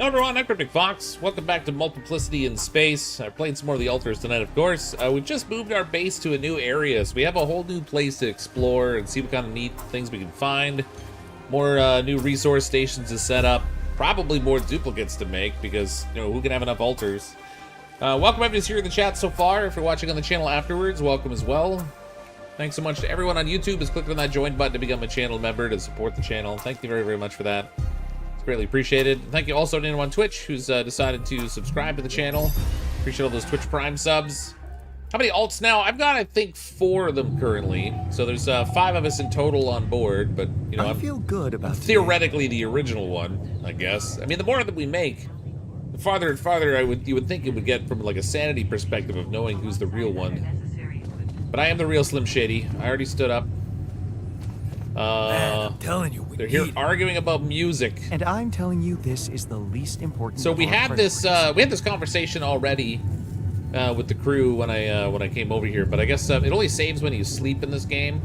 Hello everyone, I'm CrypticFox. Welcome back to Multiplicity in Space. I played some more of the altars tonight, of course. We've just moved our base to a new area, so we have a whole new place to explore and see what kind of neat things we can find. More new resource stations to set up. Probably more duplicates to make, because, you know, who can have enough altars? Welcome everyone who's here in the chat so far. If you're watching on the channel afterwards, welcome as well. Thanks so much to everyone on YouTube who's clicked on that join button to become a channel member to support the channel. Thank you very, very much for that. Greatly appreciated. Thank you also to anyone on Twitch who's decided to subscribe to the channel. Appreciate all those Twitch Prime subs. How many alts now? I've got, I think, 4 of them currently. So there's 5 of us in total on board, but you know, I feel good about theoretically the original one, I guess. I mean, the more that we make, the farther and farther you would think it would get from like a sanity perspective of knowing who's the real one. But I am the real Slim Shady. I already stood up. Man, I'm telling you, they're here arguing about music, and I'm telling you, this is the least important. So we had this conversation already with the crew when I came over here, but I guess it only saves when you sleep in this game.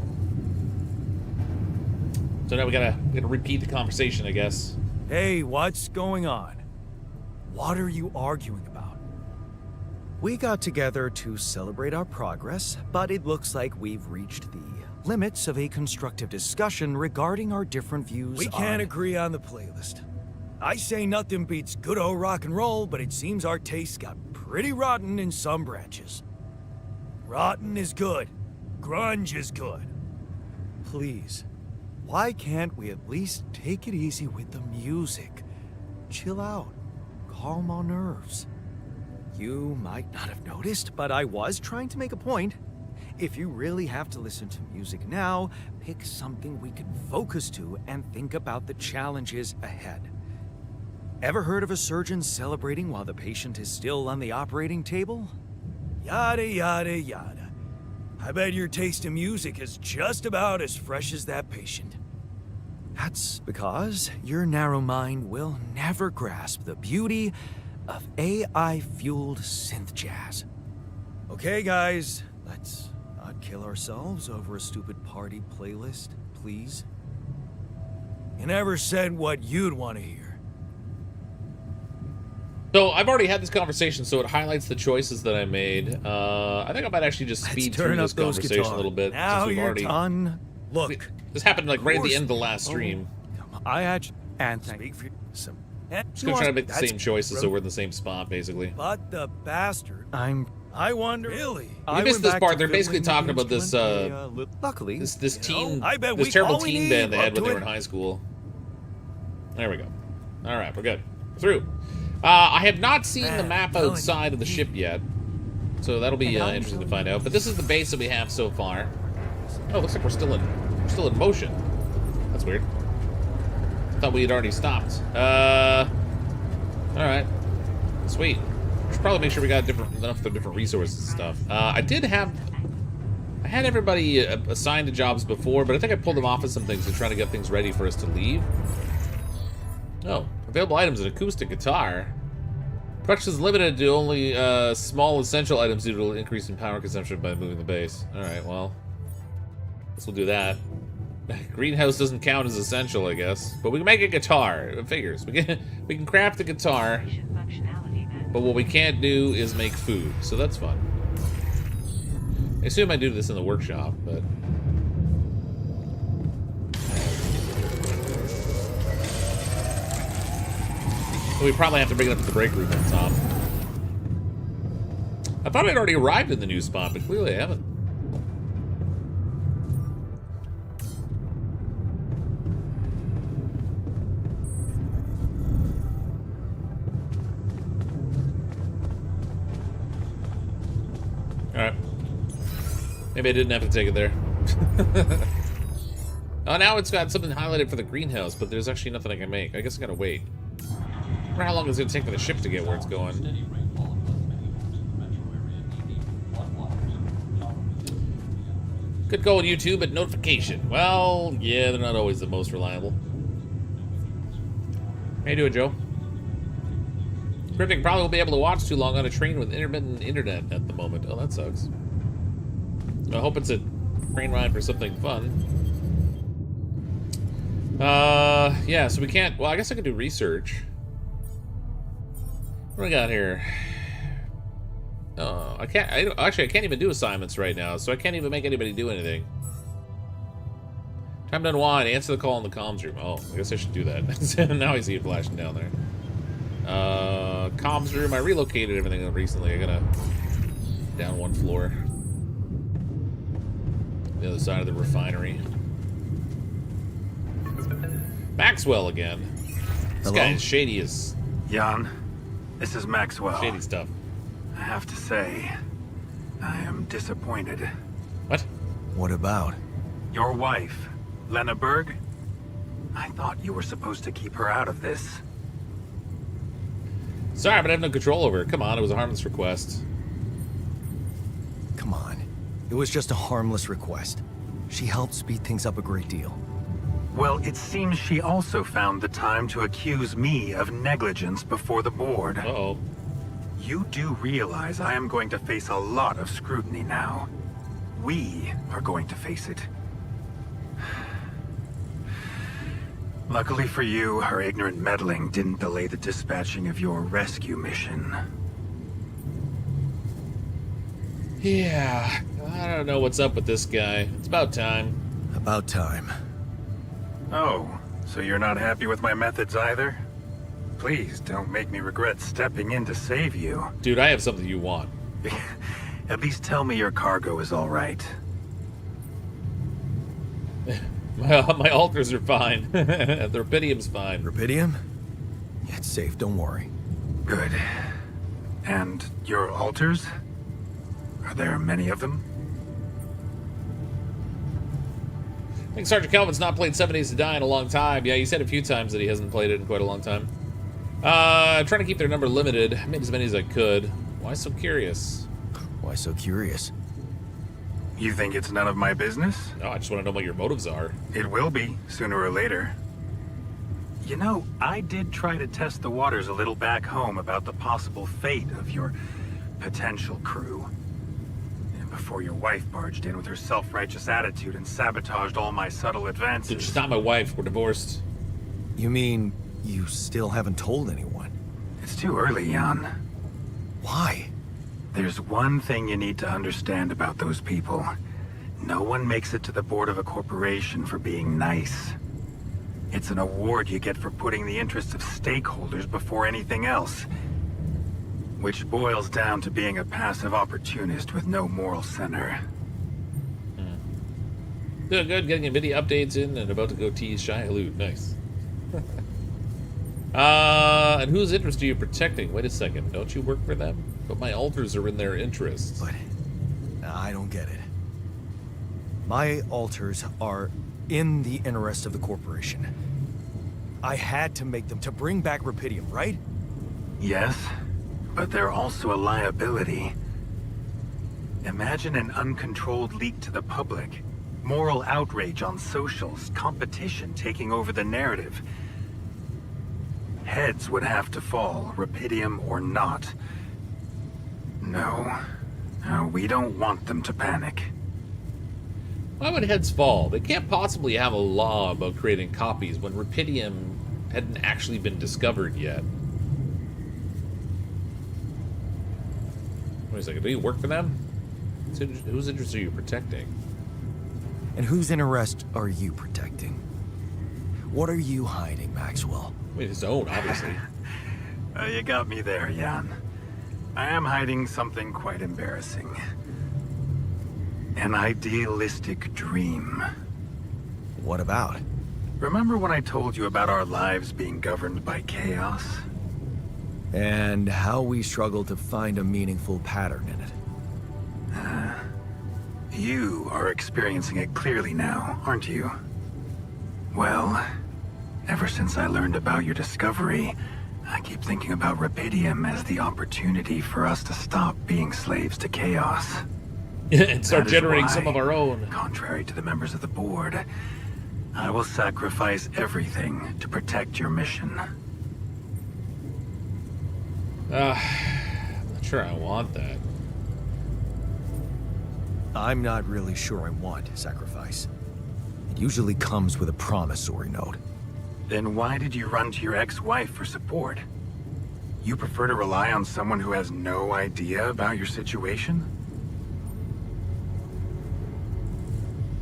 So now we gotta repeat the conversation, I guess. Hey, what's going on? What are you arguing about? We got together to celebrate our progress, but it looks like we've reached the limits of a constructive discussion regarding our different views. We can't agree on the playlist. I say nothing beats good old rock and roll, but it seems our tastes got pretty rotten in some branches. Rotten is good. Grunge is good. Please, why can't we at least take it easy with the music? Chill out. Calm our nerves. You might not have noticed, but I was trying to make a point. If you really have to listen to music now, pick something we can focus to and think about the challenges ahead. Ever heard of a surgeon celebrating while the patient is still on the operating table? Yada, yada, yada. I bet your taste in music is just about as fresh as that patient. That's because your narrow mind will never grasp the beauty of AI-fueled synth jazz. Okay, guys, let's not kill ourselves over a stupid party playlist, please. You never said what you'd want to hear. So I've already had this conversation, so it highlights the choices that I made. I think I might actually just speed through this conversation a little bit. Now since we've you're already done. Look, this happened like right at the end of the last stream. I had and speak for some. Just gonna try to make the same choices so we're in the same spot, basically. But the bastard. I wonder. Really? You missed this part. They're basically talking about this. Luckily, this teen, I bet this terrible teen band they had when they were in high school. There we go. All right, we're good. Through. I have not seen the map outside of the ship yet, so that'll be interesting to find out. But this is the base that we have so far. Oh, looks like we're still in motion. That's weird. I thought we had already stopped. All right, sweet. Should probably make sure we got enough of different resources and stuff. I had everybody assigned to jobs before, but I think I pulled them off of some things to try to get things ready for us to leave. Oh, available items: an acoustic guitar. Production is limited to only small essential items due to an increase in power consumption by moving the base. All right, well, guess we'll do that. Greenhouse doesn't count as essential, I guess, but we can make a guitar. It figures we can craft a guitar. But what we can't do is make food, so that's fun. I assume I do this in the workshop, but... we probably have to bring it up to the break room on top. I thought I'd already arrived in the new spot, but clearly I haven't. Alright. Maybe I didn't have to take it there. Oh, now it's got something highlighted for the greenhouse, but there's actually nothing I can make. I guess I gotta wait. I wonder how long it's gonna take for the ship to get where it's going. Could go on YouTube at notification. Well, yeah, they're not always the most reliable. How you doing, Joe? Cryptic probably won't be able to watch too long on a train with intermittent internet at the moment. Oh, that sucks. I hope it's a train ride for something fun. Yeah, so we can't... Well, I guess I could do research. What do we got here? Oh, I can't even do assignments right now, so I can't even make anybody do anything. Time to unwind. Answer the call in the comms room. Oh, I guess I should do that. Now I see it flashing down there. Comms room. I relocated everything recently. I gotta down one floor. The other side of the refinery. Maxwell again. This guy is shady as... Jan, this is Maxwell. Shady stuff. I have to say, I am disappointed. What? What about? Your wife, Lena Berg? I thought you were supposed to keep her out of this. Sorry, but I have no control over her. Come on, it was a harmless request. Come on. It was just a harmless request. She helped speed things up a great deal. Well, it seems she also found the time to accuse me of negligence before the board. Uh-oh. You do realize I am going to face a lot of scrutiny now. We are going to face it. Luckily for you, her ignorant meddling didn't delay the dispatching of your rescue mission. Yeah, I don't know what's up with this guy. It's about time. About time. Oh, so you're not happy with my methods either? Please don't make me regret stepping in to save you. Dude, I have something you want. At least tell me your cargo is all right. My altars are fine. The Rapidium's fine. Rapidium? Yeah, it's safe, don't worry. Good. And your altars? Are there many of them? I think Sergeant Calvin's not played 7 Days to Die in a long time. Yeah, he said a few times that he hasn't played it in quite a long time. Trying to keep their number limited. I made as many as I could. Why so curious? Why so curious? You think it's none of my business? No, I just want to know what your motives are. It will be, sooner or later. You know, I did try to test the waters a little back home about the possible fate of your potential crew. Before your wife barged in with her self-righteous attitude and sabotaged all my subtle advances. Dude, she's not my wife. We're divorced. You mean you still haven't told anyone? It's too early, Jan. Why? There's one thing you need to understand about those people. No one makes it to the board of a corporation for being nice. It's an award you get for putting the interests of stakeholders before anything else. Which boils down to being a passive opportunist with no moral center. Good, good. Getting NVIDIA updates in and about to go tease Shy Halud. Nice. And whose interest are you protecting? Wait a second. Don't you work for them? But my altars are in their interests. But I don't get it. My altars are in the interest of the corporation. I had to make them to bring back Rapidium, right? Yes, but they're also a liability. Imagine an uncontrolled leak to the public. Moral outrage on socials, competition taking over the narrative. Heads would have to fall, Rapidium or not. No, we don't want them to panic. Why would heads fall? They can't possibly have a law about creating copies when Rapidium hadn't actually been discovered yet. Wait a second, do you work for them? Whose interests are you protecting? And whose interest are you protecting? What are you hiding, Maxwell? Wait, his own, obviously. You got me there, Jan. I am hiding something quite embarrassing. An idealistic dream. What about? Remember when I told you about our lives being governed by chaos? And how we struggle to find a meaningful pattern in it. You are experiencing it clearly now, aren't you? Well, ever since I learned about your discovery, I keep thinking about Rapidium as the opportunity for us to stop being slaves to chaos. And start That is generating why, some of our own. Contrary to the members of the board, I will sacrifice everything to protect your mission. I'm not sure I want that. I'm not really sure I want sacrifice. It usually comes with a promissory note. Then why did you run to your ex-wife for support? You prefer to rely on someone who has no idea about your situation?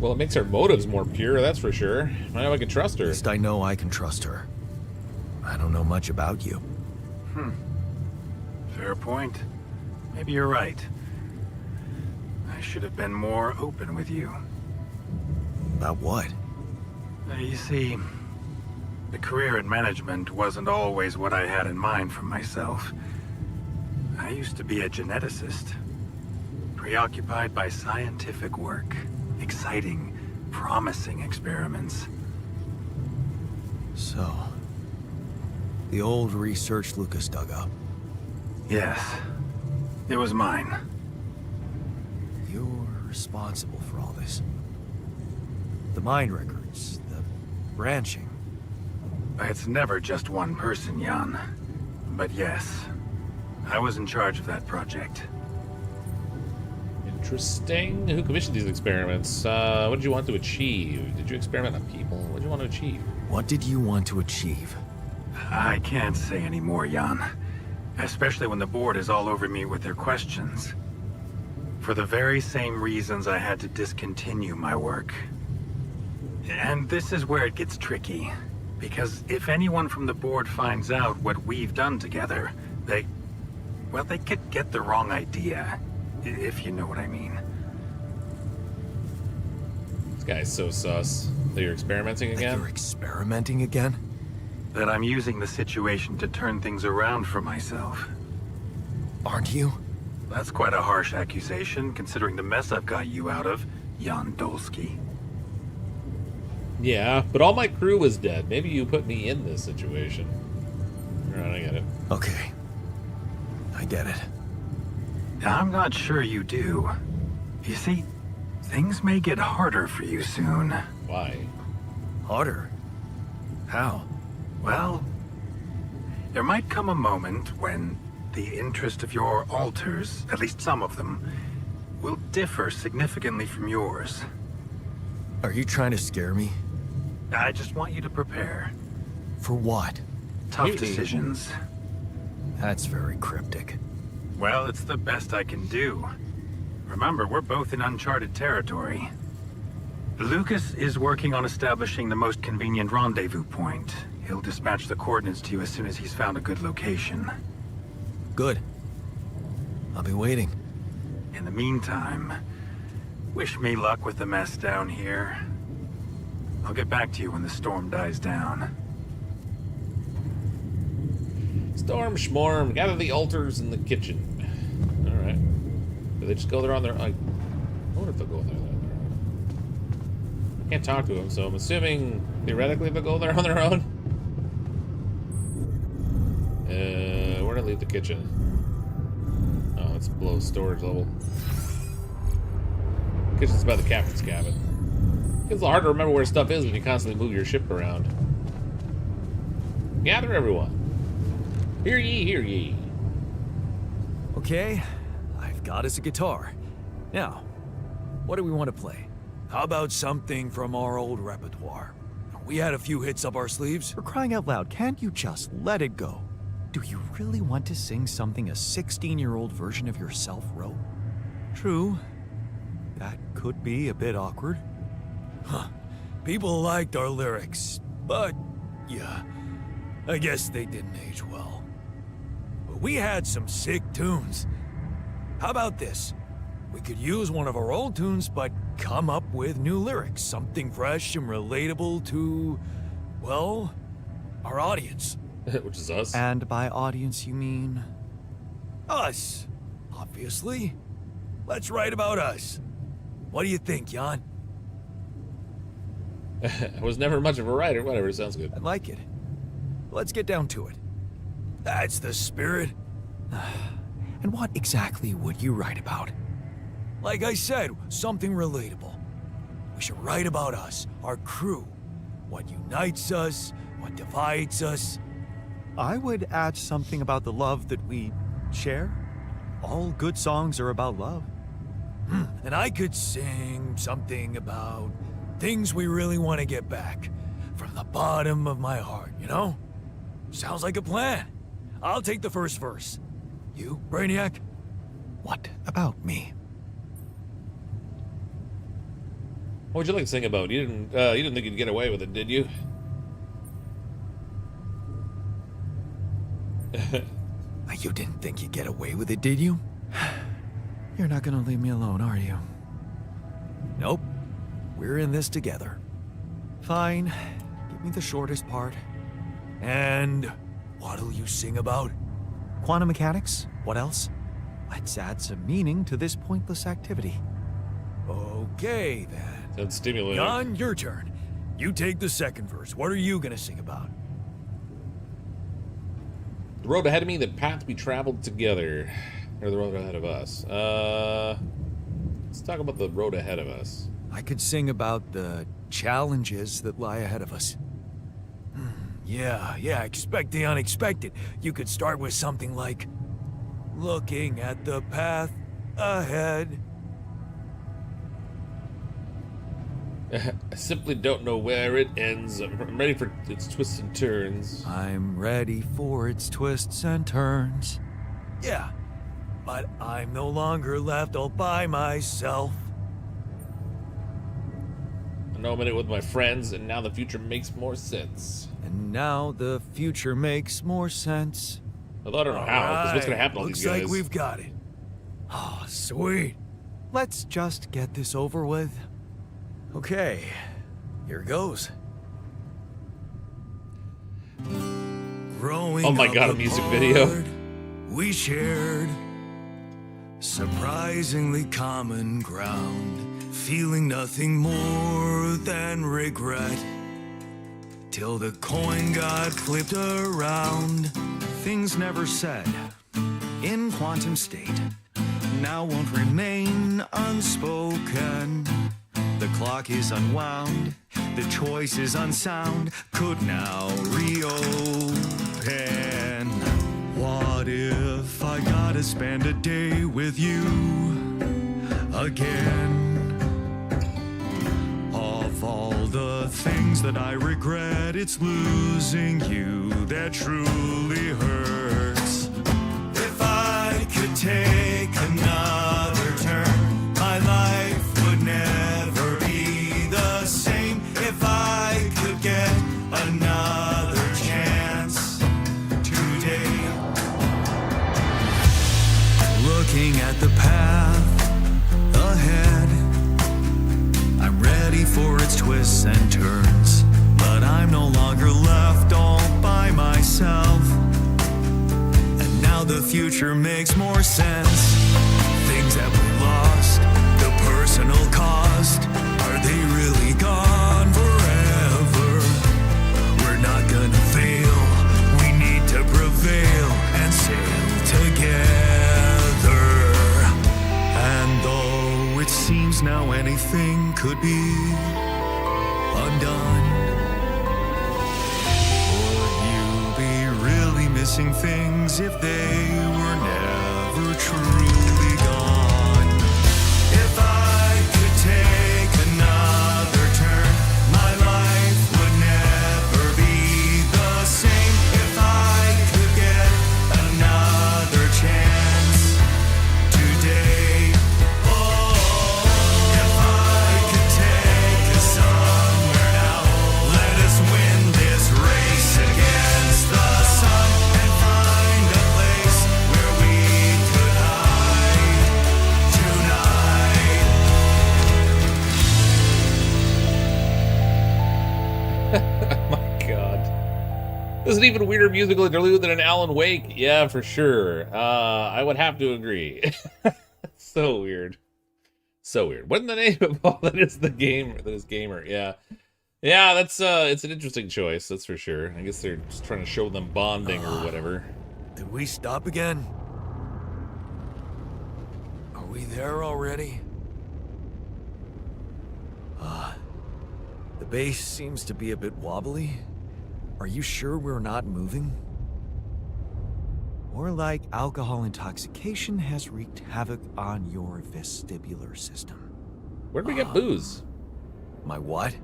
Well, it makes her motives more pure, that's for sure. I know I can trust her. At least I know I can trust her. I don't know much about you. Fair point. Maybe you're right. I should have been more open with you. About what? You see, the career in management wasn't always what I had in mind for myself. I used to be a geneticist, preoccupied by scientific work, exciting, promising experiments. So, the old research Lucas dug up. Yes, it was mine. You're responsible for all this. The mind records, the branching. It's never just one person, Jan. But yes, I was in charge of that project. Interesting. Who commissioned these experiments? What did you want to achieve? Did you experiment on people? What did you want to achieve? What did you want to achieve? I can't say any more, Jan. Especially when the board is all over me with their questions. For the very same reasons I had to discontinue my work. And this is where it gets tricky. Because if anyone from the board finds out what we've done together, they could get the wrong idea. If you know what I mean. This guy's so sus. That you're experimenting That again? you're experimenting again? That I'm using the situation to turn things around for myself. Aren't you? That's quite a harsh accusation, considering the mess I've got you out of, Jan Dolski. Yeah, but all my crew was dead. Maybe you put me in this situation. Alright, I get it. Okay. I get it. I'm not sure you do. You see, things may get harder for you soon. Why? Harder? How? Well, there might come a moment when the interest of your alters, at least some of them, will differ significantly from yours. Are you trying to scare me? I just want you to prepare. For what? Tough Maybe. decisions. That's very cryptic. Well, it's the best I can do. Remember, we're both in uncharted territory. Lucas is working on establishing the most convenient rendezvous point. He'll dispatch the coordinates to you as soon as he's found a good location. Good. I'll be waiting. In the meantime, wish me luck with the mess down here. I'll get back to you when the storm dies down. Storm schmorm, gather the altars in the kitchen. Alright. Do they just go there on their own? I wonder if they'll go there on their own. I can't talk to them, so I'm assuming theoretically they'll go there on their own. Where did I leave the kitchen? Oh, it's below storage level. Kitchen's by the captain's cabin. It's hard to remember where stuff is when you constantly move your ship around. Gather everyone. Hear ye, hear ye. Okay, I've got us a guitar. Now, what do we want to play? How about something from our old repertoire? We had a few hits up our sleeves. For crying out loud, can't you just let it go? Do you really want to sing something a 16-year-old version of yourself wrote? True. That could be a bit awkward. Huh. People liked our lyrics, but yeah, I guess they didn't age well. But we had some sick tunes. How about this? We could use one of our old tunes, but come up with new lyrics. Something fresh and relatable to, well, our audience. Which is us. And by audience, you mean? Us, obviously. Let's write about us. What do you think, Jan? I was never much of a writer. Whatever, sounds good. I like it. Let's get down to it. That's the spirit. And what exactly would you write about? Like I said, something relatable. We should write about us, our crew. What unites us, what divides us. I would add something about the love that we share. All good songs are about love. And I could sing something about things we really want to get back. From the bottom of my heart, you know? Sounds like a plan. I'll take the first verse. You, Brainiac? What about me? What would you like to sing about? You didn't think you'd get away with it, did you? You didn't think you'd get away with it, did you? You're not gonna leave me alone, are you? Nope. We're in this together. Fine. Give me the shortest part. And what'll you sing about? Quantum mechanics? What else? Let's add some meaning to this pointless activity. Okay, then. Sounds stimulating. Jan, your turn. You take the second verse. What are you gonna sing about? The road ahead of me, the path we traveled together. Or the road ahead of us. Let's talk about the road ahead of us. I could sing about the challenges that lie ahead of us. Yeah, expect the unexpected. You could start with something like, looking at the path ahead. I simply don't know where it ends. I'm ready for its twists and turns. I'm ready for its twists and turns. Yeah, but I'm no longer left all by myself. I know I'm in it with my friends, and now the future makes more sense. And now the future makes more sense. Although I don't know how, because what's going to happen to all these guys? Looks like we've got it. Oh, sweet. Let's just get this over with. Okay, here goes. Growing Oh my god, a up music apart, video. We shared surprisingly common ground, feeling nothing more than regret. Till the coin got flipped around. Things never said in quantum state now won't remain unspoken. The clock is unwound, the choice is unsound, could now reopen. What if I gotta spend a day with you again? Of all the things that I regret, it's losing you that truly hurts. If I could take another turn, my life would never be the same. If I could get another chance today. Looking at the path ahead, I'm ready for its twists and turns, but I'm no longer left all by myself. And now the future makes more sense. Things that we lost, the personal cost, are they really gone forever? We're not gonna fail, we need to prevail and sail together. And though it seems now anything could be undone, would you be really missing things if they were never truly gone? If I could take another turn, my life would never be the same. If I could get another chance today. Oh, if I could take us somewhere now, let us win this race against the sun and find a place where we could hide tonight. Oh my god. This is an even weirder musical interlude than an Alan Wake. Yeah, for sure. I would have to agree. So weird. So weird. What's the name of all that is the game? That is gamer. Yeah. Yeah, that's it's an interesting choice, that's for sure. I guess they're just trying to show them bonding or whatever. Did we stop again? Are we there already? The base seems to be a bit wobbly. Are you sure we're not moving? Or like alcohol intoxication has wreaked havoc on your vestibular system. Where'd we get booze? My what?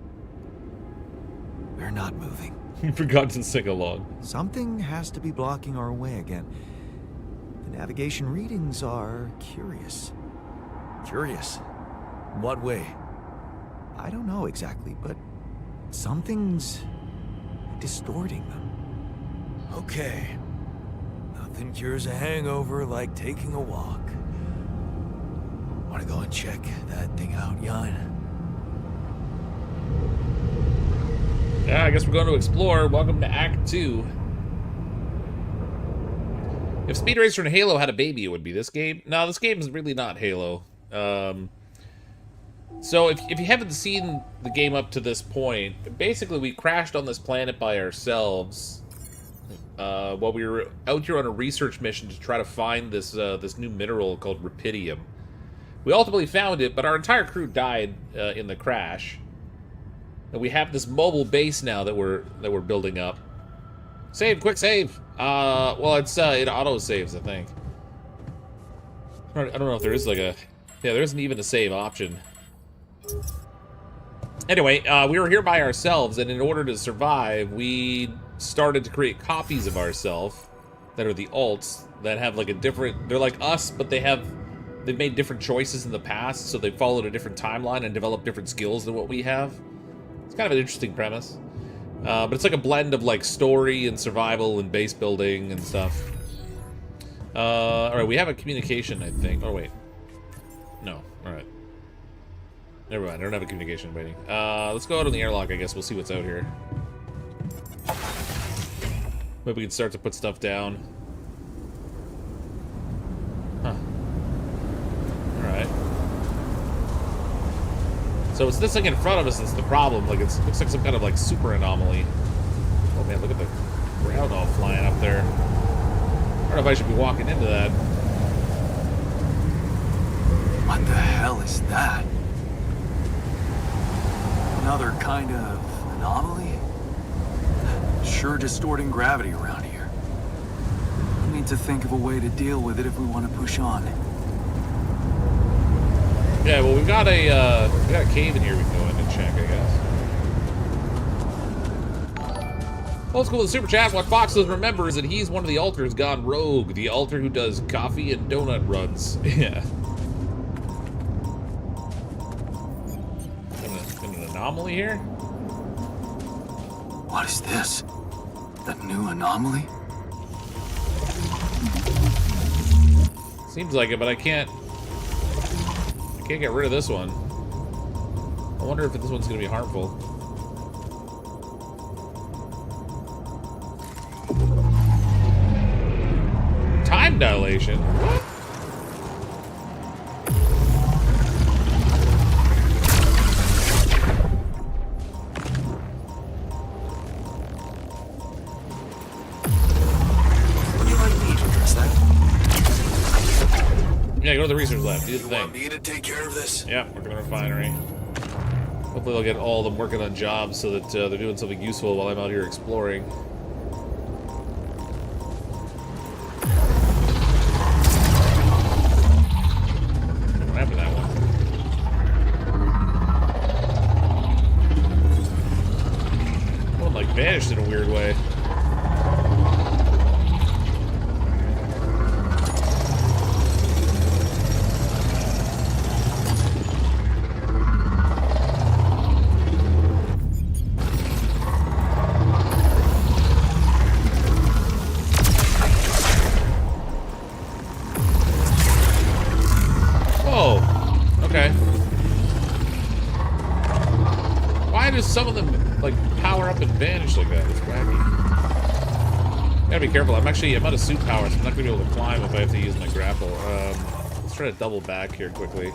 We're not moving. Forgot to sing along. Something has to be blocking our way again. The navigation readings are curious. Curious? In what way? I don't know exactly, but something's distorting them. Okay. Nothing cures a hangover like taking a walk. Wanna go and check that thing out, Jan? Yeah, I guess we're going to explore. Welcome to Act 2. If Speed Racer and Halo had a baby, it would be this game. No, this game is really not Halo. So if you haven't seen the game up to this point, basically we crashed on this planet by ourselves while we were out here on a research mission to try to find this this new mineral called rubidium. We ultimately found it, but our entire crew died in the crash. And we have this mobile base now that we're building up. Save, quick save. Well, it auto saves, I think. I don't know if there is like a, yeah, there isn't even a save option. Anyway, we were here by ourselves, and in order to survive, we started to create copies of ourselves that are the alts that have like a different. They're like us, but they've made different choices in the past, so they followed a different timeline and developed different skills than what we have. It's kind of an interesting premise. But it's like a blend of like story and survival and base building and stuff. Alright, we have a communication, I think. Oh, wait. No, alright. Never mind, I don't have a communication waiting. Let's go out on the airlock, I guess. We'll see what's out here. Maybe we can start to put stuff down. Huh. Alright. So it's this thing in front of us that's the problem. Like, it looks like some kind of, like, super anomaly. Oh, man, look at the ground all flying up there. I don't know if I should be walking into that. What the hell is that? Another kind of anomaly? Sure distorting gravity around here. We need to think of a way to deal with it if we want to push on. Yeah, well, we got a cave in here we can go in and check, I guess. Old school with the super chat. What Fox doesn't remember is that he's one of the alters gone rogue. The alter who does coffee and donut runs. Yeah. An anomaly here? What is this? A new anomaly? Seems like it, but I can't get rid of this one. I wonder if this one's gonna be harmful. Time dilation? What? Yeah, go to the research lab. Do the thing. Want me to take care of this? Yeah, working on a refinery. Hopefully they'll get all of them working on jobs so that they're doing something useful while I'm out here exploring. What happened to that one? One like vanished in a weird way. Some of them like power up and vanish like that. It's wacky. Gotta be careful. I'm out of suit power, so I'm not gonna be able to climb if I have to use my grapple. Let's try to double back here quickly.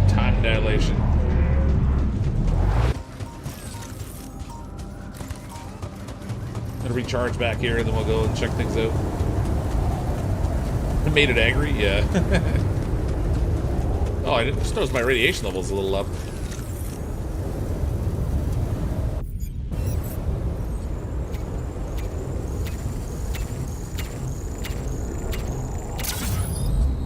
Time dilation. Gonna recharge back here, and then we'll go and check things out. I made it angry, yeah. Oh, I just noticed my radiation level's a little up.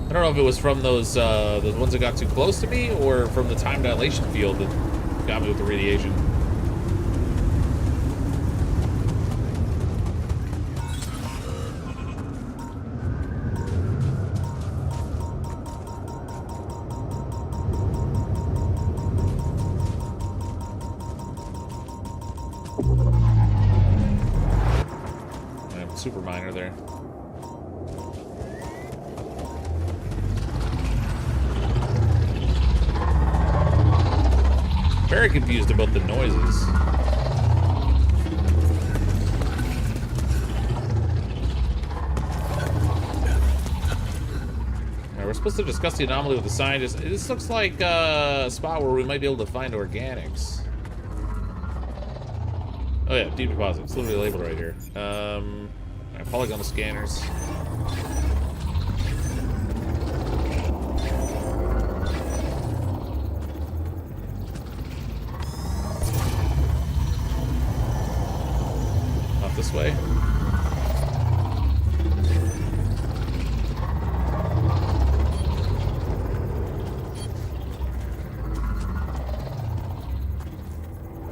I don't know if it was from those ones that got too close to me, or from the time dilation field that got me with the radiation. miner there. Very confused about the noises. We're supposed to discuss the anomaly with the scientists. This looks like a spot where we might be able to find organics. Oh yeah, deep deposit. It's literally labeled right here. Alright, polygonal scanners. Not this way.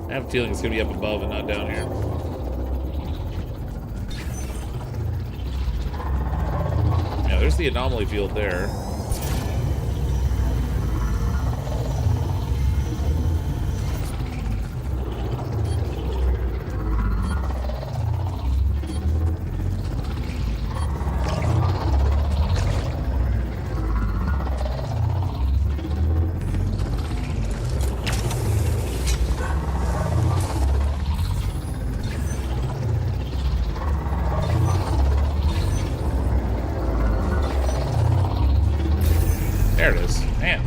I have a feeling it's going to be up above and not down here. Yeah, there's the anomaly field there. There it is. Man.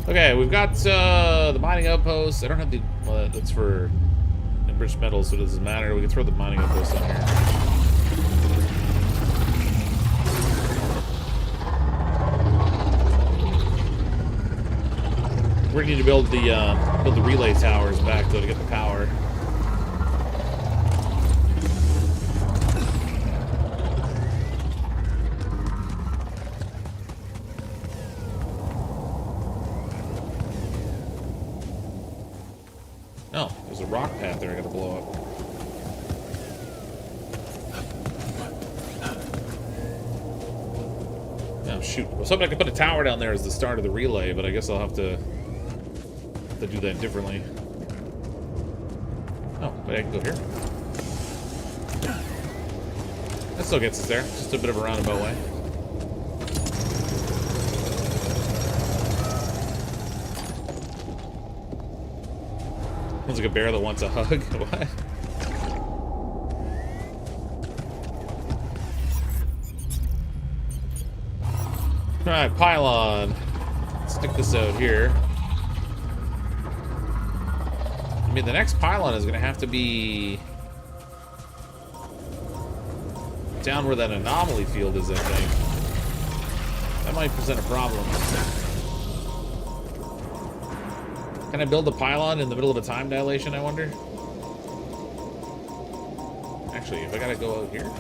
Okay, we've got the mining outpost. I don't have the... Well, that's for enriched metals, so it doesn't matter. We can throw the mining outpost on here. We're gonna need to build the relay towers back though to get the power. Oh, there's a rock path there I gotta blow up. Oh shoot. I was hoping I could put a tower down there as the start of the relay, but I guess I'll have to do that differently. Oh, wait, I can go here. That still gets us there. Just a bit of a roundabout way. Sounds like a bear that wants a hug. What? Alright, Pylon. Let's stick this out here. I mean, the next Pylon is going to have to be down where that anomaly field is, I think. That might present a problem. Can I build a pylon in the middle of a time dilation, I wonder? Actually, if I gotta go out here.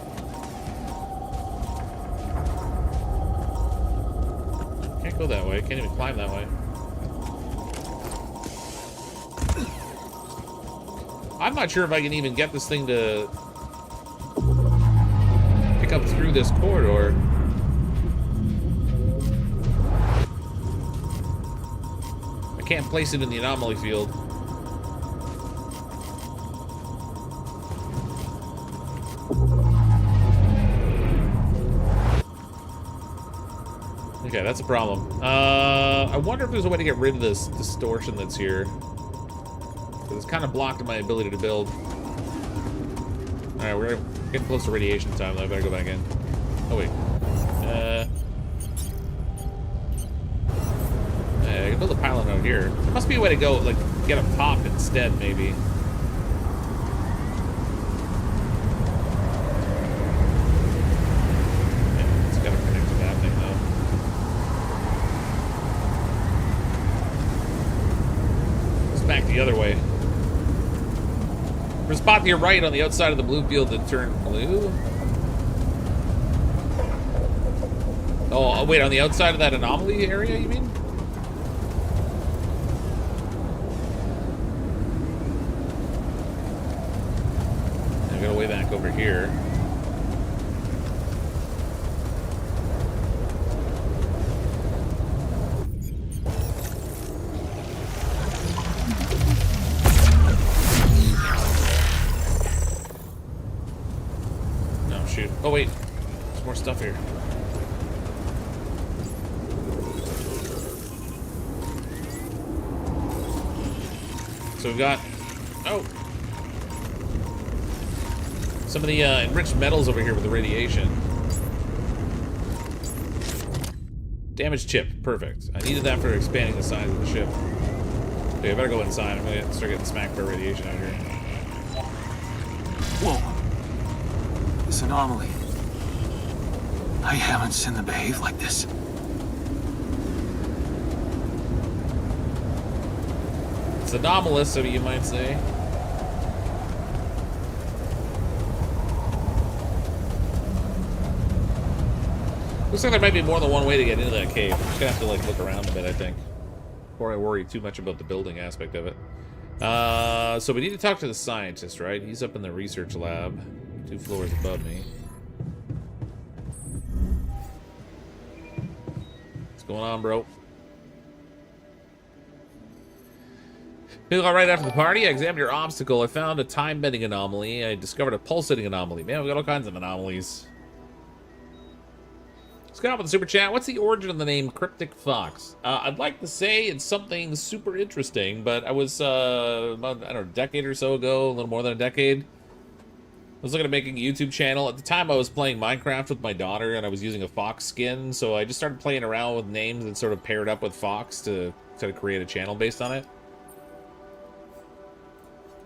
Can't go that way. Can't even climb that way. I'm not sure if I can even get this thing to pick up through this corridor. Can't place it in the anomaly field. Okay, that's a problem. I wonder if there's a way to get rid of this distortion that's here. Because it's kind of blocked my ability to build. Alright, we're getting close to radiation time, though. I better go back in. Oh, wait. I can build a pylon out here. There must be a way to go, like, get a pop instead, maybe. Yeah, it's gotta connect to that thing, though. It's back the other way. There's a spot to your right on the outside of the blue field that turned blue. Oh, wait, on the outside of that anomaly area, you mean? Way back over here. more stuff here. So we've got... Oh! Some of the enriched metals over here with the radiation. Damaged chip. Perfect. I needed that for expanding the size of the ship. Okay, I better go inside. I'm gonna start getting smacked by radiation out here. Whoa. This anomaly. I haven't seen them behave like this. It's anomalous, so you might say. Looks like there might be more than one way to get into that cave. I'm just gonna have to, like, look around a bit, I think, before I worry too much about the building aspect of it. So we need to talk to the scientist, right? He's up in the research lab, 2 floors above me. What's going on, bro? Feeling all right after the party? I examined your obstacle. I found a time-bending anomaly. I discovered a pulsating anomaly. Man, we got all kinds of anomalies. Scott with the super chat. What's the origin of the name CrypticFox? I'd like to say it's something super interesting, but I was, about, I don't know, a decade or so ago, a little more than a decade. I was looking at making a YouTube channel. At the time, I was playing Minecraft with my daughter, and I was using a fox skin, so I just started playing around with names and sort of paired up with Fox to sort of create a channel based on it.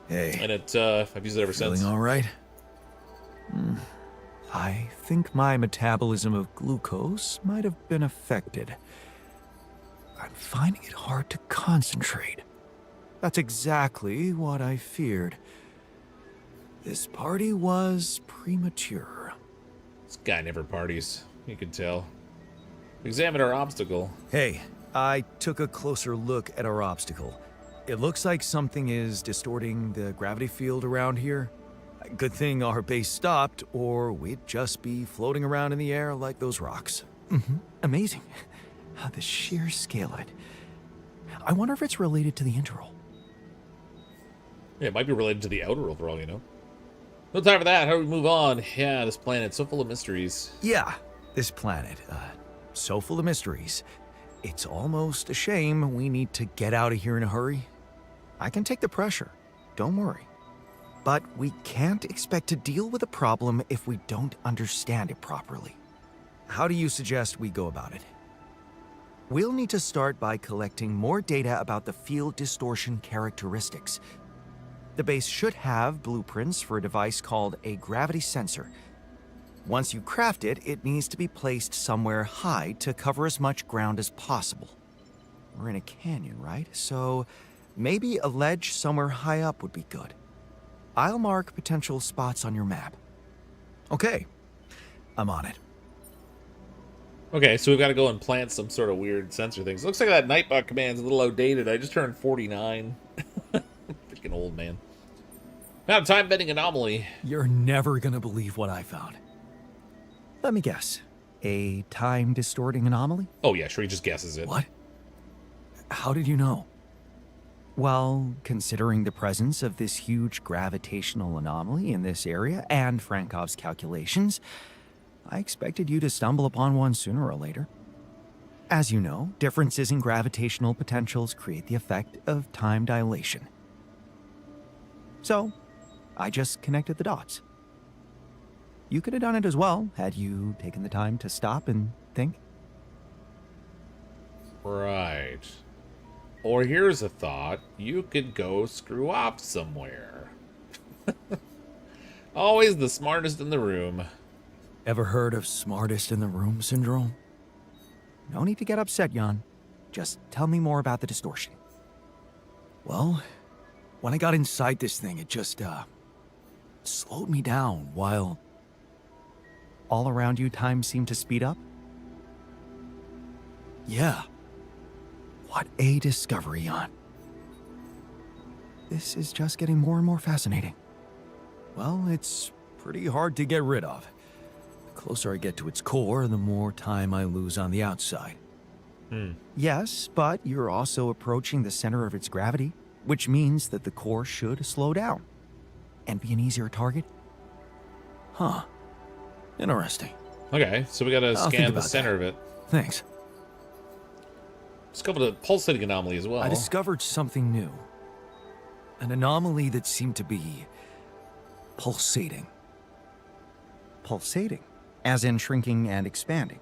Hey. And I've used it ever since. Feeling all right? I think my metabolism of glucose might have been affected. I'm finding it hard to concentrate. That's exactly what I feared. This party was premature. This guy never parties. You can tell. Examine our obstacle. Hey, I took a closer look at our obstacle. It looks like something is distorting the gravity field around here. Good thing our base stopped, or we'd just be floating around in the air like those rocks. Amazing. The sheer scale of it. I wonder if it's related to the interval. Yeah, it might be related to the outer world for all you know. No time for that. How do we move on? Yeah, this planet's so full of mysteries. Yeah, this planet, so full of mysteries. It's almost a shame we need to get out of here in a hurry. I can take the pressure. Don't worry. But we can't expect to deal with a problem if we don't understand it properly. How do you suggest we go about it? We'll need to start by collecting more data about the field distortion characteristics. The base should have blueprints for a device called a gravity sensor. Once you craft it, it needs to be placed somewhere high to cover as much ground as possible. We're in a canyon, right? So maybe a ledge somewhere high up would be good. I'll mark potential spots on your map. Okay, I'm on it. Okay, so we've got to go and plant some sort of weird sensor things. Looks like that Nightbot command's a little outdated. I just turned 49. Freaking old man. Found a time-bending anomaly. You're never gonna believe what I found. Let me guess. A time-distorting anomaly? Oh yeah, sure, he just guesses it. What? How did you know? Well, considering the presence of this huge gravitational anomaly in this area and Frankov's calculations, I expected you to stumble upon one sooner or later. As you know, differences in gravitational potentials create the effect of time dilation. So, I just connected the dots. You could have done it as well, had you taken the time to stop and think. Right. Or here's a thought. You could go screw off somewhere. Always the smartest in the room. Ever heard of smartest in the room syndrome? No need to get upset, Jan. Just tell me more about the distortion. Well, when I got inside this thing, it just, slowed me down while all around you time seemed to speed up. Yeah. What a discovery, Jan. This is just getting more and more fascinating. Well, it's pretty hard to get rid of. The closer I get to its core, the more time I lose on the outside. Yes, but you're also approaching the center of its gravity, which means that the core should slow down and be an easier target. Huh. Interesting. Okay, so we gotta I'll think scan the about center that. of it. Thanks. Discovered a pulsating anomaly as well. I discovered something new. An anomaly that seemed to be pulsating. Pulsating, as in shrinking and expanding.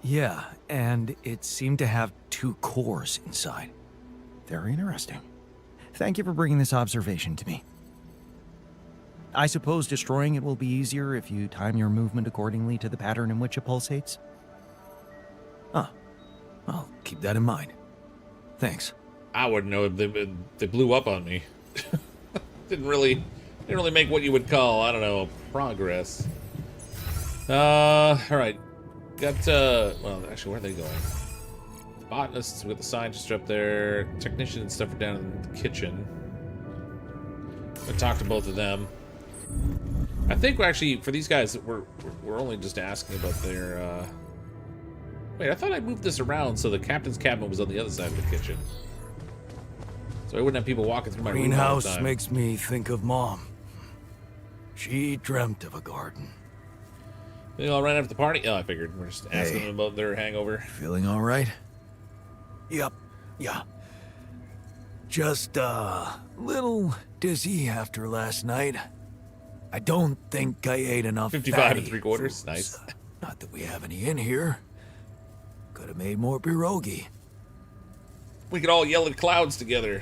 Yeah, and it seemed to have 2 cores inside. Very interesting. Thank you for bringing this observation to me. I suppose destroying it will be easier if you time your movement accordingly to the pattern in which it pulsates? I'll keep that in mind. Thanks. I wouldn't know. They blew up on me. didn't really make what you would call, I don't know, progress. All right. Got well, actually, where are they going? The botanists, we got the scientists up there. Technician and stuff are down in the kitchen. I talked to both of them. I think we're actually, for these guys, we're only just asking about their. Wait, I thought I moved this around so the captain's cabin was on the other side of the kitchen. So I wouldn't have people walking through my room all the Greenhouse time. makes me think of Mom. She dreamt of a garden. They all ran after the party? Oh, I figured. We're just asking Hey. them about their hangover. Feeling all right? Yep. Yeah. Just a little dizzy after last night. I don't think I ate enough 55 fatty 3/4. foods. Nice. Not that we have any in here. Could have made more pierogi. We could all yell at clouds together.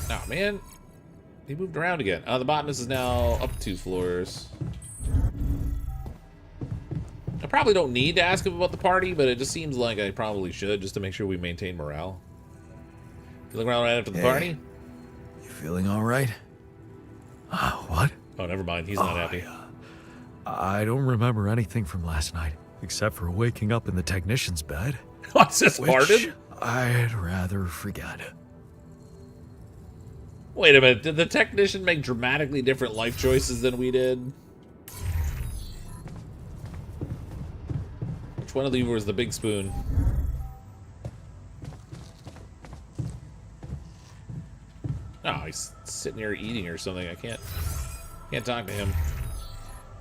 Oh, man. He moved around again. The botanist is now up 2 floors. I probably don't need to ask him about the party, but it just seems like I probably should, just to make sure we maintain morale. You look around right after the party? You feeling all right? What? Oh, never mind. He's not happy. Yeah. I don't remember anything from last night, except for waking up in the technician's bed. What's this, Martin? I'd rather forget. Wait a minute. Did the technician make dramatically different life choices than we did? Which one of you was the big spoon? Oh, he's sitting here eating or something. I can't talk to him.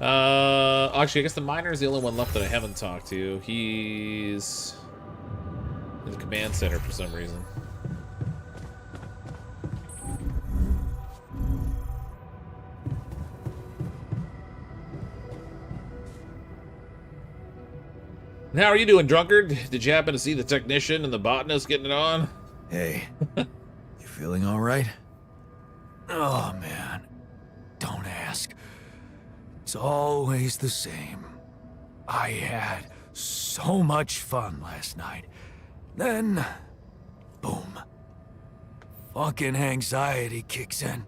Actually, I guess the miner is the only one left that I haven't talked to. He's in the command center for some reason. How are you doing, drunkard? Did you happen to see the technician and the botanist getting it on? Hey, you feeling all right? Oh, man. Don't ask. It's always the same. I had so much fun last night. Then, boom. Fucking anxiety kicks in.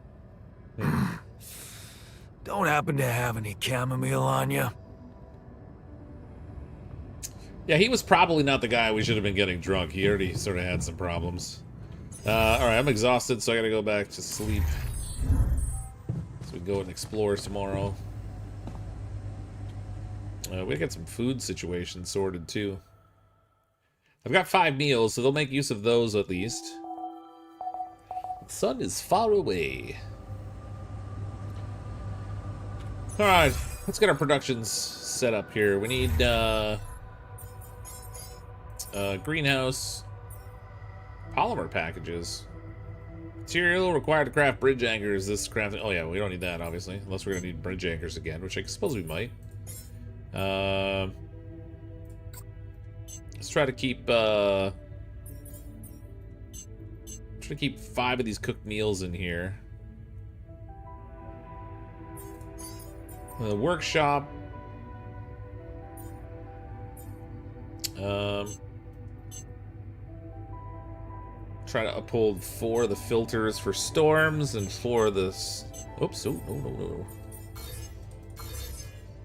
Don't happen to have any chamomile on you? Yeah, he was probably not the guy we should have been getting drunk. He already sort of had some problems. Alright, I'm exhausted, so I gotta go back to sleep. So we go and explore tomorrow. We get some food situations sorted, too. I've got 5 meals, so they'll make use of those at least. The sun is far away. Alright, let's get our productions set up here. We need, greenhouse, polymer packages, material required to craft bridge anchors. This crafting. Oh yeah, we don't need that obviously, unless we're gonna need bridge anchors again, which I suppose we might. Let's try to keep 5 of these cooked meals in here. The workshop. Try to uphold 4 of the filters for storms and 4 of the... Oops, oh, no.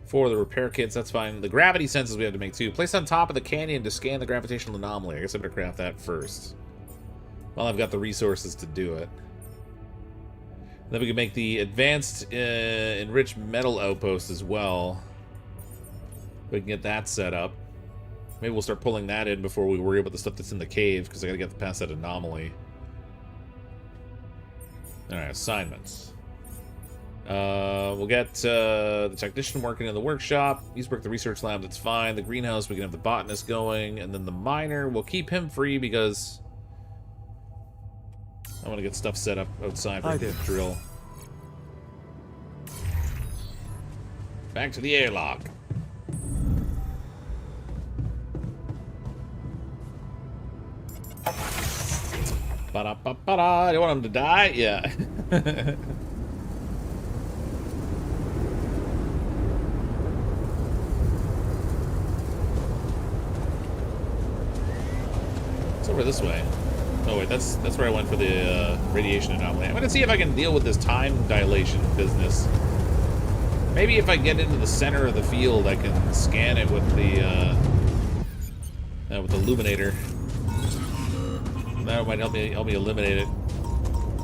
4 of the repair kits, that's fine. The gravity sensors we have to make too. Placed on top of the canyon to scan the gravitational anomaly. I guess I better craft that first. Well, I've got the resources to do it. Then we can make the advanced enriched metal outpost as well. We can get that set up. Maybe we'll start pulling that in before we worry about the stuff that's in the cave, because I gotta get past that anomaly. Alright, assignments. We'll get the technician working in the workshop. He's worked the research lab, that's fine. The greenhouse, we can have the botanist going. And then the miner, we'll keep him free because I want to get stuff set up outside for the drill. Back to the airlock. Ba-da-ba-ba-da. I don't want him to die? Yeah. It's over this way. Oh wait, that's where I went for the radiation anomaly. I'm gonna see if I can deal with this time dilation business. Maybe if I get into the center of the field, I can scan it with the illuminator. That might help me eliminate it.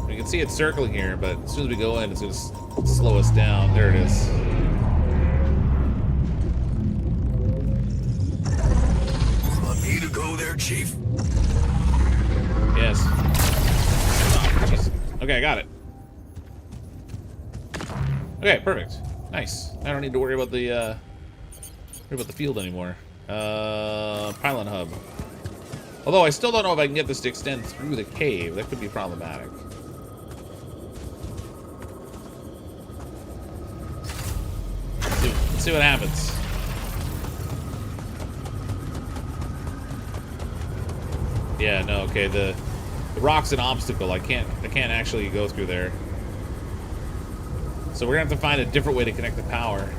You can see it circling here, but as soon as we go in, it's gonna slow us down. There it is. Want me to go there, Chief? Yes. Oh, jeez. Okay, I got it. Okay, perfect. Nice. I don't need to worry about the field anymore. Pylon hub. Although I still don't know if I can get this to extend through the cave. That could be problematic. Let's see what happens. Yeah, no, okay, the rock's an obstacle. I can't actually go through there. So we're gonna have to find a different way to connect the power.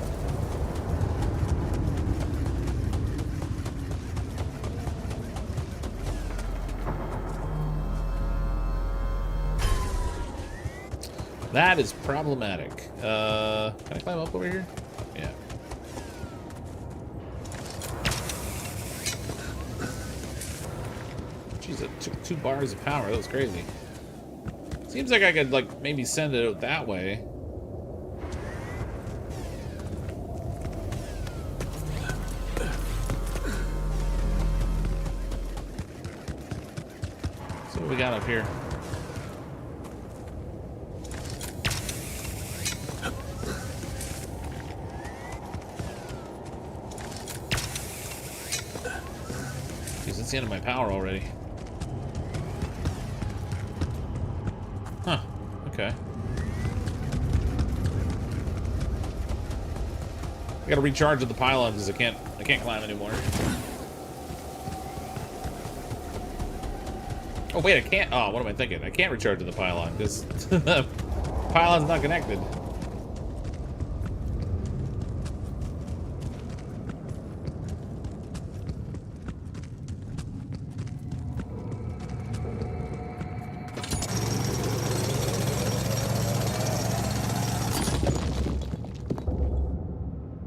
That is problematic. Can I climb up over here? Yeah. Jeez, it took 2 bars of power. That was crazy. Seems like I could, like, maybe send it out that way. So what we got up here? Jeez, it's the end of my power already. Huh. Okay. I gotta recharge at the pylon because I can't climb anymore. Oh wait, I can't. Oh, what am I thinking? I can't recharge at the pylon because the pylon's not connected.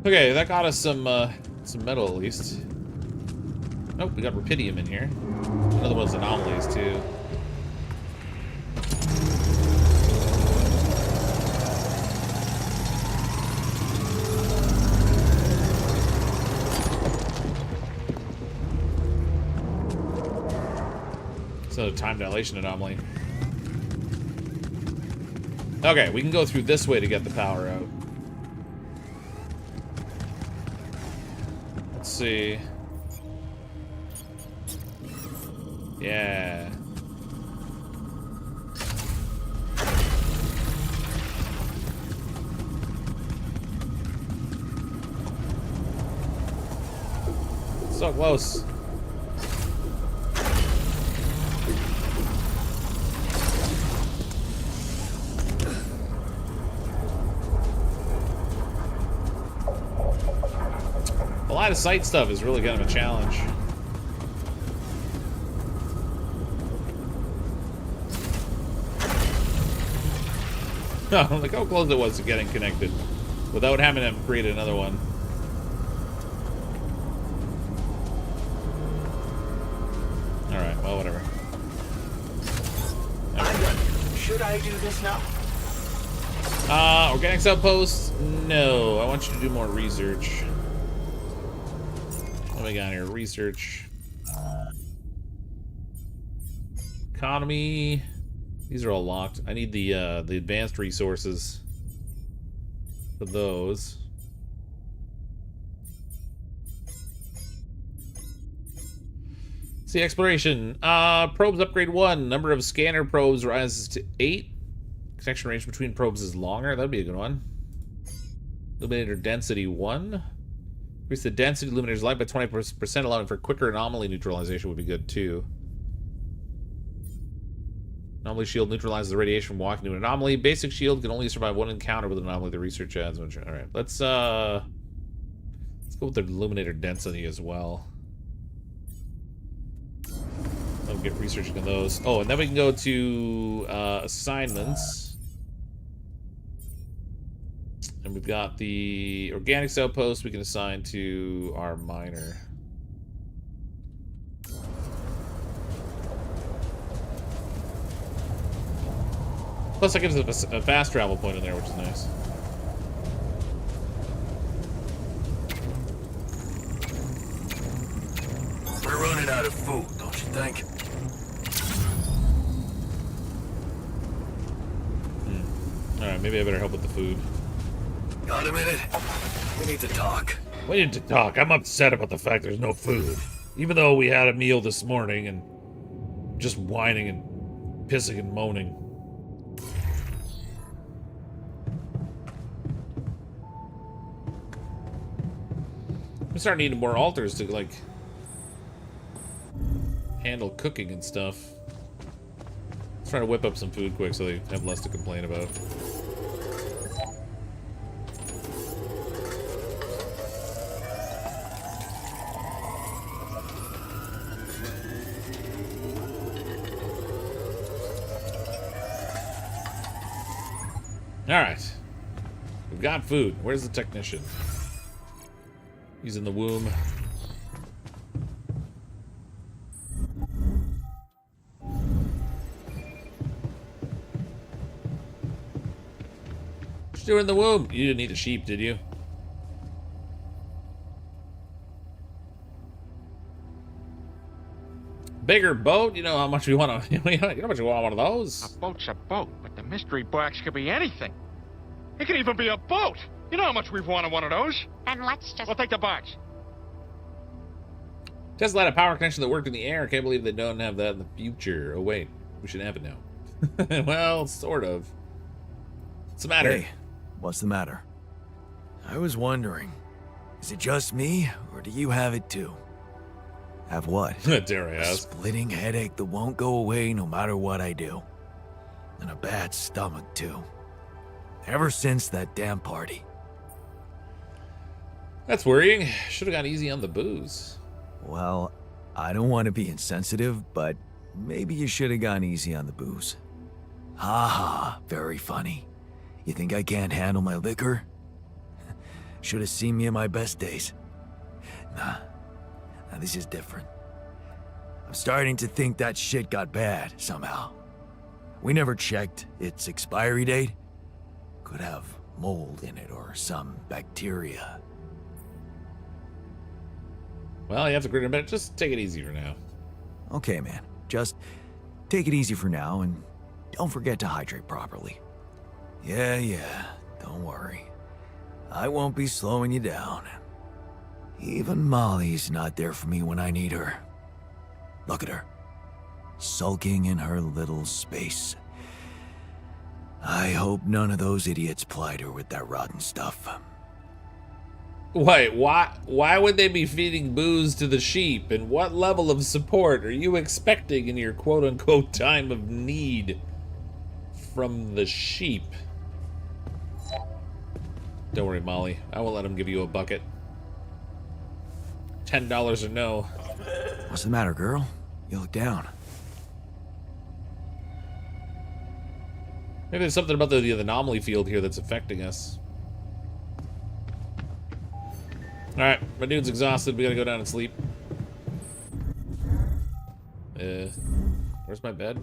Okay, that got us some metal at least. Nope, we got rupidium in here. Another one's anomalies too. So time dilation anomaly. Okay, we can go through this way to get the power out. Let's see. Yeah. So close. The line of sight stuff is really kind of a challenge. Look how close it was to getting connected without having to create another one. Alright, well, whatever. Should I do this now? Organics outposts? No, I want you to do more research. What do we got here? Research. Economy. These are all locked. I need the advanced resources. for those. See, exploration. Probes upgrade 1. Number of scanner probes rises to 8. Connection range between probes is longer. That'd be a good one. Illuminator density 1. Increase the density of illuminator's light by 20%, allowing for quicker anomaly neutralization would be good too. Anomaly shield neutralizes the radiation from walking to an anomaly. Basic shield can only survive one encounter with an anomaly. The research adds. Alright, let's go with the illuminator density as well. I'll get researching on those. Oh, and then we can go to assignments. And we've got the organics outpost we can assign to our miner. Plus, that gives us a fast travel point in there, which is nice. We're running out of food, don't you think? Alright, maybe I better help with the food. Got a minute? We need to talk. We need to talk. I'm upset about the fact there's no food. Even though we had a meal this morning and just whining and pissing and moaning. I'm starting needing more altars to, like, handle cooking and stuff. Let's try to whip up some food quick so they have less to complain about. Alright. We've got food. Where's the technician? He's in the womb. What you doing in the womb? You didn't eat a sheep, did you? Bigger boat? You know how much we want to... you know how much we want one of those? A boat's a boat, but the mystery box could be anything. It could even be a boat. You know how much we've wanted one of those. Then let's just... We'll take the box. Tesla had a power connection that worked in the air. Can't believe they don't have that in the future. Oh, wait. We should have it now. Well, sort of. What's the matter? Hey, what's the matter? I was wondering, is it just me, or do you have it too? Have what? Dare I A ask? splitting headache that won't go away no matter what I do. And a bad stomach too. Ever since that damn party. That's worrying. Should have gone easy on the booze. Well, I don't want to be insensitive, but maybe you should have gone easy on the booze. Ha ha, very funny. You think I can't handle my liquor? Should have seen me in my best days. Nah, this is different. I'm starting to think that shit got bad, somehow. We never checked its expiry date. Could have mold in it or some bacteria. Well, you have to grin a bit. Just take it easy for now. Okay, man. Just take it easy for now and don't forget to hydrate properly. Yeah, don't worry. I won't be slowing you down. Even Molly's not there for me when I need her. Look at her. Sulking in her little space. I hope none of those idiots plied her with that rotten stuff. Wait, why would they be feeding booze to the sheep? And what level of support are you expecting in your quote-unquote time of need from the sheep? Don't worry, Molly. I won't let him give you a bucket. $10 or no. What's the matter, girl? You look down. Maybe there's something about the anomaly field here that's affecting us. Alright, my dude's exhausted. We gotta go down and sleep. Where's my bed?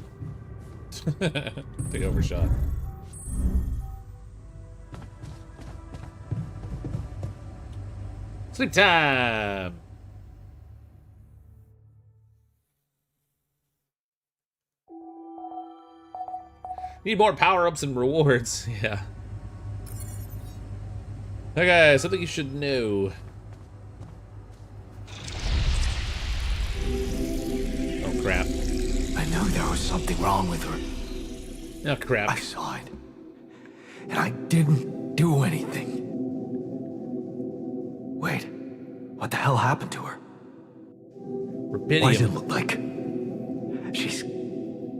Big overshot. Sleep time! Need more power-ups and rewards. Yeah. Okay, something you should know. Oh, crap. I knew there was something wrong with her. Oh, crap. I saw it. And I didn't do anything. Wait. What the hell happened to her? Rubidium. Why does it look like she's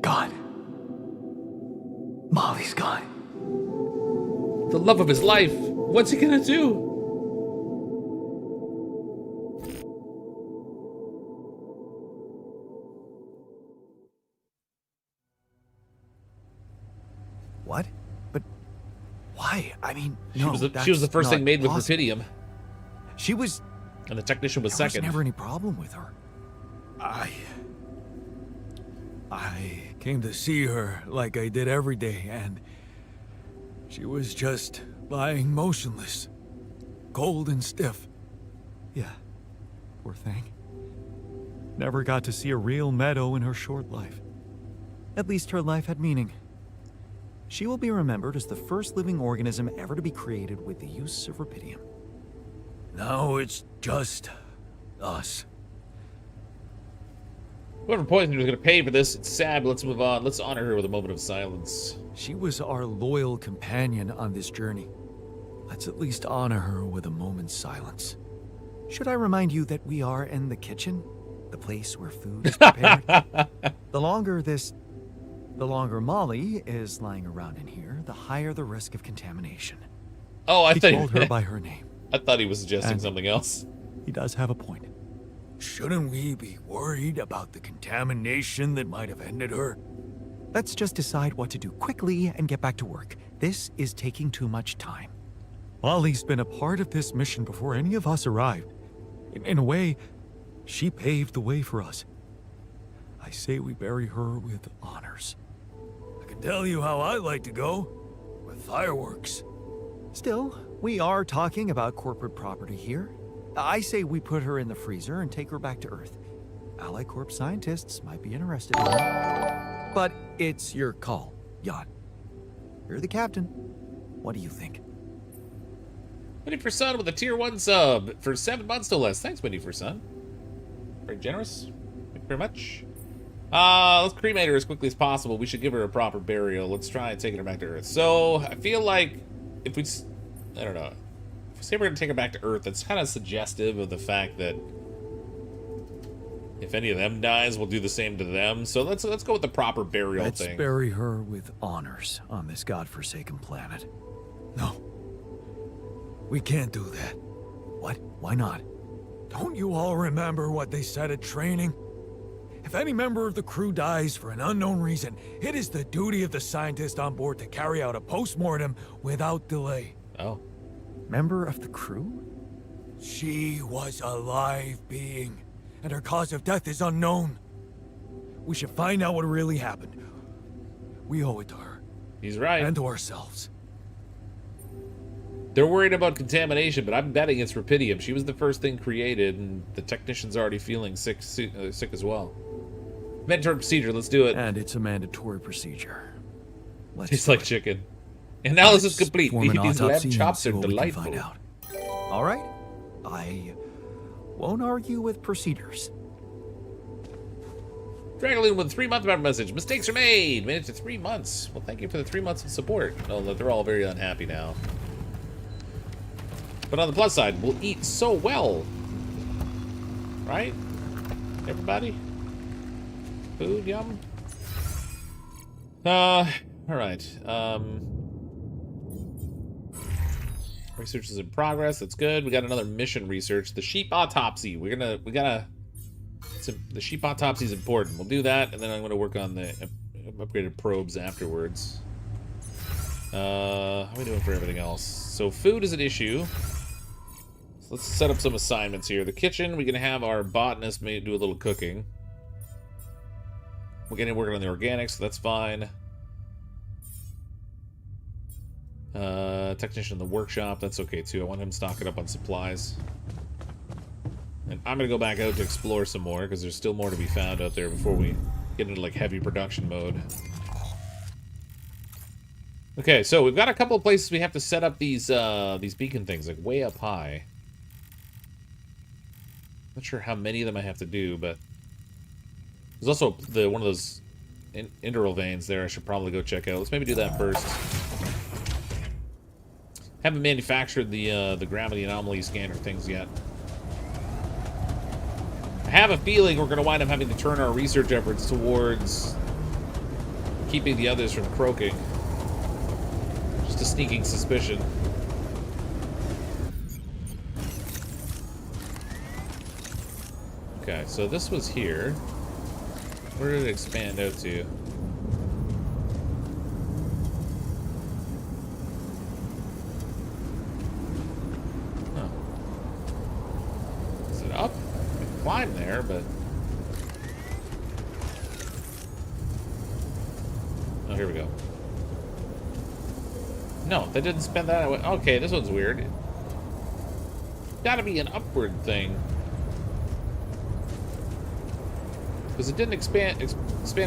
gone? Molly's gone. The love of his life. What's he gonna do? What? But why? I mean, She was the first thing made with rubidium, She was. and the technician was There was second. never any problem with her. I came to see her like I did every day, and she was just lying motionless, cold and stiff. Yeah, poor thing. Never got to see a real meadow in her short life. At least her life had meaning. She will be remembered as the first living organism ever to be created with the use of rubidium. Now it's just us. Whoever poisoned her is going to pay for this. It's sad, but let's move on. Let's honor her with a moment of silence. She was our loyal companion on this journey. Let's at least honor her with a moment's silence. Should I remind you that we are in the kitchen? The place where food is prepared? The longer Molly is lying around in here, the higher the risk of contamination. Oh, I He thought called her by her name. I thought he was suggesting And- something else. He does have a point. Shouldn't we be worried about the contamination that might have ended her? Let's just decide what to do quickly and get back to work. This is taking too much time. Molly's been a part of this mission before any of us arrived. In a way, she paved the way for us. I say we bury her with honors. I can tell you how I like to go. With fireworks. Still, we are talking about corporate property here. I say we put her in the freezer and take her back to Earth. Ally Corp scientists might be interested in her. But it's your call, Jan. You're the captain. What do you think? Winnie for Sun with a tier 1 sub for 7 months no less. Thanks, Winnie for Sun. Very generous. Thank you very much. Let's cremate her as quickly as possible. We should give her a proper burial. Let's try taking her back to Earth. So, I feel like if we... I don't know. If we say we're going to take her back to Earth, that's kind of suggestive of the fact that if any of them dies, we'll do the same to them. So let's go with the proper burial Let's thing. bury her with honors on this godforsaken planet. No. We can't do that. What? Why not? Don't you all remember what they said at training? If any member of the crew dies for an unknown reason, it is the duty of the scientist on board to carry out a post-mortem without delay. Oh. Member of the crew? She was a live being, and her cause of death is unknown. We should find out what really happened. We owe it to her. He's right. And to ourselves. They're worried about contamination, but I'm betting it's rubidium. She was the first thing created, and the technician's already feeling sick as well. Mandatory procedure, let's do it. And it's a mandatory procedure. Let's Tastes do like it. chicken. Analysis complete. Form an These lamb autopsy and chops see are what we can delightful. find out. All right. I won't argue with procedures. Dragaloon with a 3-month member message. Mistakes are made. Made it to 3 months. Well, thank you for the 3 months of support. Oh, they're all very unhappy now. But on the plus side, we'll eat so well. Right? Everybody? Food, yum? Alright. Research is in progress. That's good. We got another mission research. The sheep autopsy. The sheep autopsy is important. We'll do that, and then I'm gonna work on the upgraded probes afterwards. How are we doing for everything else? So food is an issue. So let's set up some assignments here. The kitchen, we can have our botanist do a little cooking. We're getting working on the organics, so that's fine. Technician in the workshop, that's okay too. I want him stocking up on supplies. And I'm gonna go back out to explore some more, because there's still more to be found out there before we get into like heavy production mode. Okay, so we've got a couple of places we have to set up these beacon things, like way up high. Not sure how many of them I have to do, but there's also one of those interval veins there I should probably go check out. Let's maybe do that first. Haven't manufactured the gravity anomaly scanner things yet. I have a feeling we're going to wind up having to turn our research efforts towards keeping the others from croaking. Just a sneaking suspicion. Okay, so this was here. Where did it expand out to? Huh. Is it up? I can climb there, but... Oh, here we go. No, that didn't spin that way. Okay, this one's weird. Gotta be an upward thing. Because it didn't expand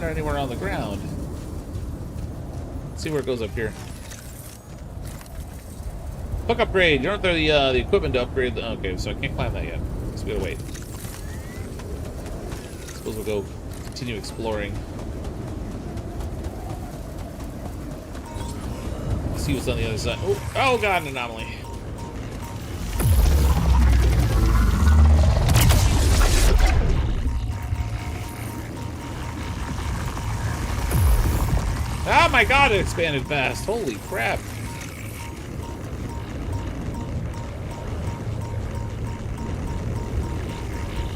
anywhere on the ground. Let's see where it goes up here. Book upgrade. You don't throw the equipment to upgrade. Okay, so I can't climb that yet. So we gotta wait. Suppose we'll go continue exploring. See what's on the other side. Oh god, an anomaly. Oh my god, it expanded fast. Holy crap.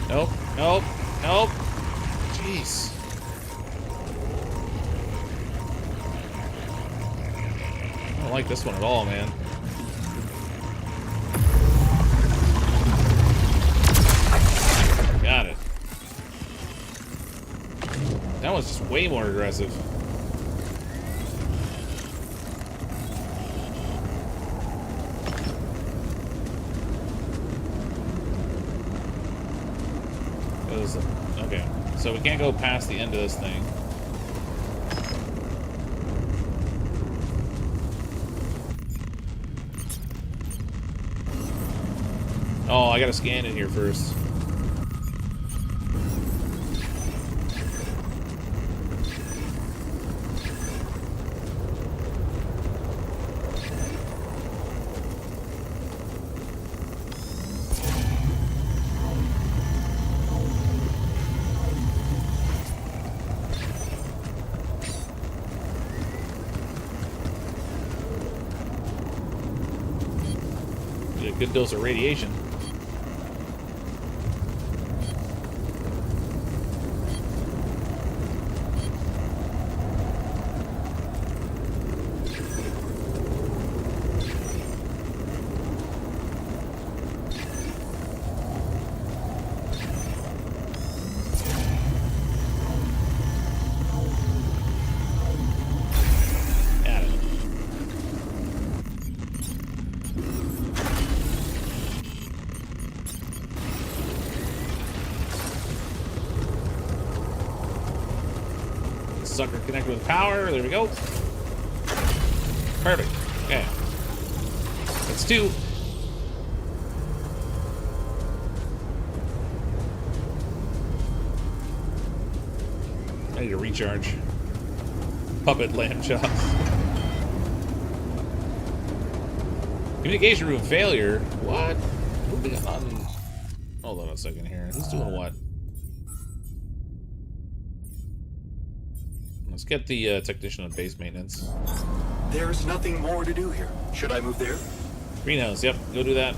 Nope, nope, nope. Jeez. I don't like this one at all, man. Got it. That one's just way more aggressive. Okay, so we can't go past the end of this thing. Oh, I gotta scan it here first. Get a good dose of radiation. Sucker connected with power. There we go. Perfect. Okay. That's two. I need to recharge. Puppet lamp shots. Communication room failure. What? Moving on. Hold on a second here. Who's doing what? Let's get the technician on base maintenance. There's nothing more to do here. Should I move there? Greenhouse, yep, go do that.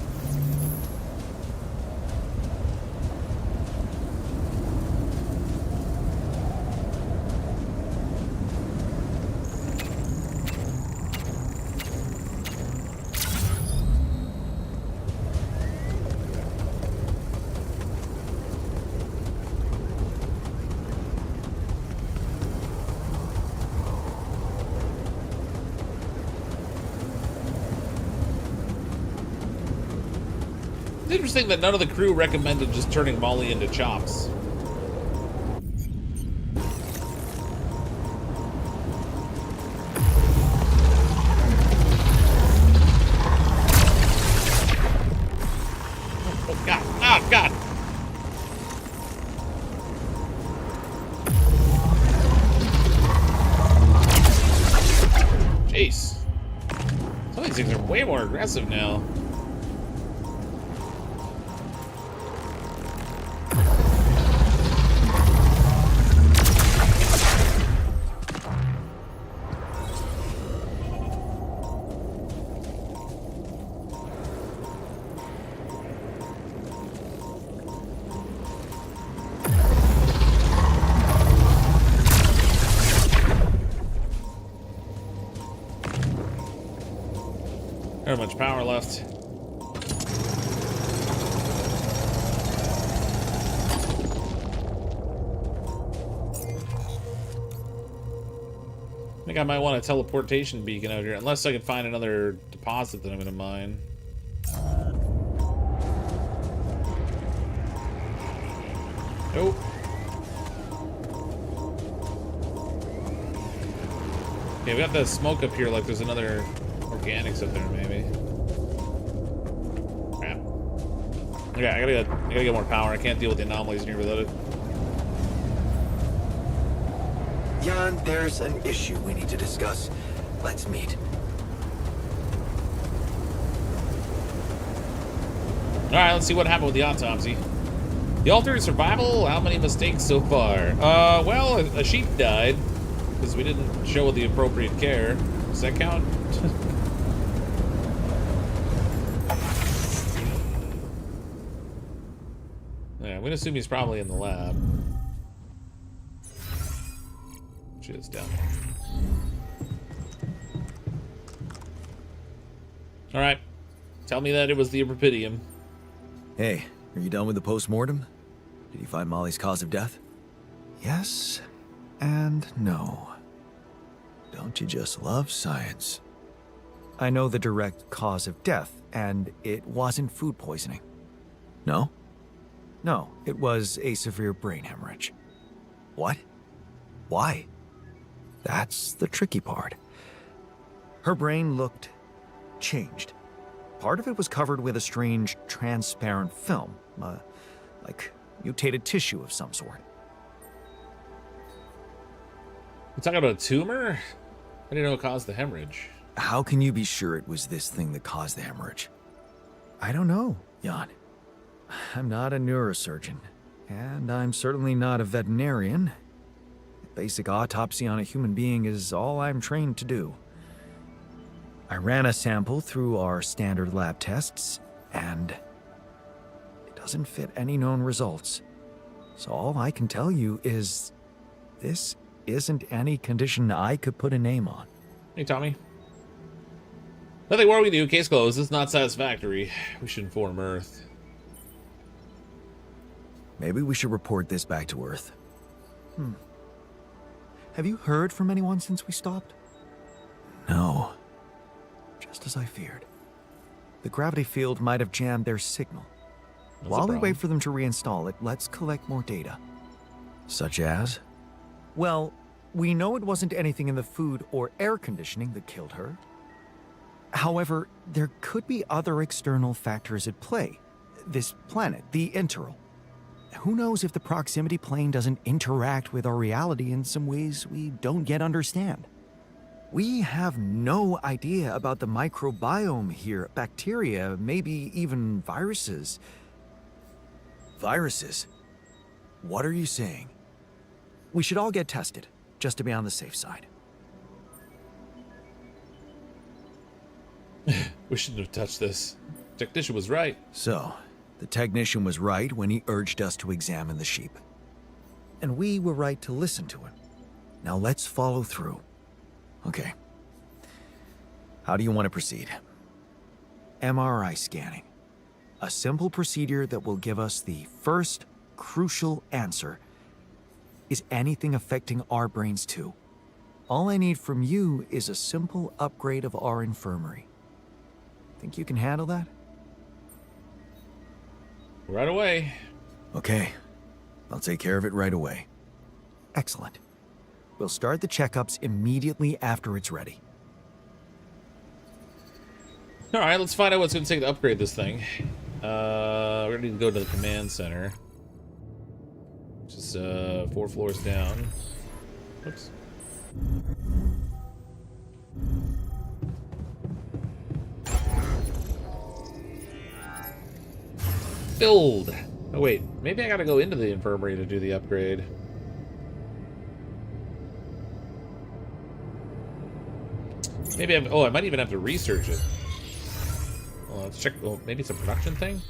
It's interesting that none of the crew recommended just turning Molly into chops. aggressive now. Not much power left. I think I might want a teleportation beacon out here, unless I can find another deposit that I'm gonna mine. Nope. Okay, we got the smoke up here like there's another organics up there, maybe. Crap. Okay, I gotta get more power. I can't deal with the anomalies in here without it. Jan, there's an issue we need to discuss. Let's meet. Alright, let's see what happened with the autopsy. The alternate survival? How many mistakes so far? Well, a sheep died because we didn't show the appropriate care. Does that count? Yeah, I'm gonna assume he's probably in the lab. Shit, it's down there. Alright. Tell me that it was the Epilogue. Hey, are you done with the post-mortem? Did you find Molly's cause of death? Yes and no. Don't you just love science? I know the direct cause of death, and it wasn't food poisoning. No? No, it was a severe brain hemorrhage. What? Why? That's the tricky part. Her brain looked changed. Part of it was covered with a strange, transparent film, like mutated tissue of some sort. You talking about a tumor? I didn't know it caused the hemorrhage. How can you be sure it was this thing that caused the hemorrhage? I don't know, Jan. I'm not a neurosurgeon, and I'm certainly not a veterinarian. A basic autopsy on a human being is all I'm trained to do. I ran a sample through our standard lab tests, and it doesn't fit any known results. So all I can tell you is this isn't any condition I could put a name on. Hey, Tommy. Nothing more we do. Case closed. This is not satisfactory. We should inform Earth. Maybe we should report this back to Earth. Have you heard from anyone since we stopped? No. Just as I feared. The gravity field might have jammed their signal. That's While a we problem. wait for them to reinstall it, let's collect more data. Such as? Well, we know it wasn't anything in the food or air conditioning that killed her. However, there could be other external factors at play. This planet, the Interral. Who knows if the proximity plane doesn't interact with our reality in some ways we don't yet understand? We have no idea about the microbiome here, bacteria, maybe even viruses. Viruses? What are you saying? We should all get tested, just to be on the safe side. We shouldn't have touched this. Technician was right. So, the technician was right when he urged us to examine the sheep. And we were right to listen to him. Now let's follow through. Okay. How do you want to proceed? MRI scanning. A simple procedure that will give us the first crucial answer. Is anything affecting our brains too? All I need from you is a simple upgrade of our infirmary. Think you can handle that? Right away. Okay. I'll take care of it right away. Excellent. We'll start the checkups immediately after it's ready. Alright, let's find out what's going to take to upgrade this thing. We're going to need to go to the command center. Which is 4 floors down. Oops. filled. Oh, wait. Maybe I gotta go into the infirmary to do the upgrade. Maybe I'm... Oh, I might even have to research it. Well, let's check... Oh, maybe it's a production thing?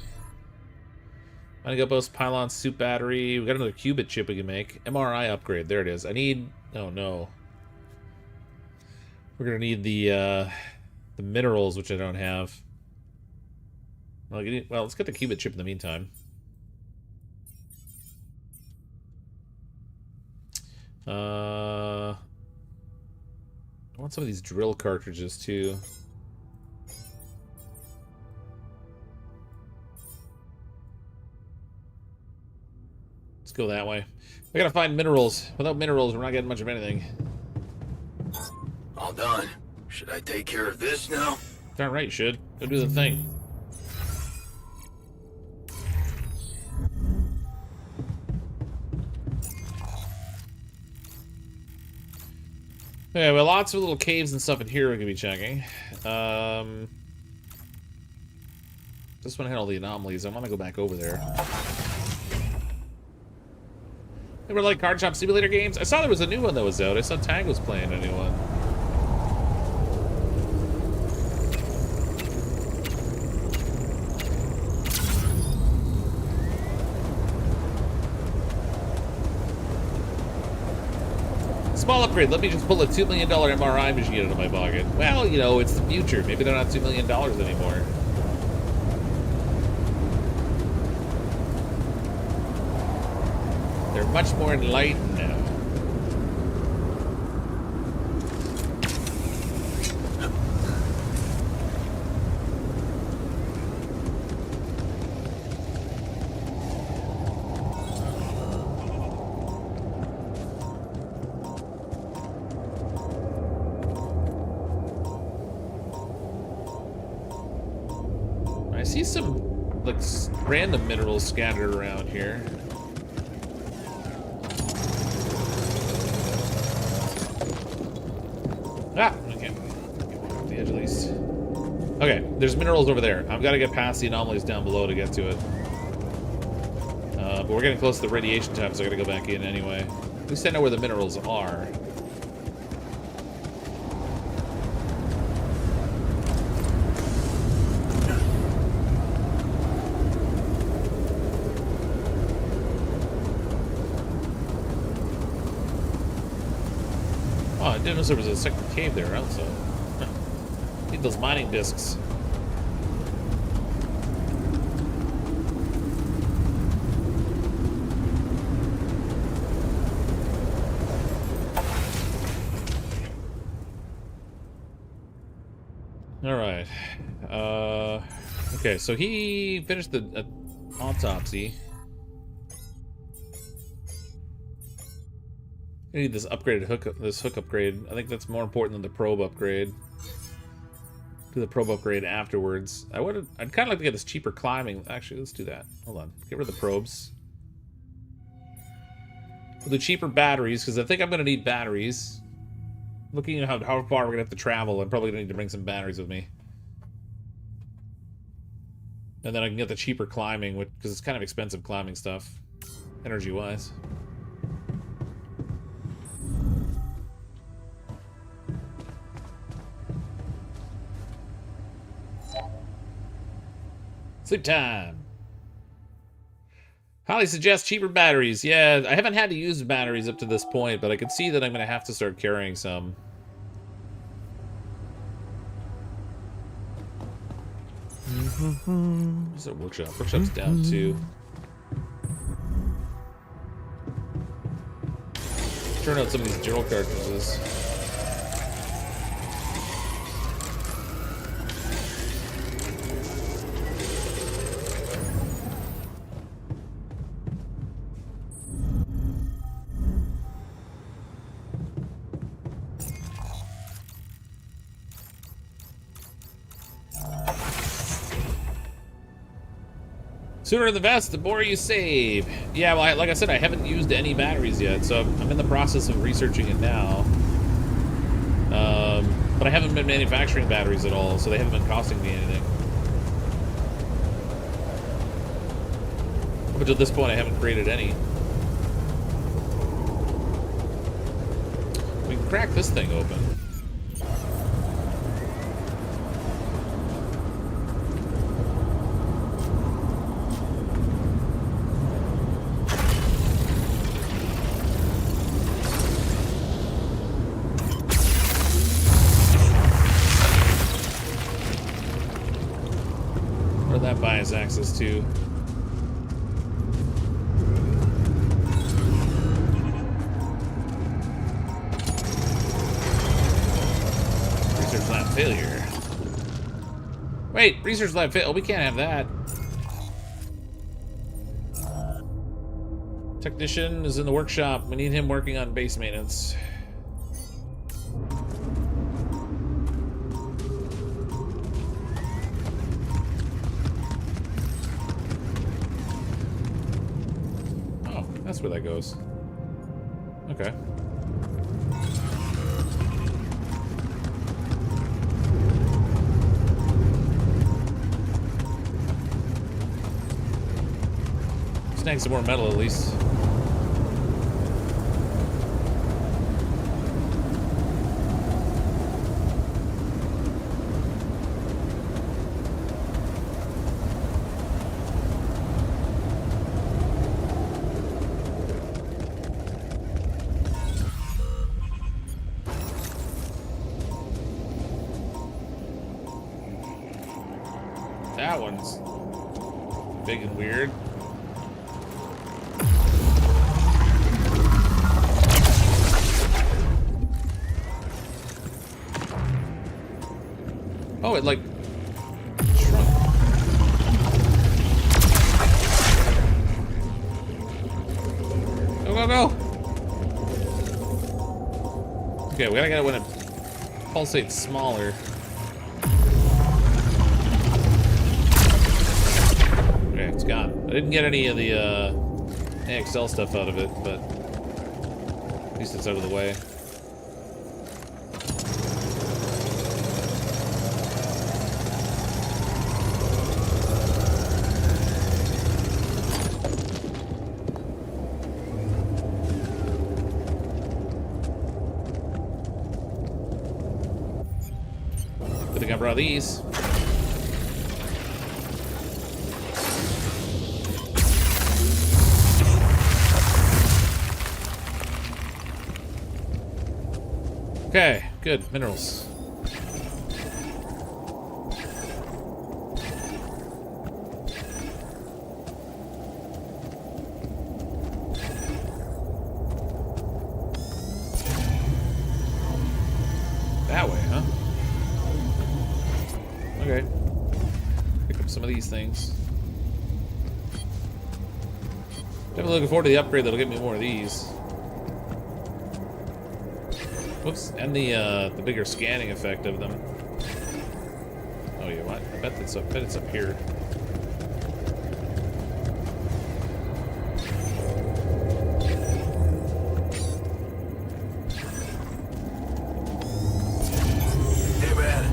I'm gonna go both Pylon, soup battery. We got another qubit chip we can make. MRI upgrade. There it is. I need... Oh, no. We're gonna need the minerals, which I don't have. Well, let's get the qubit chip in the meantime. I want some of these drill cartridges, too. Let's go that way. We gotta find minerals. Without minerals, we're not getting much of anything. All done. Should I take care of this now? Darn right, you should. Go do the thing. Okay, well, lots of little caves and stuff in here we could be checking. This one had all the anomalies. I want to go back over there. Ever like card shop simulator games? I saw there was a new one that was out. I saw Tag was playing a new one. Small upgrade. Let me just pull a $2 million MRI machine out of my pocket. Well, you know, it's the future. Maybe they're not $2 million anymore. They're much more enlightened now. I see some, like, random minerals scattered around here. Ah, okay. Get the edge at least. Okay, there's minerals over there. I've got to get past the anomalies down below to get to it. But we're getting close to the radiation time, so I gotta go back in anyway. At least I know where the minerals are. Oh, I didn't know there was a second cave there also. Huh. Need those mining discs. Alright. Okay, so he finished the autopsy. I need this upgraded hook upgrade. I think that's more important than the probe upgrade. Do the probe upgrade afterwards. I'd kind of like to get this cheaper climbing. Actually, let's do that. Hold on. Get rid of the probes. We'll do cheaper batteries, because I think I'm going to need batteries. Looking at how far we're going to have to travel, I'm probably going to need to bring some batteries with me. And then I can get the cheaper climbing, because it's kind of expensive climbing stuff, energy-wise. Sleep time. Holly suggests cheaper batteries. Yeah, I haven't had to use batteries up to this point, but I can see that I'm going to have to start carrying some. There's a workshop. Workshop's down too. Turn out some of these drill cartridges. Sooner the best, the more you save. Yeah, well, like I said, I haven't used any batteries yet, so I'm in the process of researching it now. But I haven't been manufacturing batteries at all, so they haven't been costing me anything. Up until this point, I haven't created any. We can crack this thing open. What did that buy us access to? Research lab failure. Wait, research lab fail. Oh, we can't have that. Technician is in the workshop. We need him working on base maintenance. Oh, that's where that goes. Okay. Snag some more metal at least. That one's big and weird. Oh, it like shrunk. Go, go, go! Okay, we gotta get it when it pulsates smaller. Okay, it's gone. I didn't get any of the AXL stuff out of it, but at least it's out of the way. I think I brought these. Okay, good. Minerals. That way, huh? Okay. Pick up some of these things. Definitely looking forward to the upgrade that'll get me more of these. Whoops, and the bigger scanning effect of them. Oh, yeah, what? I bet it's up here. Hey man,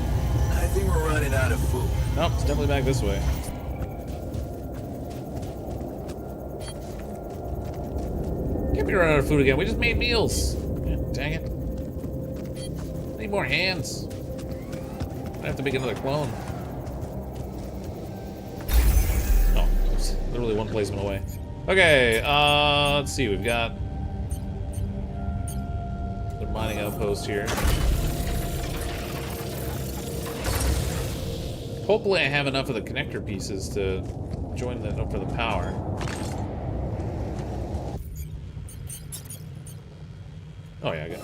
I think we're running out of food. Nope, it's definitely back this way. Can't be running out of food again. We just made meals. Yeah, dang it. Need more hands. I have to make another clone. Oh, it's literally one placement away. Okay, let's see. We've got the mining outpost here. Hopefully I have enough of the connector pieces to join that up for the power. Oh yeah, I got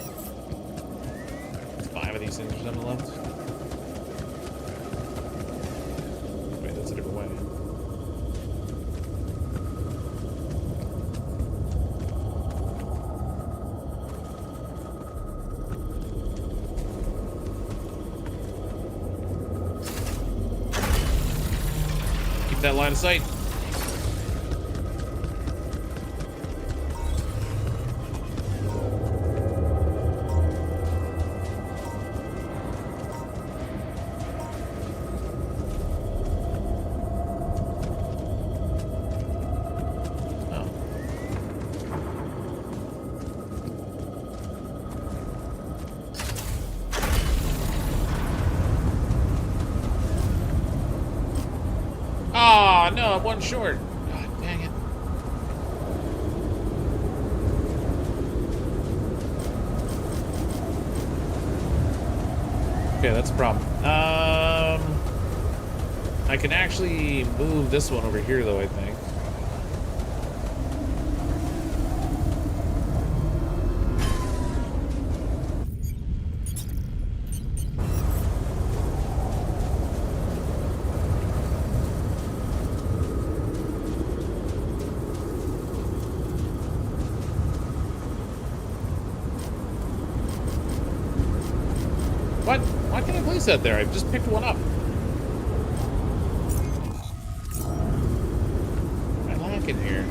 5 of these things or something left. Wait, that's a different way. Keep that line of sight. Oh no, I'm one short. God dang it. Okay, that's a problem. I can actually move this one over here, though, I think. What? Why can't I place that there? I just picked one up. I lack in here.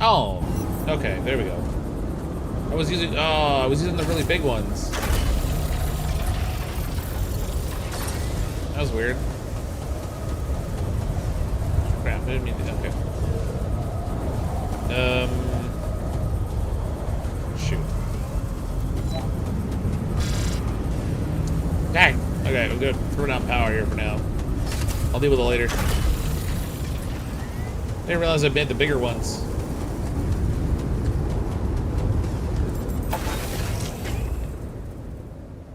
Oh, okay, there we go. I was using the really big ones. That was weird. Crap, I didn't mean to. Okay. Shoot. Dang. Okay, I'm good. Throw down power here for now. I'll deal with it later. I didn't realize I made the bigger ones.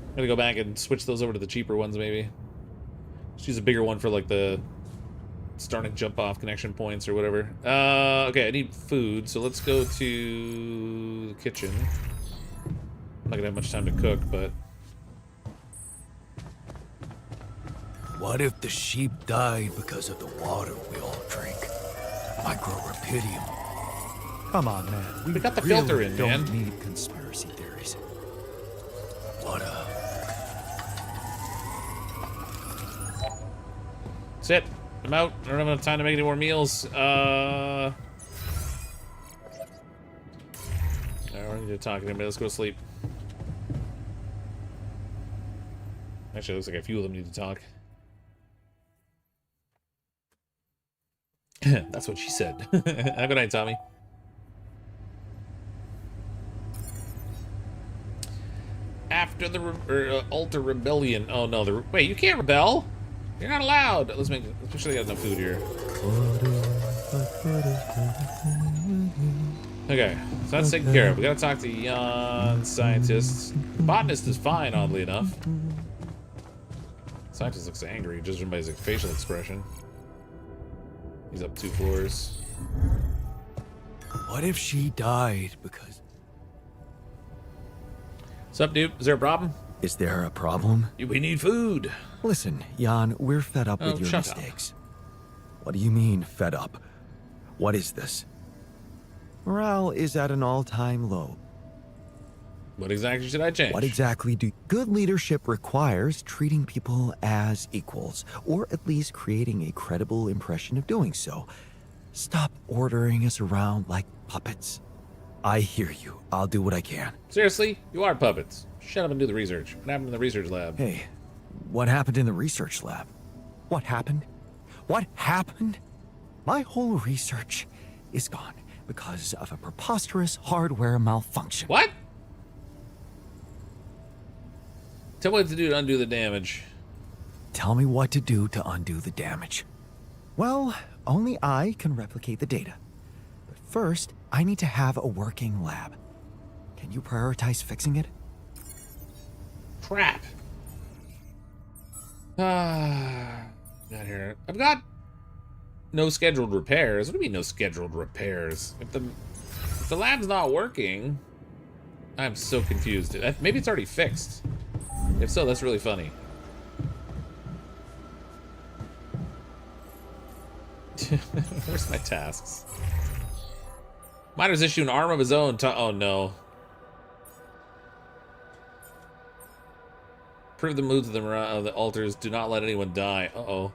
I'm gonna go back and switch those over to the cheaper ones, maybe. Just use a bigger one for like the starting jump off connection points or whatever. Okay, I need food, so let's go to the kitchen. I'm not gonna have much time to cook, but What if the sheep died because of the water we all drink? Microrepidium. Come on, man. we got the filter in, don't man. need conspiracy theories. What That's it. I'm out. I don't have enough time to make any more meals. I don't need to talk to anybody. Let's go to sleep. Actually, it looks like a few of them need to talk. That's what she said. Have a good night, Tommy. After the Alter Rebellion. Oh no, wait, you can't rebel. You're not allowed. Let's make sure they got enough food here. Okay, so that's taken care of. We gotta talk to Jan, scientists. Botanist is fine, oddly enough. Scientist looks angry, judging by his facial expression. He's up 2 floors. What if she died because... What's up, dude? Is there a problem? Is there a problem? We need food. Listen, Jan, we're fed up with your shut up. mistakes. What do you mean, fed up? What is this? Morale is at an all-time low. What exactly should I change? What exactly do... Good leadership requires treating people as equals, or at least creating a credible impression of doing so. Stop ordering us around like puppets. I hear you. I'll do what I can. Seriously? You are puppets. Shut up and do the research. What happened in the research lab? Hey, what happened in the research lab? What happened? What happened? My whole research is gone because of a preposterous hardware malfunction. What? Tell me what to do to undo the damage. Tell me what to do to undo the damage. Well, only I can replicate the data. But first, I need to have a working lab. Can you prioritize fixing it? Crap. Got here. I've got no scheduled repairs. What do you mean no scheduled repairs? If the lab's not working, I'm so confused. Maybe it's already fixed. If so, that's really funny. Where's my tasks? Miner's issue an arm of his own. Oh no. Prove the moods of the altars. Do not let anyone die. Uh-oh.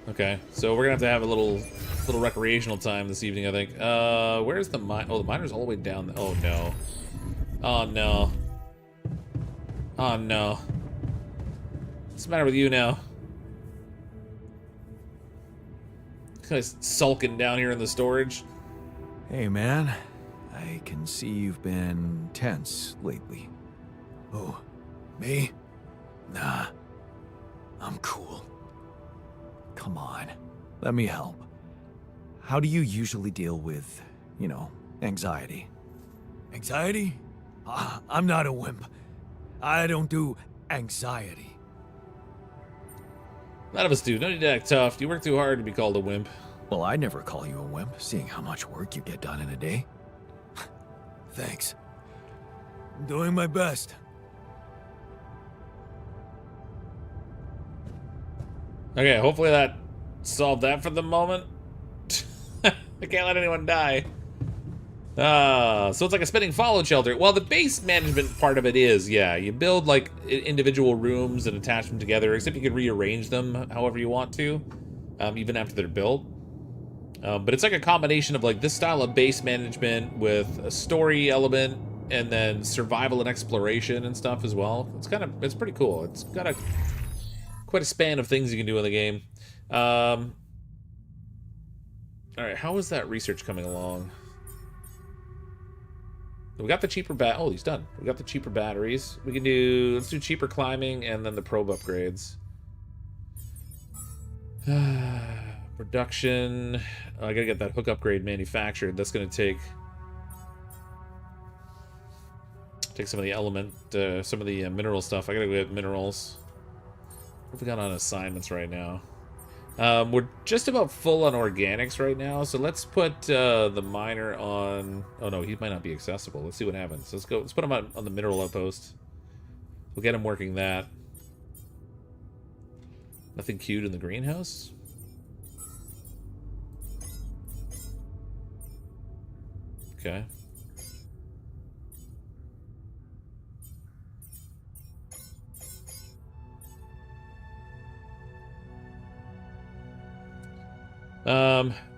Okay, so we're gonna have to have a little recreational time this evening, I think. Where's the mine? Oh, the miner's all the way down. Oh no. Oh no. Oh no. What's the matter with you now? Kind of sulking down here in the storage. Hey, man. I can see you've been tense lately. Oh, me? Nah, I'm cool. Come on. Let me help. How do you usually deal with, you know, anxiety? Anxiety? I'm not a wimp. I don't do anxiety. None of us do. No need to act tough. You work too hard to be called a wimp. Well, I'd never call you a wimp, seeing how much work you get done in a day. Thanks. I'm doing my best. Okay, hopefully that solved that for the moment. I can't let anyone die. So it's like a spinning fallout shelter. Well, the base management part of it is, yeah, you build like individual rooms and attach them together, except you can rearrange them however you want to, even after they're built. But it's like a combination of like this style of base management with a story element and then survival and exploration and stuff as well. It's pretty cool. It's got quite a span of things you can do in the game. All right, how is that research coming along? We got the cheaper oh, he's done. We got the cheaper batteries. We can let's do cheaper climbing and then the probe upgrades. Production. I gotta get that hook upgrade manufactured. That's gonna take some of the some of the mineral stuff. I gotta go get minerals. What have we got on assignments right now? We're just about full on organics right now, so let's put the miner on... Oh no, he might not be accessible. Let's see what happens. Let's put him on the mineral outpost. We'll get him working that. Nothing cute in the greenhouse? Okay.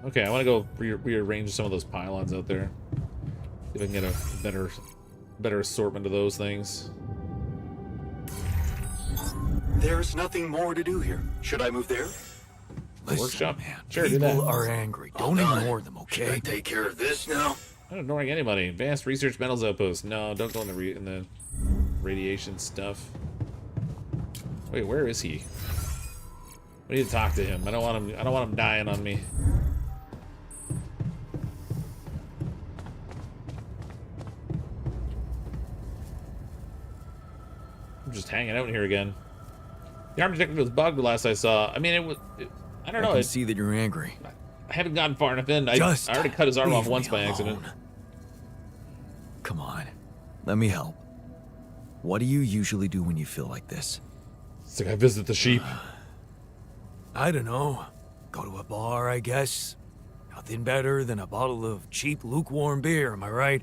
Okay, I want to go rearrange some of those pylons out there. See if I can get a better assortment of those things. There's nothing more to do here. Should I move there? Listen, Workshop? man, Sure, do that. people are angry. Don't ignore them, Should I okay? take care of this now? I'm not ignoring anybody. Advanced Research Metals Outpost. No, don't go in the radiation stuff. Wait, where is he? We need to talk to him. I don't want him dying on me. I'm just hanging out here again. The arm detector was bugged last I saw. I mean, I don't know. I can see that you're angry. I haven't gotten far enough in. I already cut his arm off once by accident. Come on. Let me help. What do you usually do when you feel like this? It's like I visit the sheep. I don't know. Go to a bar, I guess. Nothing better than a bottle of cheap, lukewarm beer, am I right?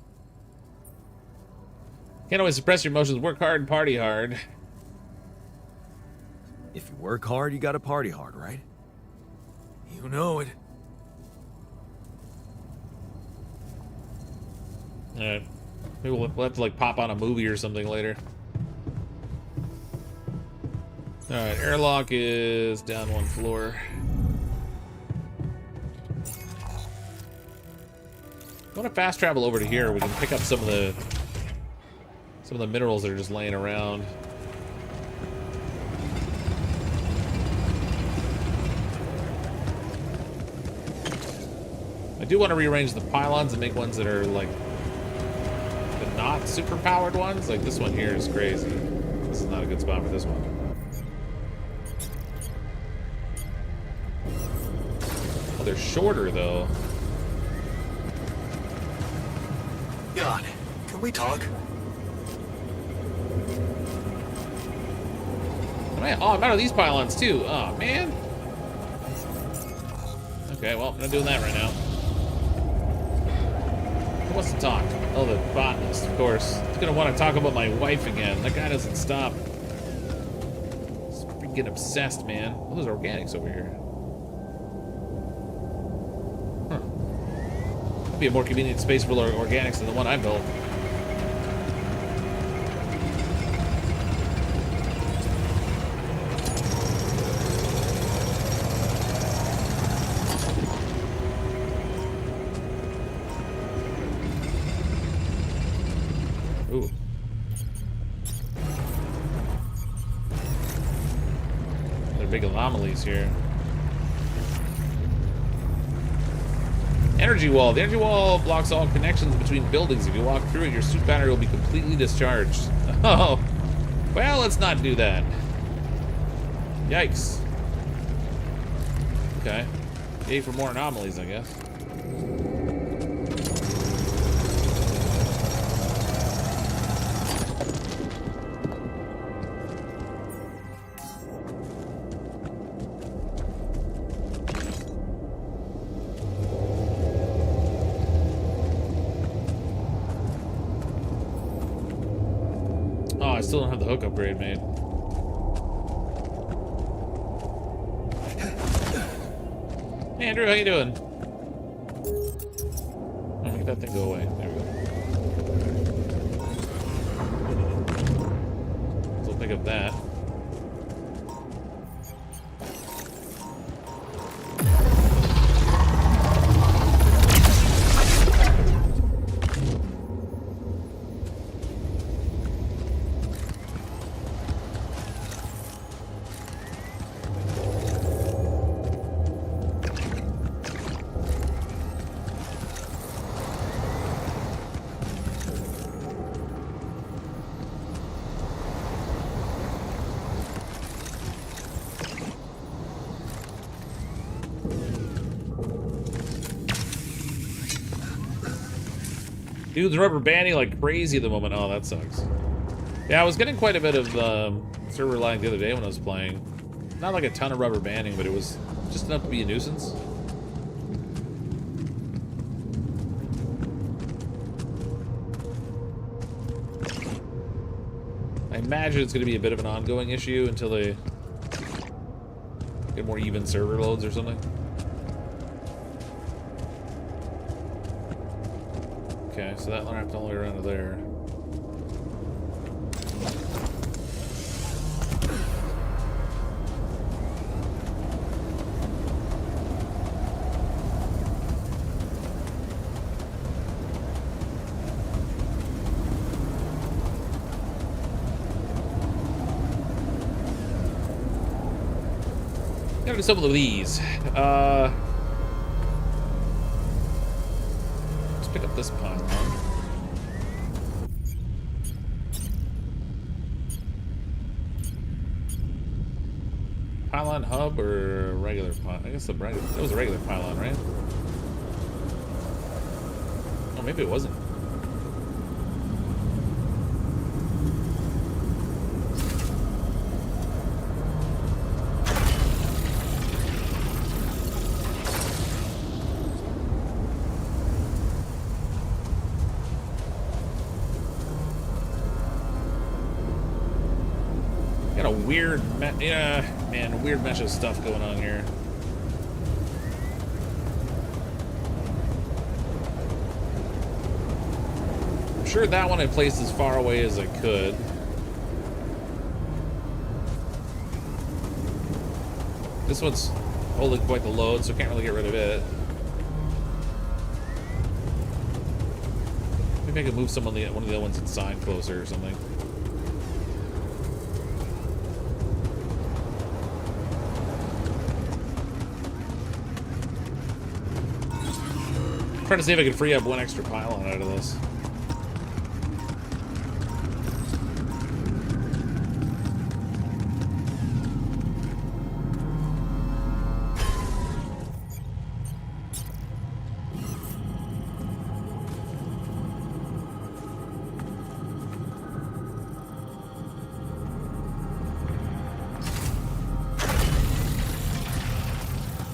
Can't always suppress your emotions. Work hard and party hard. If you work hard, you gotta party hard, right? You know it. Alright. Maybe we'll have to like pop on a movie or something later. Alright, airlock is down one floor. I want to fast travel over to here. We can pick up some of the minerals that are just laying around. I do want to rearrange the pylons and make ones that are like the not super powered ones. Like this one here is crazy. This is not a good spot for this one. Oh, they're shorter though. Jan, can we talk? I'm out of these pylons too. Oh man. Okay, well, I'm not doing that right now. Who wants to talk? Oh, the botanist, of course. He's gonna want to talk about my wife again. That guy doesn't stop. He's freaking obsessed, man. Oh, there's organics over here. Huh. That'd be a more convenient space for organics than the one I built. anomalies here. Energy wall. The energy wall blocks all connections between buildings. If you walk through it, your suit battery will be completely discharged. Oh, well, let's not do that. Yikes. Okay. Yay for more anomalies, I guess. Oh, I still don't have the hook upgrade made. Hey, Andrew, how you doing? I'll make that thing go away. There we go. So we'll pick up that. Dude's rubber banding like crazy at the moment. Oh, that sucks. Yeah, I was getting quite a bit of server lag the other day when I was playing. Not like a ton of rubber banding, but it was just enough to be a nuisance. I imagine it's going to be a bit of an ongoing issue until they get more even server loads or something. Okay, so that wrapped all the way around to there. Gotta do some of these. Let's pick up this pylon. Pylon hub or regular pylon? I guess that was a regular pylon, right? Oh, maybe it wasn't. Got a weird, man, weird mesh of stuff going on here. I'm sure that one I placed as far away as I could. This one's holding quite the load, so I can't really get rid of it. Maybe I could move one of the other ones inside closer or something. Trying to see if I can free up one extra pylon out of this.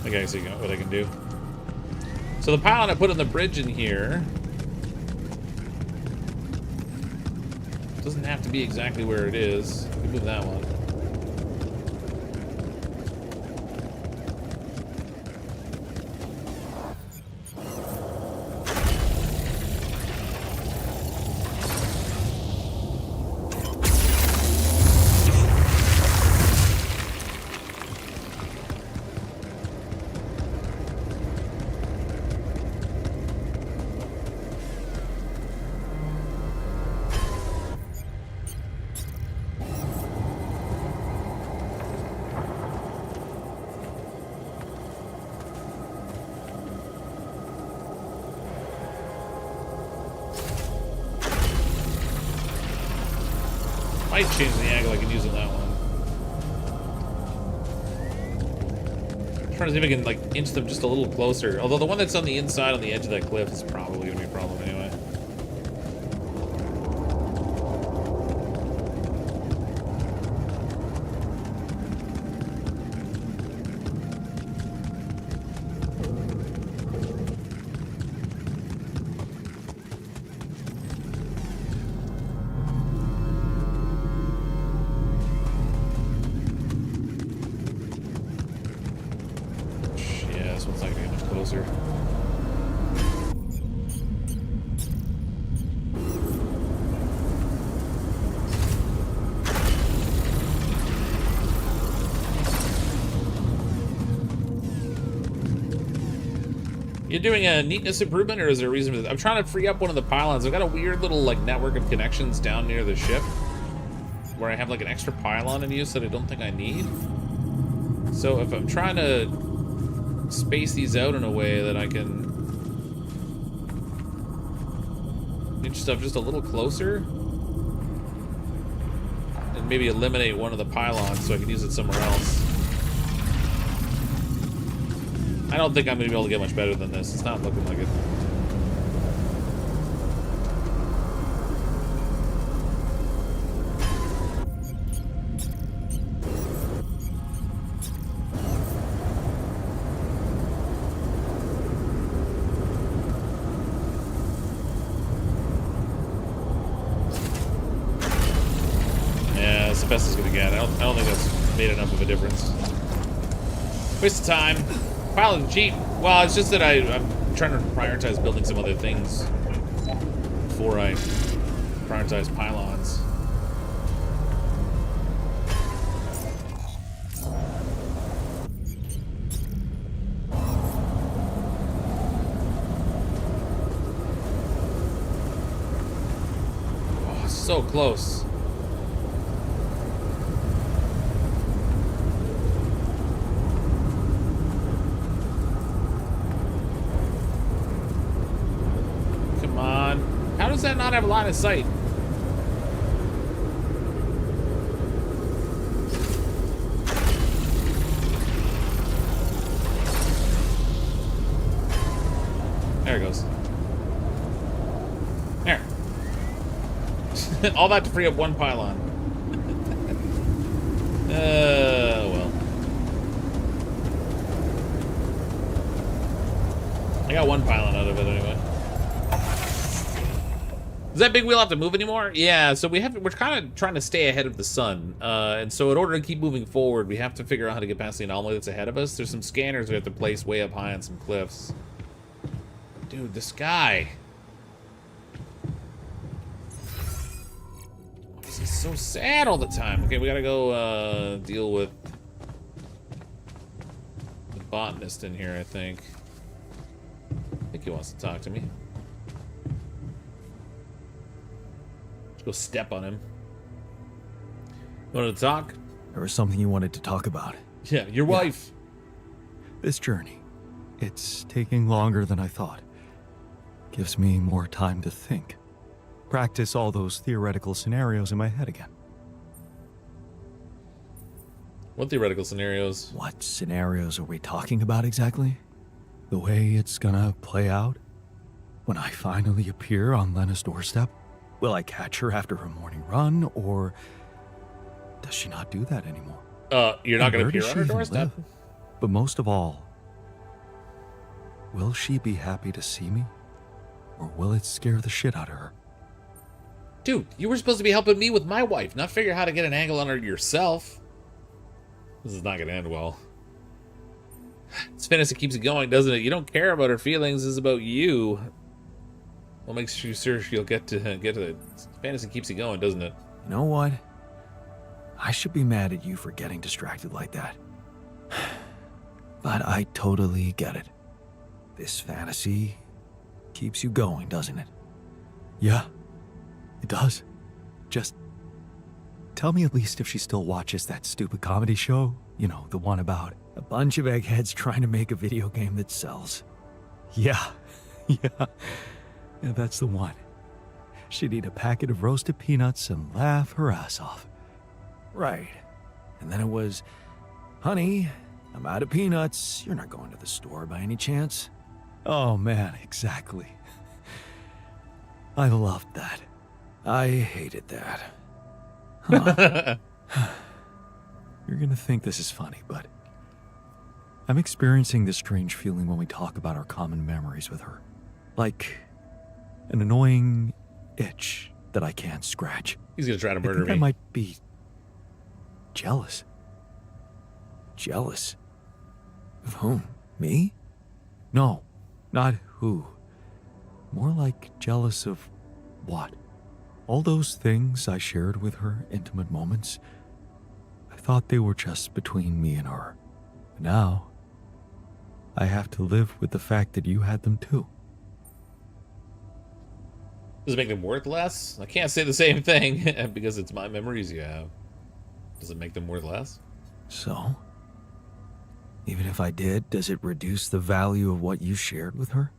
Okay, so you know what I can do. So the pylon I put on the bridge in here doesn't have to be exactly where it is. We can move that one. might change the angle I can use on that one. I'm trying to see if I can, like, inch them just a little closer. Although the one that's on the inside on the edge of that cliff is probably going to be a problem anyway. You doing a neatness improvement, or is there a reason for this? I'm trying to free up one of the pylons. I've got a weird little like network of connections down near the ship where I have like an extra pylon in use that I don't think I need. So if I'm trying to space these out in a way that I can inch stuff just a little closer and maybe eliminate one of the pylons so I can use it somewhere else. I don't think I'm going to be able to get much better than this. It's not looking like it. Yeah, that's the best it's going to get. I don't think that's made enough of a difference. Waste of time. Pylon cheap. Well, it's just that I'm trying to prioritize building some other things before I prioritize pylons. Oh, so close. How does that not have a line of sight? There it goes. There. All that to free up one pylon. Well. I got one pylon out of it anyway. Does that big wheel have to move anymore? Yeah, so we're kind of trying to stay ahead of the sun. And so in order to keep moving forward, we have to figure out how to get past the anomaly that's ahead of us. There's some scanners we have to place way up high on some cliffs. Dude, the sky. This is so sad all the time. Okay, we gotta go deal with the botanist in here, I think. I think he wants to talk to me. Go step on him. Want to talk? There was something you wanted to talk about. Yeah, your wife. This journey, it's taking longer than I thought. Gives me more time to think. Practice all those theoretical scenarios in my head again. What theoretical scenarios? What scenarios are we talking about exactly? The way it's gonna play out when I finally appear on Lena's doorstep. Will I catch her after her morning run, or does she not do that anymore? You're not going to appear on her doorstep? But most of all, will she be happy to see me, or will it scare the shit out of her? Dude, you were supposed to be helping me with my wife, not figure out how to get an angle on her yourself. This is not going to end well. This fantasy keeps it going, doesn't it? You don't care about her feelings, it's about you. What makes you sure she'll get to it? Fantasy keeps you going, doesn't it? You know what? I should be mad at you for getting distracted like that. But I totally get it. This fantasy keeps you going, doesn't it? Yeah, it does. Just tell me at least if she still watches that stupid comedy show. You know, the one about a bunch of eggheads trying to make a video game that sells. Yeah, yeah. Yeah, that's the one. She'd eat a packet of roasted peanuts and laugh her ass off. Right. And then it was, honey, I'm out of peanuts. You're not going to the store by any chance? Oh man, exactly. I loved that. I hated that. Huh. You're gonna think this is funny, but I'm experiencing this strange feeling when we talk about our common memories with her. Like an annoying itch that I can't scratch. He's gonna try to murder I think me. I might be jealous. Jealous? Of whom? Me? No, not who. More like jealous of what? All those things I shared with her, intimate moments, I thought they were just between me and her. But now, I have to live with the fact that you had them too. Does it make them worth less? I can't say the same thing because it's my memories you have. Does it make them worth less? So? Even if I did, does it reduce the value of what you shared with her?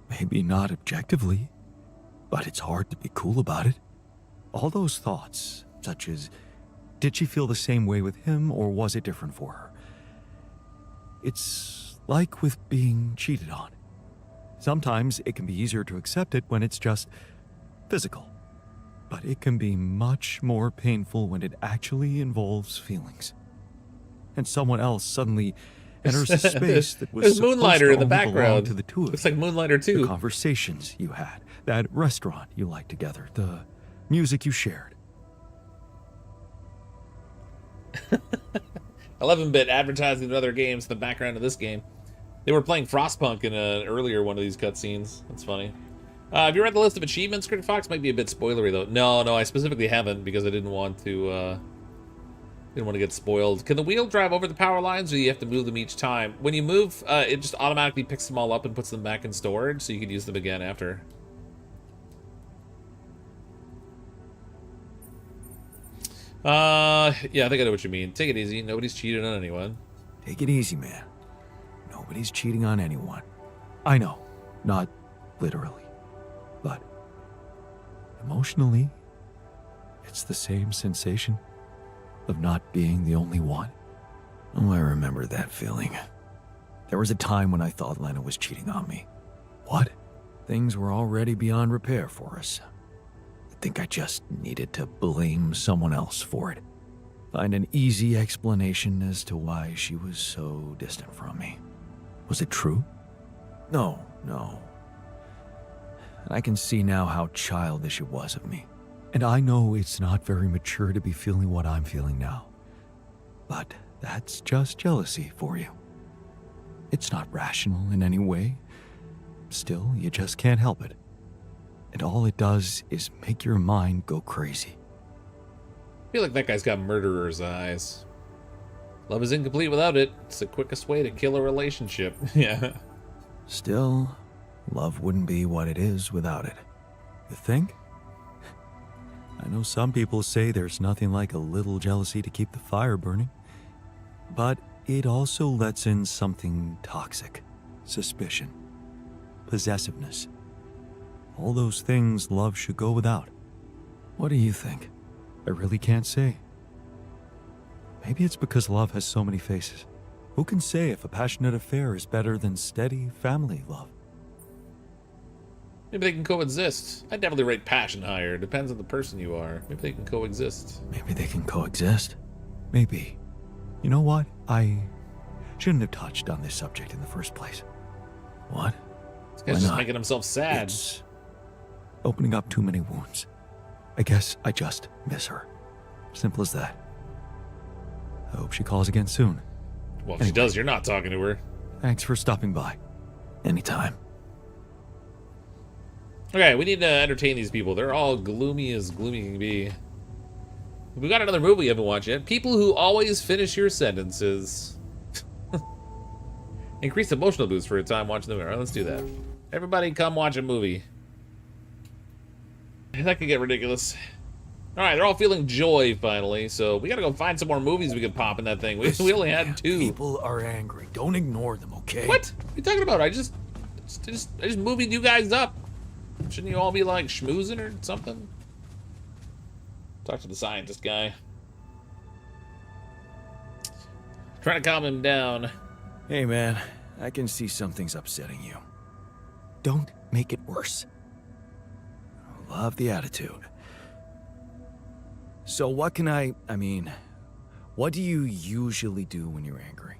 Maybe not objectively, but it's hard to be cool about it. All those thoughts, such as, did she feel the same way with him or was it different for her? It's like with being cheated on. Sometimes it can be easier to accept it when it's just physical, but it can be much more painful when it actually involves feelings. And someone else suddenly enters a space that was There's supposed Moonlighter to in the only belong background. to the two of Looks you. like Moonlighter The 2. conversations you had, that restaurant you liked together, the music you shared. 11-bit advertising in other games in the background of this game. They were playing Frostpunk in an earlier one of these cutscenes. That's funny. Have you read the list of achievements, CrypticFox? Might be a bit spoilery though. No, I specifically haven't because I didn't want to get spoiled. Can the wheel drive over the power lines, or do you have to move them each time? When you move, it just automatically picks them all up and puts them back in storage, so you can use them again after. Yeah, I think I know what you mean. Take it easy. Nobody's cheated on anyone. Take it easy, man. Nobody's cheating on anyone. I know, not literally, but emotionally, it's the same sensation of not being the only one. Oh, I remember that feeling. There was a time when I thought Lena was cheating on me. What? Things were already beyond repair for us. I think I just needed to blame someone else for it. Find an easy explanation as to why she was so distant from me. Was it true? No. And I can see now how childish it was of me. And I know it's not very mature to be feeling what I'm feeling now. But that's just jealousy for you. It's not rational in any way. Still, you just can't help it. And all it does is make your mind go crazy. I feel like that guy's got murderer's eyes. Love is incomplete without it. It's the quickest way to kill a relationship. Yeah. Still, love wouldn't be what it is without it. You think? I know some people say there's nothing like a little jealousy to keep the fire burning. But it also lets in something toxic. Suspicion. Possessiveness. All those things love should go without. What do you think? I really can't say. Maybe it's because love has so many faces. Who can say if a passionate affair is better than steady family love? Maybe they can coexist. I'd definitely rate passion higher. Depends on the person you are. Maybe they can coexist. Maybe they can coexist. Maybe. You know what? I shouldn't have touched on this subject in the first place. What? This guy's just making himself sad. It's opening up too many wounds. I guess I just miss her. Simple as that. I hope she calls again soon. Well, if she does, you're not talking to her. Thanks for stopping by. Anytime. Okay, we need to entertain these people. They're all gloomy as gloomy can be. We got another movie we haven't watched yet. People who always finish your sentences. Increase emotional boost for a time watching the movie. All right, let's do that. Everybody come watch a movie. That could get ridiculous. Alright, they're all feeling joy finally, so we gotta go find some more movies we could pop in that thing. We only had 2. People are angry. Don't ignore them, okay? What? What are you talking about? I just movied you guys up. Shouldn't you all be like schmoozing or something? Talk to the scientist guy. Trying to calm him down. Hey, man. I can see something's upsetting you. Don't make it worse. Love the attitude. So what can I mean, what do you usually do when you're angry?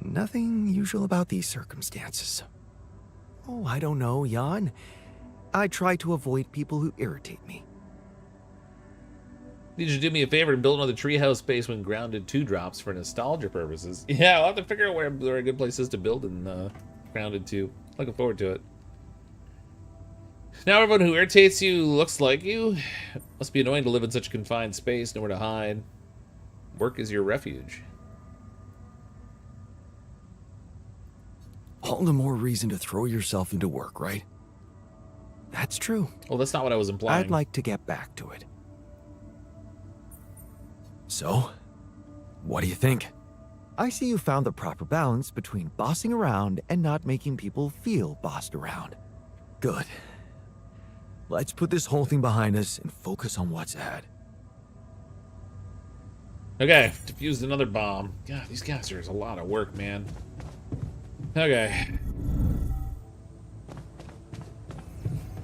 Nothing usual about these circumstances. Oh, I don't know, Jan. I try to avoid people who irritate me. Need you to do me a favor and build another treehouse space when Grounded 2 drops for nostalgia purposes. Yeah, I'll have to figure out where a good place is to build in Grounded 2. Looking forward to it. Now everyone who irritates you looks like you. Must be annoying to live in such a confined space, nowhere to hide. Work is your refuge. All the more reason to throw yourself into work, right? That's true. Well, that's not what I was implying. I'd like to get back to it. So, what do you think? I see you found the proper balance between bossing around and not making people feel bossed around. Good. Let's put this whole thing behind us and focus on what's ahead. Okay, defused another bomb. God, these guys are a lot of work, man. Okay.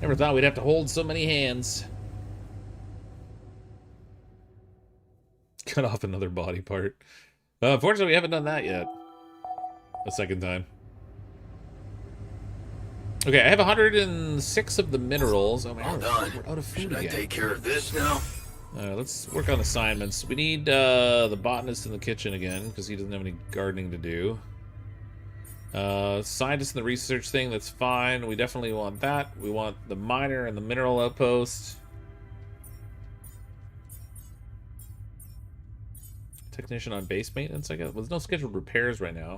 Never thought we'd have to hold so many hands. Cut off another body part. Unfortunately, we haven't done that yet. A second time. Okay, I have 106 of the minerals. Oh, man, All done. we're out of food Should I again. take care of this now? Let's work on assignments. We need the botanist in the kitchen again, because he doesn't have any gardening to do. Scientist in the research thing, that's fine. We definitely want that. We want the miner and the mineral outpost. Technician on base maintenance, I guess. Well, there's no scheduled repairs right now.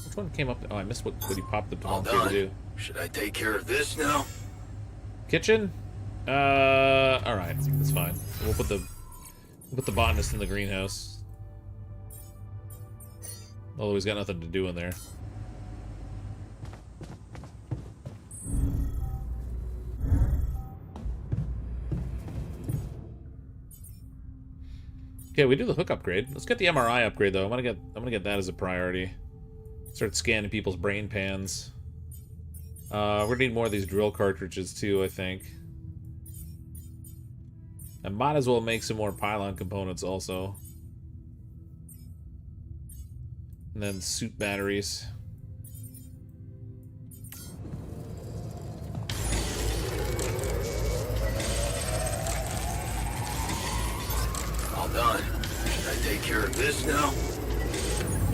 Which one came up? Oh, I missed what he popped up to All volunteer to done. do. Should I take care of this now? Kitchen? Alright, that's fine. We'll put the botanist in the greenhouse. Although he's got nothing to do in there. Okay, we do the hook upgrade. Let's get the MRI upgrade though. I'm gonna get that as a priority. Start scanning people's brain pans. We're gonna need more of these drill cartridges too, I think. I might as well make some more Pylon components also. And then suit batteries. All done. Should I take care of this now?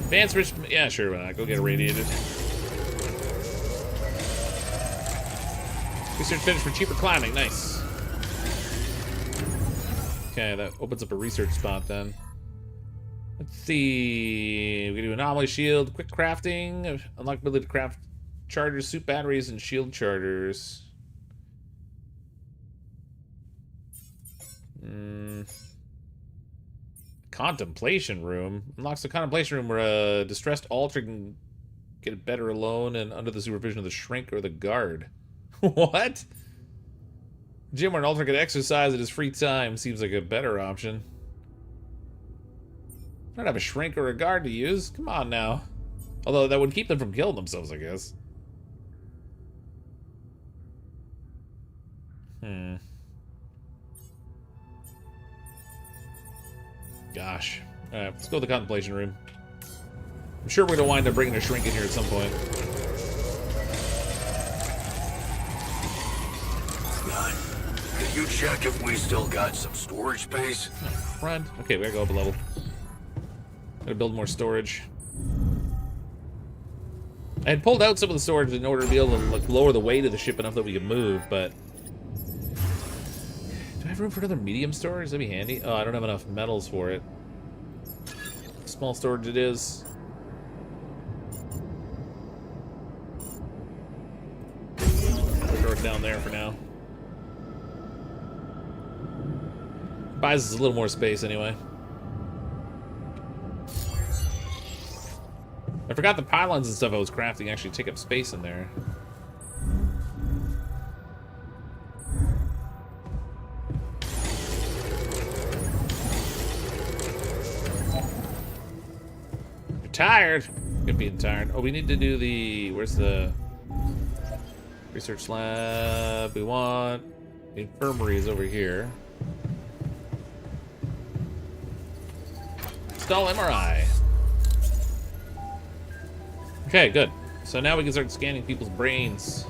Advanced rich... Yeah, sure, why not? Go get irradiated. Research finished for cheaper climbing. Nice. Okay, that opens up a research spot then. Let's see. We can do anomaly shield, quick crafting, unlock ability to craft chargers, suit batteries, and shield chargers. Contemplation room. Unlocks the contemplation room where a distressed alter can get better alone and under the supervision of the shrink or the guard. What? Gym where an alter can exercise at his free time seems like a better option. I don't have a shrink or a guard to use. Come on now. Although that would keep them from killing themselves, I guess. Gosh. Alright, let's go to the contemplation room. I'm sure we're going to wind up bringing a shrink in here at some point. God, could you check if we still got some storage space? Front. Okay, we gotta go up a level. Gotta build more storage. I had pulled out some of the storage in order to be able to like lower the weight of the ship enough that we could move, but... Do I have room for another medium storage? That'd be handy. Oh, I don't have enough metals for it. Small storage it is. Throw it down there for now. Buys us a little more space anyway. I forgot the pylons and stuff I was crafting actually take up space in there. tired. Good being tired. Oh, we need to do the... Where's the... Research lab. We want... The infirmary is over here. Install MRI. Okay, good. So now we can start scanning people's brains.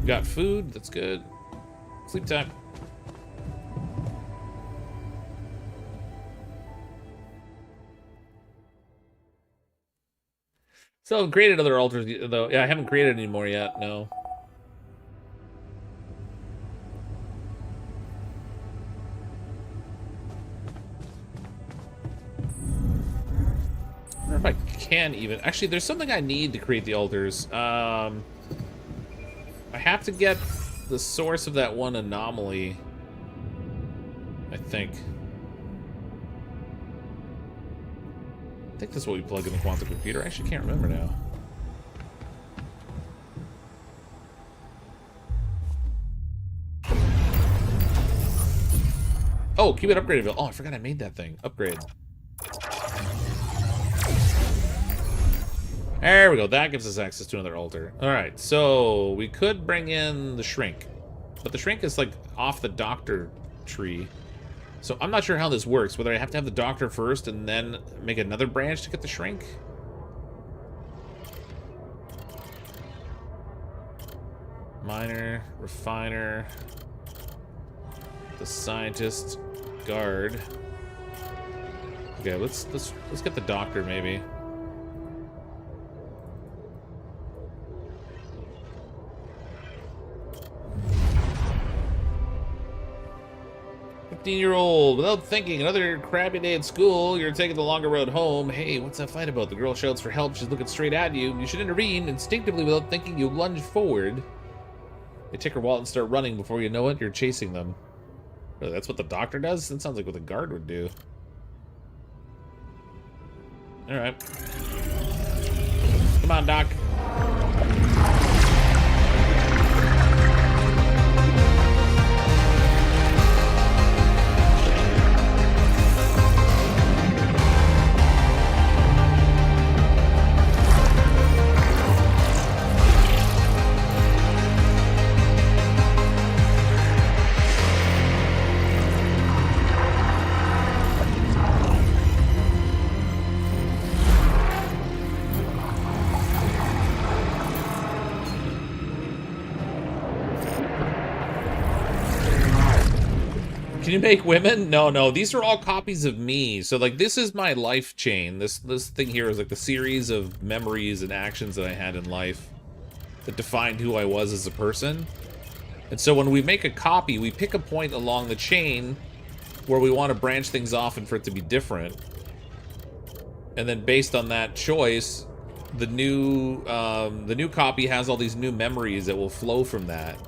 Got food. That's good. Sleep time. So I've created other altars, though. Yeah, I haven't created any more yet. No. I wonder if I can even. Actually, there's something I need to create the altars. I have to get the source of that one anomaly, I think. I think that's what we plug in the quantum computer. I actually can't remember now. Oh, qubit upgraded. Oh, I forgot I made that thing. Upgrade. There we go. That gives us access to another altar. Alright, so we could bring in the shrink. But the shrink is like off the doctor tree. So I'm not sure how this works. Whether I have to have the doctor first and then make another branch to get the shrink. Miner, refiner, the scientist, guard. Okay, let's get the doctor maybe. 15-year-old, without thinking, another crappy day at school, you're taking the longer road home. Hey, what's that fight about? The girl shouts for help, she's looking straight at you. You should intervene. Instinctively, without thinking, you lunge forward. They take her wallet and start running. Before you know it, you're chasing them. Really, that's what the doctor does? That sounds like what the guard would do. Alright. Come on, Doc. Can you make women? No, these are all copies of me. So like this is my life chain. This thing here is like the series of memories and actions that I had in life that defined who I was as a person. And so when we make a copy, we pick a point along the chain where we want to branch things off and for it to be different. And then based on that choice, the new copy has all these new memories that will flow from that,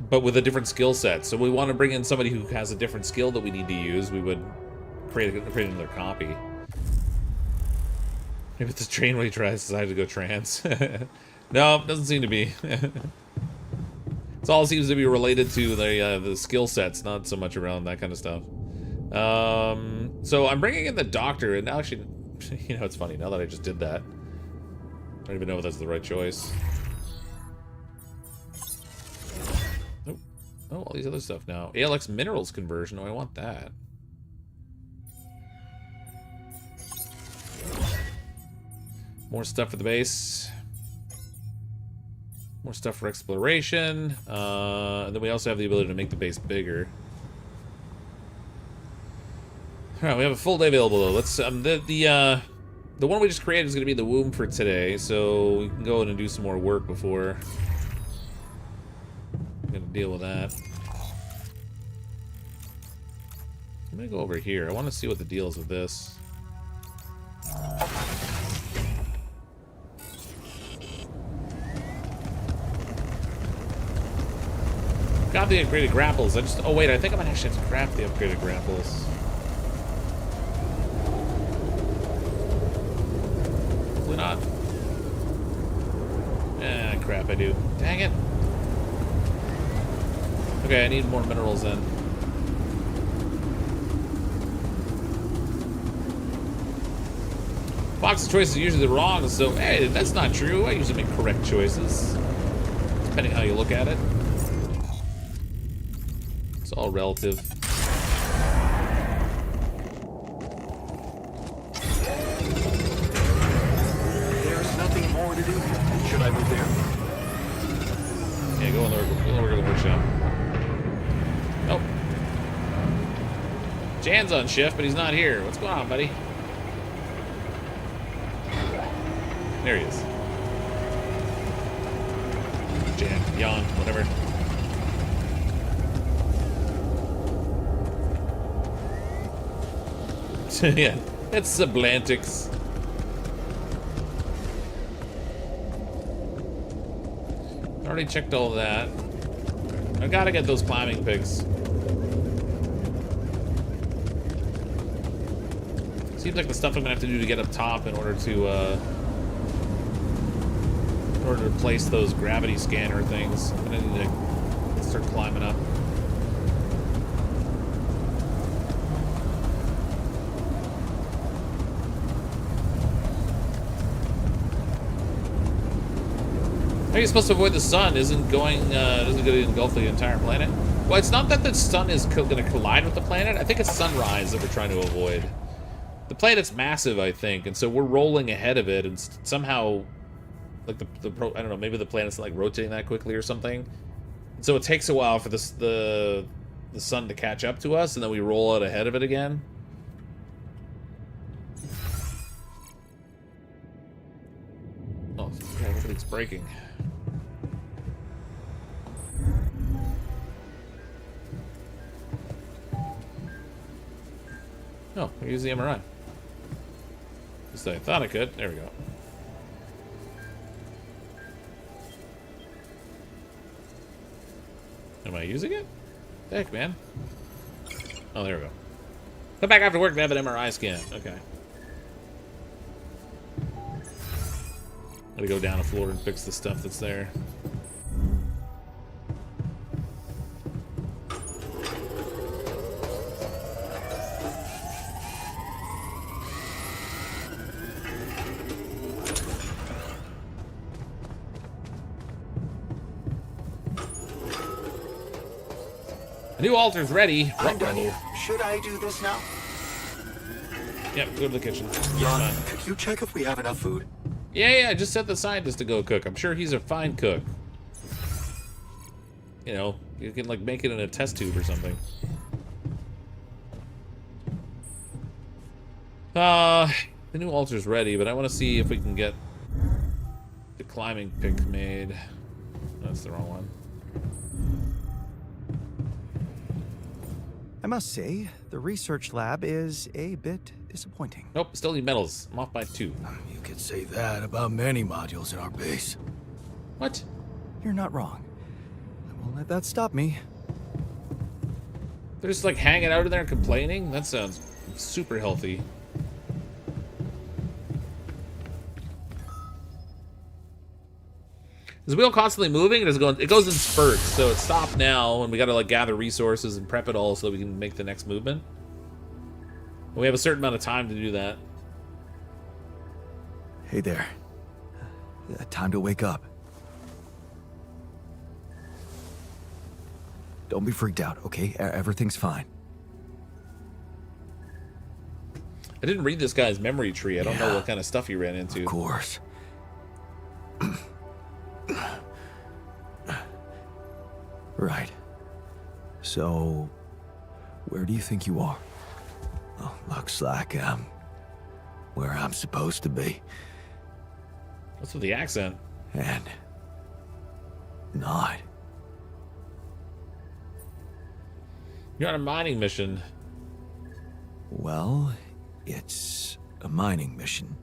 but with a different skill set. So we want to bring in somebody who has a different skill that we need to use. We would create another copy. Maybe it's a train when he decided to go trans. No, doesn't seem to be. It all seems to be related to the skill sets, not so much around that kind of stuff. So I'm bringing in the doctor, and actually, you know, it's funny now that I just did that. I don't even know if that's the right choice. Oh, all these other stuff now. ALX minerals conversion. Oh, I want that. More stuff for the base. More stuff for exploration. And then we also have the ability to make the base bigger. Alright, we have a full day available though. Let's the one we just created is gonna be the womb for today, so we can go in and do some more work before I'm gonna deal with that. I'm gonna go over here. I want to see what the deal is with this. Got the upgraded grapples. Oh wait, I think I might actually have to craft the upgraded grapples. Hopefully not. Ah, crap, I do. Dang it. Okay, I need more minerals then. Fox's choices are usually wrong, so hey, that's not true. I usually make correct choices, depending how you look at it. It's all relative. There's nothing more to do. Should I move there? Yeah, go in the workshop. Nope. Jan's on shift, but he's not here. What's going on, buddy? There he is. Jan, whatever. Yeah, it's Sublantics. Already checked all that. I gotta get those climbing pigs. Seems like the stuff I'm gonna have to do to get up top in order to place those gravity scanner things. I'm gonna need to start climbing up. How are you supposed to avoid the sun? Isn't going to engulf the entire planet? Well, it's not that the sun is going to collide with the planet. I think it's sunrise that we're trying to avoid. The planet's massive, I think, and so we're rolling ahead of it, and somehow, like I don't know, maybe the planet's like rotating that quickly or something. So it takes a while for the sun to catch up to us, and then we roll out ahead of it again. Oh, yeah, everything's breaking. Oh, we use the MRI. At least I thought I could. There we go. Am I using it? Heck, man. Oh, there we go. Come back after work to have an MRI scan. Okay. Gotta go down a floor and fix the stuff that's there. New altar's ready. I'm done here. Should I do this now? Yep, go to the kitchen. Jan, could you check if we have enough food? Yeah, I just sent the scientist to go cook. I'm sure he's a fine cook. You know, you can like make it in a test tube or something. The new altar's ready, but I want to see if we can get the climbing pick made. That's the wrong one. I must say, the research lab is a bit disappointing. Nope, still need metals. I'm off by 2. You could say that about many modules in our base. What? You're not wrong. I won't let that stop me. They're just like hanging out in there complaining? That sounds super healthy. Is the wheel constantly moving? It goes in spurts, so it stopped now, and we gotta like gather resources and prep it all so that we can make the next movement. And we have a certain amount of time to do that. Hey there. Time to wake up. Don't be freaked out, okay? Everything's fine. I didn't read this guy's memory tree. I don't know what kind of stuff he ran into. Of course. Right. So, where do you think you are? Oh, looks like I'm where I'm supposed to be. What's with the accent? And not. You're on a mining mission. Well, it's a mining mission.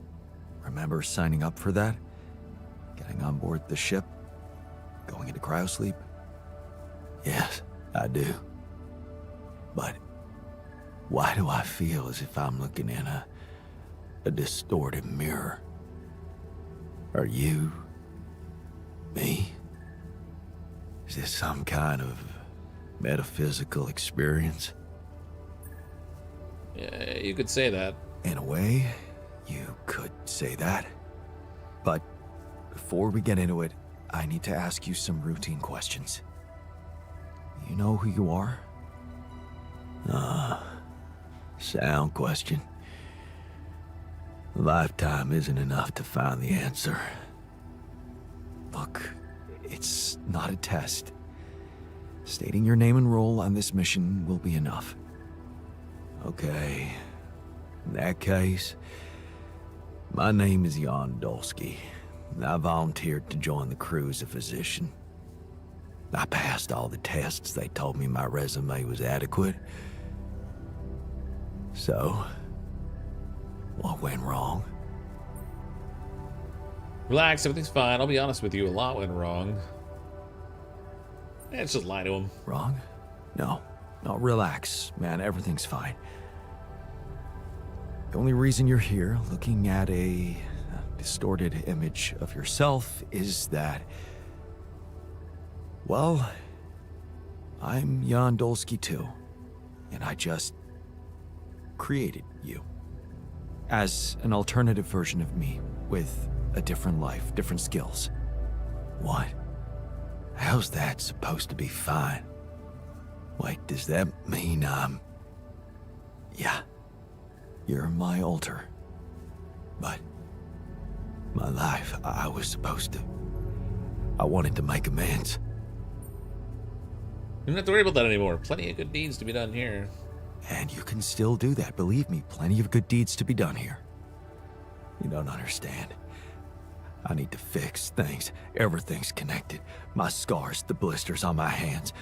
Remember signing up for that? Getting on board the ship? Going into cryosleep? Yes, I do. But why do I feel as if I'm looking in a distorted mirror? Are you? Me? Is this some kind of metaphysical experience. Yeah, you could say that. In a way, you could say that. But before we get into it, I need to ask you some routine questions. You know who you are? Sound question. A lifetime isn't enough to find the answer. Look, it's not a test. Stating your name and role on this mission will be enough. Okay. In that case, my name is Jan Dolski. I volunteered to join the crew as a physician. I passed all the tests. They told me my resume was adequate. So, what went wrong? Relax, everything's fine. I'll be honest with you, a lot went wrong. Let's just lie to him. Wrong? No, relax, man. Everything's fine. The only reason you're here, looking at a distorted image of yourself, is that, well, I'm Jan Dolski too, and I just created you as an alternative version of me with a different life, different skills. What? How's that supposed to be fine? Wait, does that mean yeah, you're my alter. But my life, I was supposed to. I wanted to make amends. You don't have to worry about that anymore. Plenty of good deeds to be done here. And you can still do that. Believe me, plenty of good deeds to be done here. You don't understand. I need to fix things. Everything's connected. My scars, the blisters on my hands.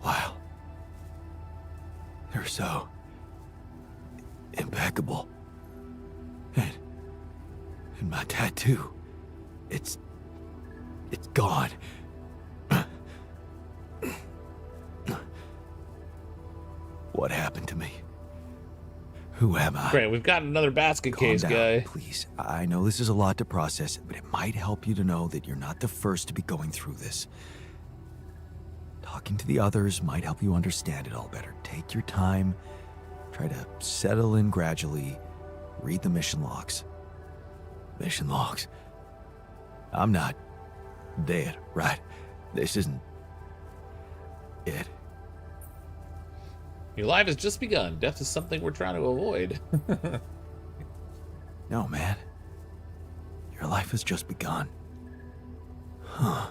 Wow. They're so impeccable. And my tattoo, it's gone. What happened to me? Who am I? Great, we've got another basket Calm case down, guy. Please. I know this is a lot to process, but it might help you to know that you're not the first to be going through this. Talking to the others might help you understand it all better. Take your time. Try to settle in gradually. Read the mission logs. Mission logs? I'm not dead, right? This isn't it. Your life has just begun. Death is something we're trying to avoid. No, man. Your life has just begun. Huh.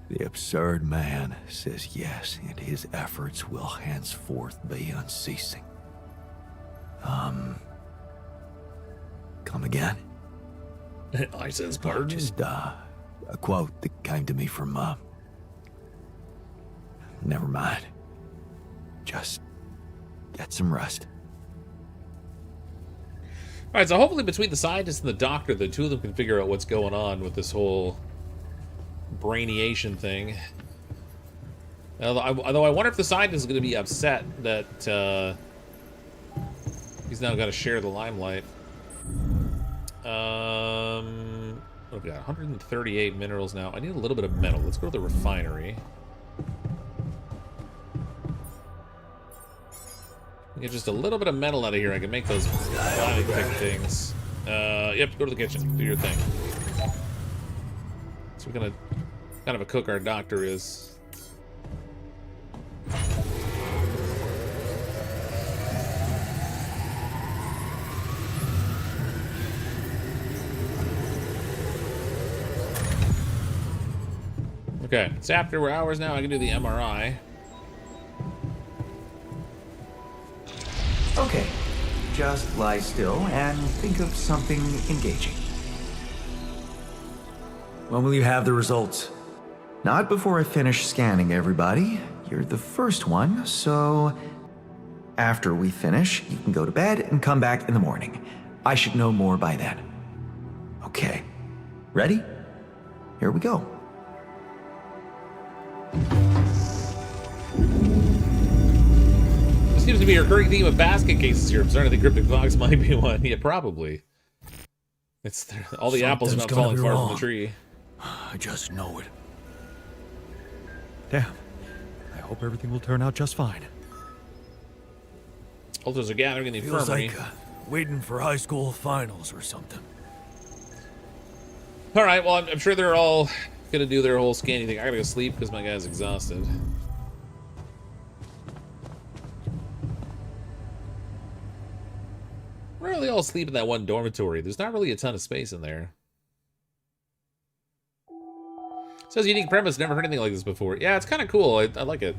The absurd man says yes, and his efforts will henceforth be unceasing. Come again? I says pardon. Just, a quote that came to me from, never mind. Just get some rest. Alright, so hopefully between the scientist and the doctor, the two of them can figure out what's going on with this whole brainiation thing. Although I wonder if the scientist is going to be upset that he's now got to share the limelight. What have we got? 138 minerals now. I need a little bit of metal. Let's go to the refinery. Get just a little bit of metal out of here. I can make those body pick things. Yep, go to the kitchen. Do your thing. So we're gonna kind of a cook our doctor is. Okay, it's after hours now. I can do the MRI. Okay, just lie still and think of something engaging. When will you have the results? Not before I finish scanning everybody. You're the first one, so after we finish, you can go to bed and come back in the morning. I should know more by then. Okay, ready? Here we go. Seems to be a recurring theme of basket cases here. I'm starting to think CrypticFox might be one. Yeah, probably. It's all the apples are not falling far from the tree. I just know it. Damn. I hope everything will turn out just fine. Ultras are gathering in the Feels infirmary. like waiting for high school finals or something. All right, well, I'm sure they're all gonna do their whole scanning thing. I gotta go sleep because my guy's exhausted. Where are they all sleep in that one dormitory? There's not really a ton of space in there. Says unique premise. Never heard anything like this before. Yeah, it's kind of cool. I like it.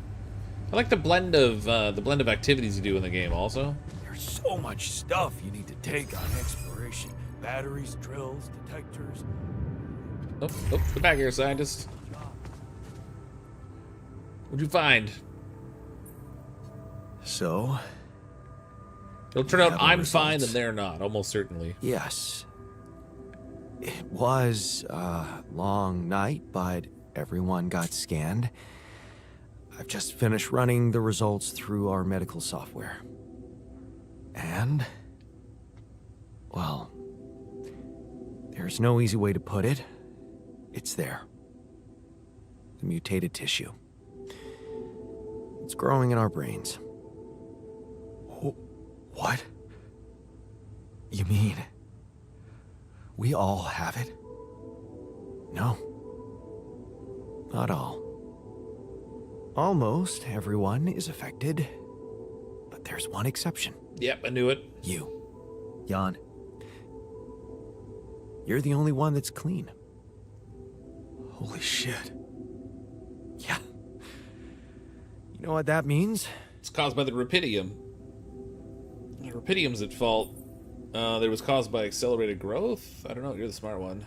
I like the blend of activities you do in the game. Also, There's so much stuff you need to take on exploration. Batteries, drills, detectors. oh, get back here, scientist. What'd you find? So, It'll turn out have our I'm fine and results. they're not. Almost certainly. yes. It was a long night, but everyone got scanned. I've just finished running the results through our medical software. And, well, there's no easy way to put it. It's there. The mutated tissue. It's growing in our brains. What? You mean we all have it? No. Not all. Almost everyone is affected, but there's one exception. Yep, I knew it. You. Jan. You're the only one that's clean. Holy shit. Yeah. You know what that means? It's caused by the rapidium. The rapidium's at fault. That it was caused by accelerated growth? I don't know, you're the smart one.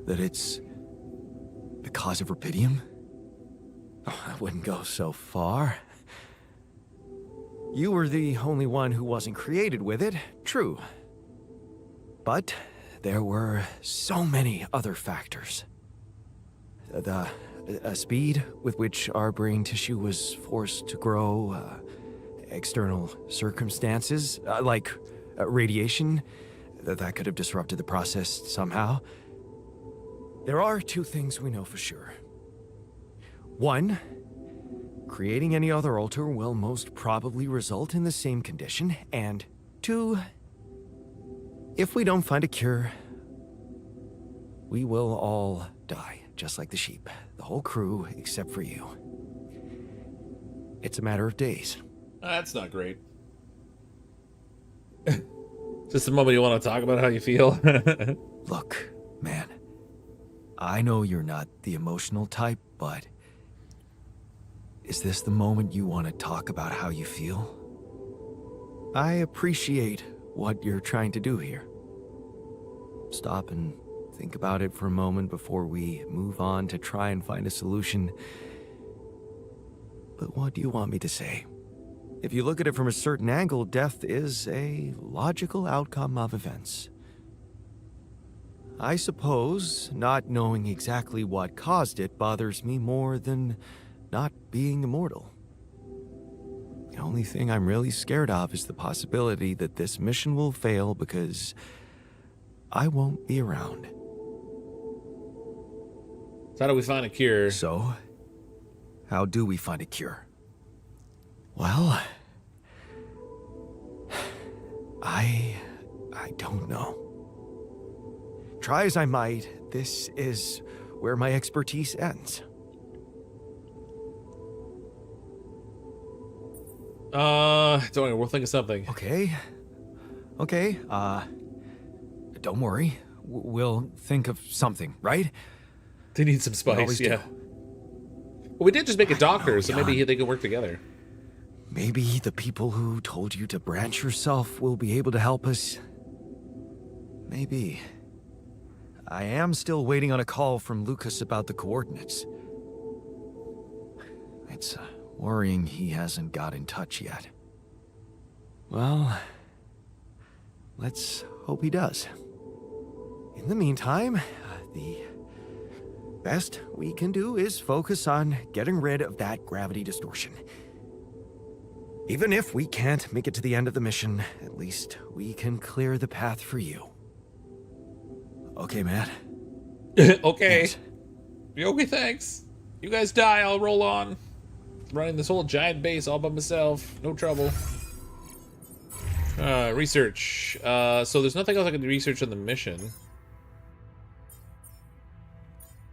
That it's the cause of Rapidium? Oh, I wouldn't go so far. You were the only one who wasn't created with it, true. But there were so many other factors. The speed with which our brain tissue was forced to grow, external circumstances, like radiation, that could have disrupted the process somehow. There are two things we know for sure. One, creating any other altar will most probably result in the same condition. And two, if we don't find a cure, we will all die, just like the sheep. The whole crew, except for you. It's a matter of days. That's not great. Just a moment you want to talk about how you feel? Look, man. I know you're not the emotional type, but is this the moment you want to talk about how you feel? I appreciate what you're trying to do here. Stop and think about it for a moment before we move on to try and find a solution. But what do you want me to say? If you look at it from a certain angle, death is a logical outcome of events. I suppose not knowing exactly what caused it bothers me more than not being immortal. The only thing I'm really scared of is the possibility that this mission will fail because I won't be around. So how do we find a cure? So, how do we find a cure? Well, I don't know. Try as I might, this is where my expertise ends. Don't worry, we'll think of something. Okay, don't worry. We'll think of something, right? They need some spice, always yeah. do. Well, we did just make a doctor, know, so maybe Jan. they could work together. Maybe the people who told you to branch yourself will be able to help us. Maybe. I am still waiting on a call from Lucas about the coordinates. It's worrying he hasn't got in touch yet. Well, let's hope he does. In the meantime, the best we can do is focus on getting rid of that gravity distortion. Even if we can't make it to the end of the mission, at least we can clear the path for you. Okay, Matt? Okay. Yes. Okay, thanks. You guys die, I'll roll on. Running this whole giant base all by myself. No trouble. Research. So there's nothing else I can research on the mission.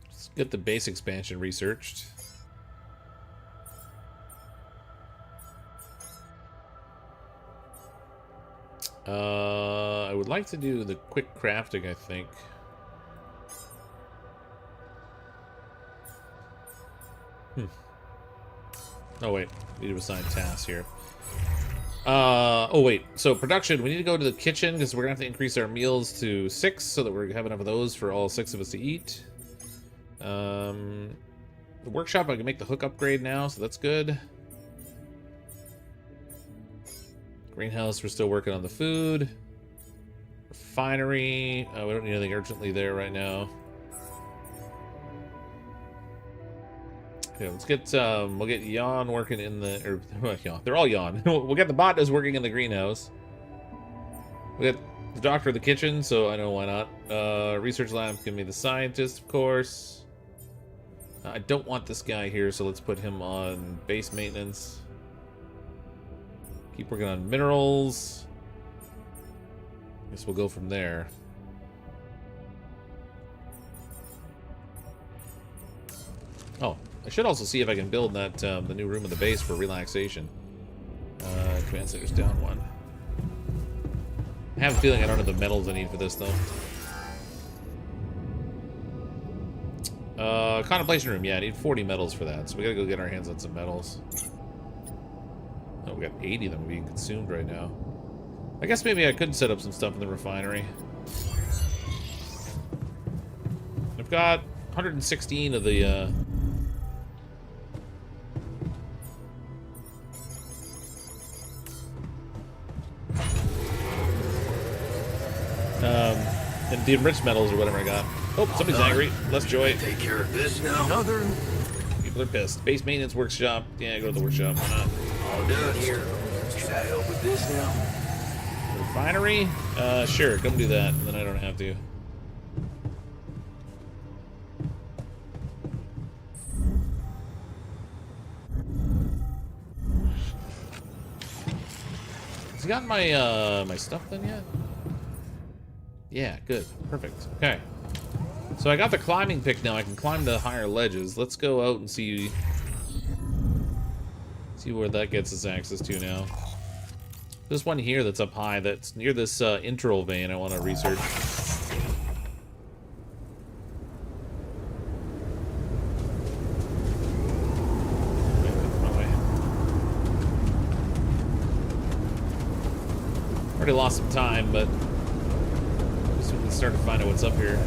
Let's get the base expansion researched. I would like to do the quick crafting, I think. Oh wait, need to assign tasks here. Oh wait, so production, we need to go to the kitchen because we're gonna have to increase our meals to 6 so that we have enough of those for all 6 of us to eat. The workshop, I can make the hook upgrade now, so that's good. Greenhouse, we're still working on the food. Refinery, we don't need anything urgently there right now. Okay, let's get we'll get Jan working in the they're all Jan. We'll get the botanist working in the greenhouse. We got the doctor in the kitchen, so I know why not. Research lab, give me the scientist, of course. I don't want this guy here, so let's put him on base maintenance. Keep working on minerals. Guess we'll go from there. Oh, I should also see if I can build that the new room in the base for relaxation. Command center's down 1. I have a feeling I don't have the metals I need for this though. Contemplation room, yeah, I need 40 metals for that, so we gotta go get our hands on some metals. Oh, we got 80 of them being consumed right now. I guess maybe I could set up some stuff in the refinery. I've got 116 of the and the enriched metals or whatever I got. Oh, somebody's angry. Less joy. Take care of this now. Another. People are pissed. Base maintenance workshop. Yeah, go to the workshop. Why not? All done here. Can I help with this now? Refinery? Sure. Come do that, and then I don't have to. Has he gotten my my stuff done yet? Yeah, good. Perfect. Okay. So I got the climbing pick now. I can climb the higher ledges. Let's go out and see where that gets us access to now. This one here that's up high, that's near this intral vein I want to research. Already lost some time, but I guess we can start to find out what's up here.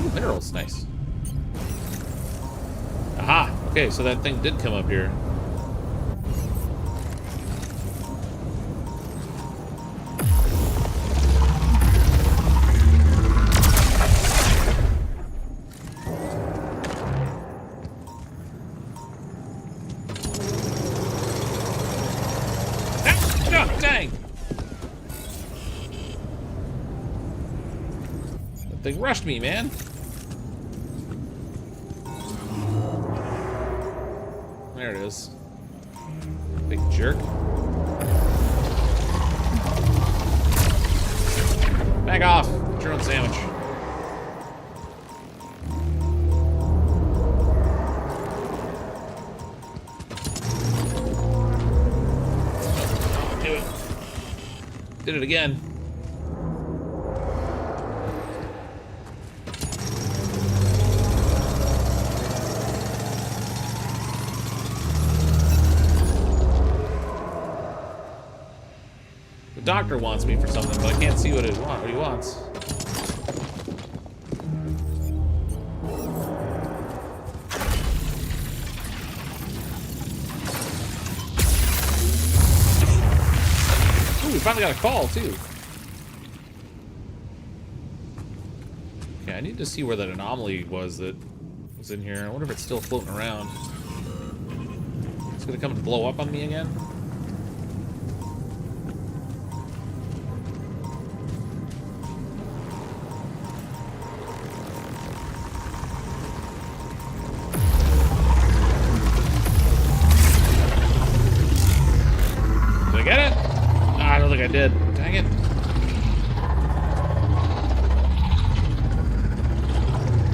Ooh, minerals, nice. Aha! Okay, so that thing did come up here. They rushed me, man. There it is. Big jerk. Back off. Get your own sandwich. Do it. Did it again. The doctor wants me for something, but I can't see what he wants. Ooh, we finally got a call, too. Okay, I need to see where that anomaly was that was in here. I wonder if it's still floating around. Let's gonna come and blow up on me again? Did I get it? Ah, I don't think I did. Dang it.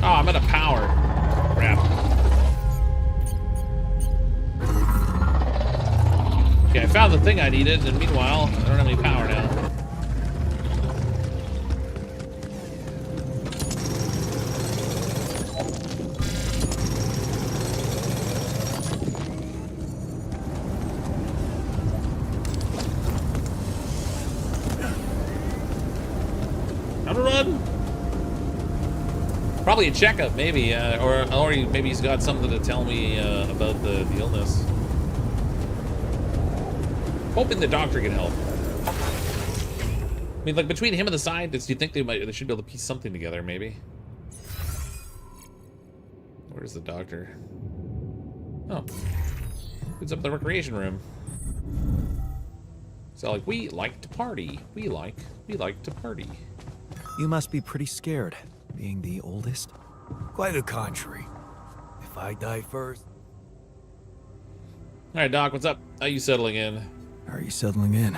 Oh, I'm out of power. Crap. Okay, I found the thing I needed, and meanwhile, I don't have any power now. How to run? Probably a checkup, maybe, or maybe he's got something to tell me about the illness. Hoping the doctor can help. I mean, like, between him and the scientists, do you think they should be able to piece something together, maybe? Where's the doctor? Oh. It's up in the recreation room. So, like, we like to party. We like to party. You must be pretty scared, being the oldest. Quite the contrary. If I die first... Alright, Doc, what's up? How you settling in? Are you settling in?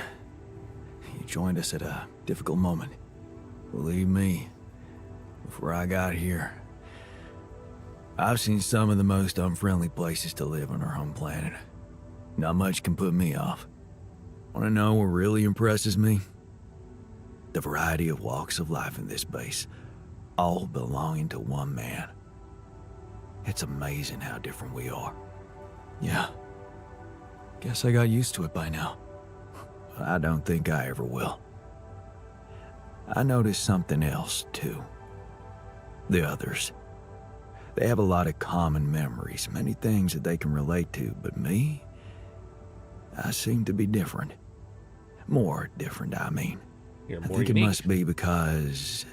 You joined us at a difficult moment. Believe me, before I got here, I've seen some of the most unfriendly places to live on our home planet. Not much can put me off. Want to know what really impresses me? The variety of walks of life in this base, all belonging to one man. It's amazing how different we are. Yeah. Guess I got used to it by now. I don't think I ever will. I noticed something else, too. The others. They have a lot of common memories, many things that they can relate to, but me? I seem to be different. More different, I mean. You're I more think unique. it must be because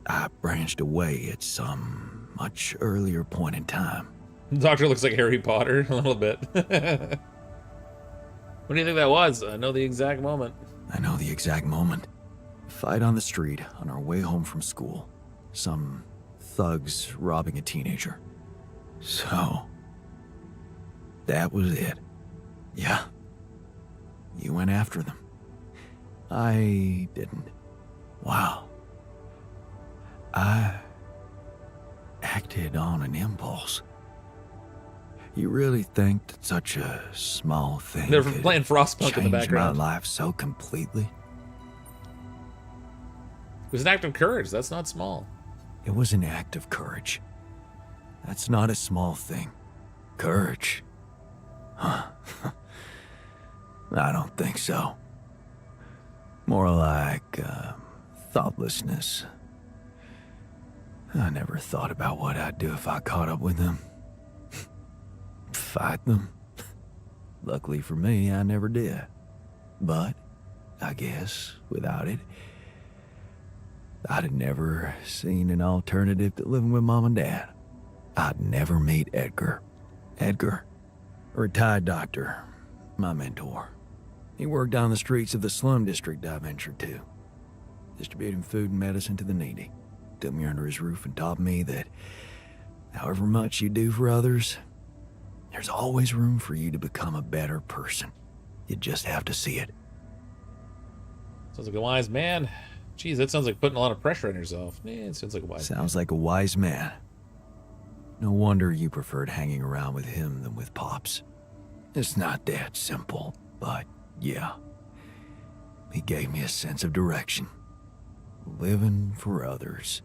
I branched away at some much earlier point in time. The doctor looks like Harry Potter a little bit. What do you think that was? I know the exact moment. I know the exact moment. Fight on the street on our way home from school. Some thugs robbing a teenager. So, that was it. Yeah. You went after them. I didn't. Wow. I acted on an impulse. You really think that such a small thing They're could playing Frostpunk in the change background. my life so completely? It was an act of courage. That's not small. It was an act of courage. That's not a small thing. Courage. Huh. I don't think so. More like, thoughtlessness. I never thought about what I'd do if I caught up with them. Fight them. Luckily for me, I never did. But, I guess, without it, I'd have never seen an alternative to living with Mom and Dad. I'd never meet Edgar. Edgar, a retired doctor, my mentor. He worked down the streets of the slum district I ventured to, distributing food and medicine to the needy. Took me under his roof and taught me that however much you do for others, there's always room for you to become a better person. You just have to see it. Sounds like a wise man. Jeez, that sounds like putting a lot of pressure on yourself. Man, it sounds like a wise man. Sounds like a wise man. No wonder you preferred hanging around with him than with Pops. It's not that simple, but yeah. He gave me a sense of direction. Living for others.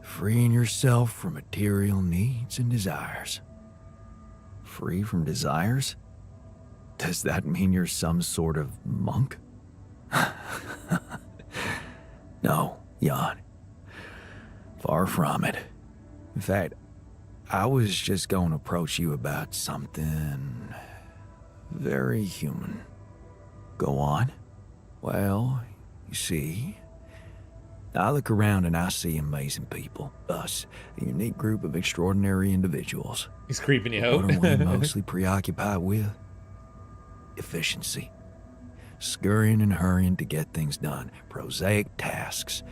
Freeing yourself from material needs and desires. Free from desires? Does that mean you're some sort of monk? No, Jan. Far from it. In fact, I was just going to approach you about something very human. Go on. Well, you see, I look around and I see amazing people. Us, a unique group of extraordinary individuals. He's creeping you What out. are we mostly preoccupied with? Efficiency. Scurrying and hurrying to get things done. Prosaic tasks.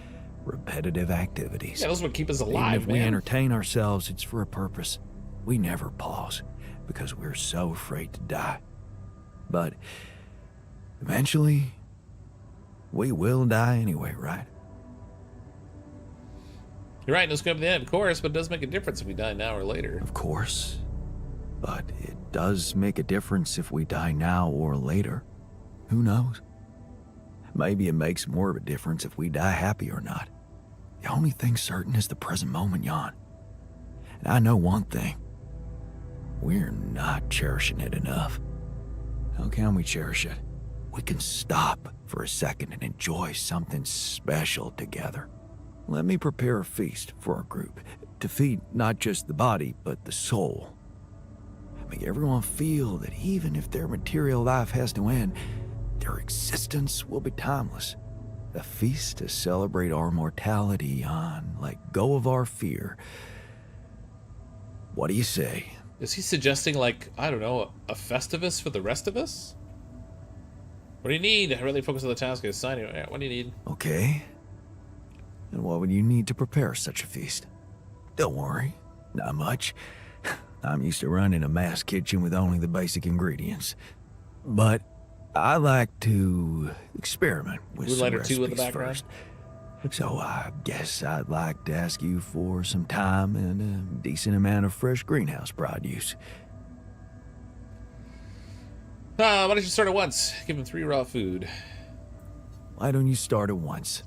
Repetitive activities. Yeah, those would keep us Even alive, if we man. entertain ourselves, it's for a purpose. We never pause because we're so afraid to die. But eventually, we will die anyway, right? You're right, no scope at the end, of course, but it does make a difference if we die now or later. Of course. But it does make a difference if we die now or later. Who knows? Maybe it makes more of a difference if we die happy or not. The only thing certain is the present moment, Jan. And I know one thing. We're not cherishing it enough. How can we cherish it? We can stop for a second and enjoy something special together. Let me prepare a feast for our group to feed not just the body, but the soul. Make everyone feel that even if their material life has to end, their existence will be timeless. A feast to celebrate our mortality, Jan. Let go of our fear. What do you say? Is he suggesting, like, I don't know, a Festivus for the rest of us? What do you need? I really focus on the task of assigning. Yeah, what do you need? Okay. And what would you need to prepare such a feast? Don't worry, not much. I'm used to running a mass kitchen with only the basic ingredients. But I like to experiment with Blue some lighter 2 in the recipes background? first. So I guess I'd like to ask you for some time and a decent amount of fresh greenhouse produce. Why don't you start at once? Give him 3 raw food. Why don't you start at once?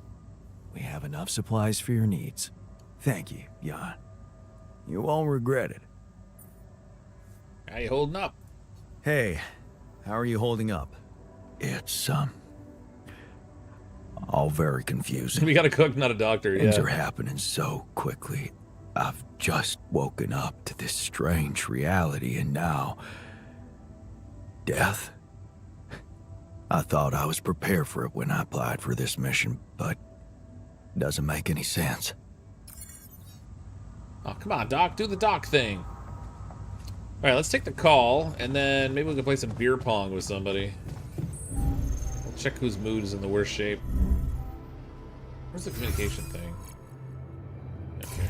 We have enough supplies for your needs. Thank you, Jan. You won't regret it. How you holding up? Hey, how are you holding up? It's, all very confusing. We got a cook, not a doctor. Things Yeah. are happening so quickly. I've just woken up to this strange reality, and now... death? I thought I was prepared for it when I applied for this mission, but it doesn't make any sense. Oh, come on, Doc. Do the Doc thing. All right, let's take the call, and then maybe we can play some beer pong with somebody. We'll check whose mood is in the worst shape. Where's the communication thing? Okay.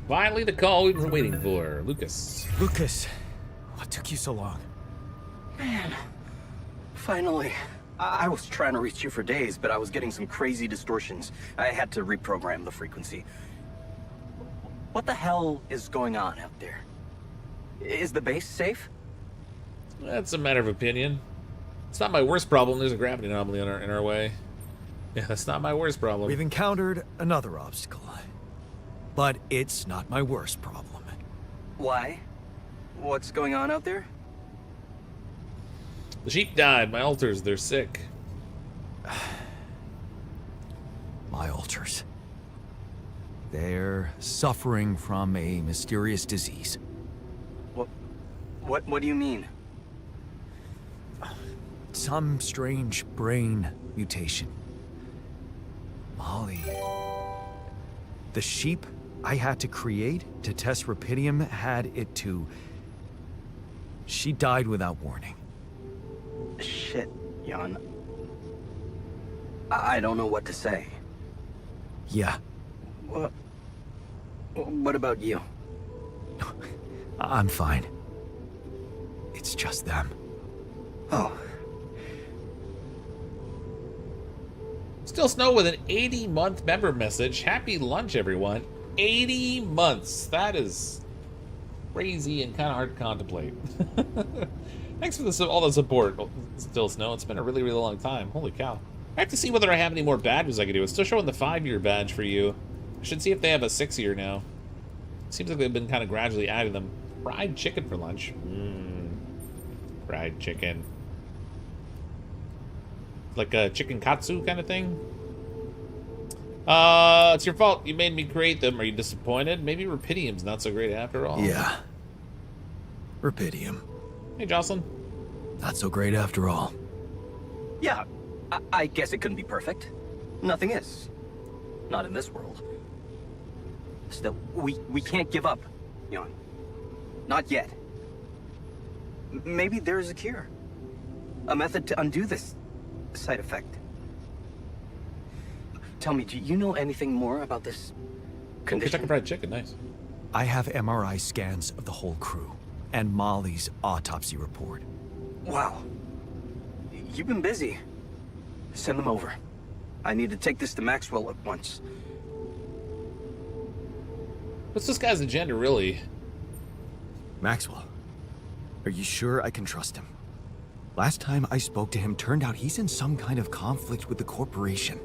Finally, the call we've been waiting for. Lucas. Lucas, what took you so long? Man, finally. I was trying to reach you for days, but I was getting some crazy distortions. I had to reprogram the frequency. What the hell is going on out there? Is the base safe? That's a matter of opinion. It's not my worst problem. There's a gravity anomaly in our way. Yeah, that's not my worst problem. We've encountered another obstacle. But it's not my worst problem. Why? What's going on out there? The sheep died. My altars, they're sick. My altars. They're suffering from a mysterious disease. What do you mean? Some strange brain mutation. Molly. The sheep I had to create to test Rapidium had it too. She died without warning. Shit, Jan. I don't know what to say. Yeah, What about you? I'm fine. It's just them. Oh, Still Snow with an 80-month member message. Happy lunch, everyone. 80 months. That is crazy and kind of hard to contemplate. Thanks for all the support, Still Snow. It's been a really, really long time. Holy cow. I have to see whether I have any more badges I can do. It's still showing the 5-year badge for you. I should see if they have a 6-year now. Seems like they've been kind of gradually adding them. Fried chicken for lunch. Fried chicken. Like a chicken katsu kind of thing. It's your fault. You made me create them. Are you disappointed? Maybe Rapidium's not so great after all. Yeah. Rapidium. Hey, Jocelyn. Not so great after all. Yeah, I guess it couldn't be perfect. Nothing is. Not in this world. Still, we can't give up, Jan. Not yet. Maybe there's a cure. A method to undo this side effect. Tell me, do you know anything more about this condition? Kentucky Fried Chicken, nice. I have MRI scans of the whole crew, and Molly's autopsy report. Wow. You've been busy. Send them over. I need to take this to Maxwell at once. What's this guy's agenda, really? Maxwell, are you sure I can trust him? Last time I spoke to him turned out he's in some kind of conflict with the corporation.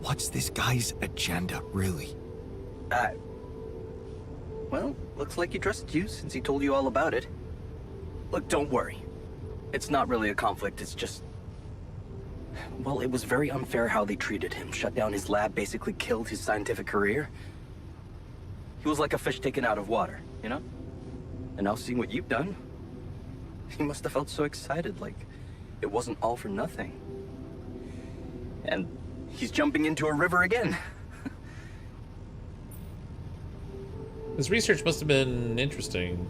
What's this guy's agenda, really? Well, looks like he trusted you since he told you all about it. Look, don't worry. It's not really a conflict, it's just... Well, it was very unfair how they treated him. Shut down his lab, basically killed his scientific career. He was like a fish taken out of water, you know? And now seeing what you've done, he must have felt so excited, like it wasn't all for nothing. And he's jumping into a river again. His research must have been interesting.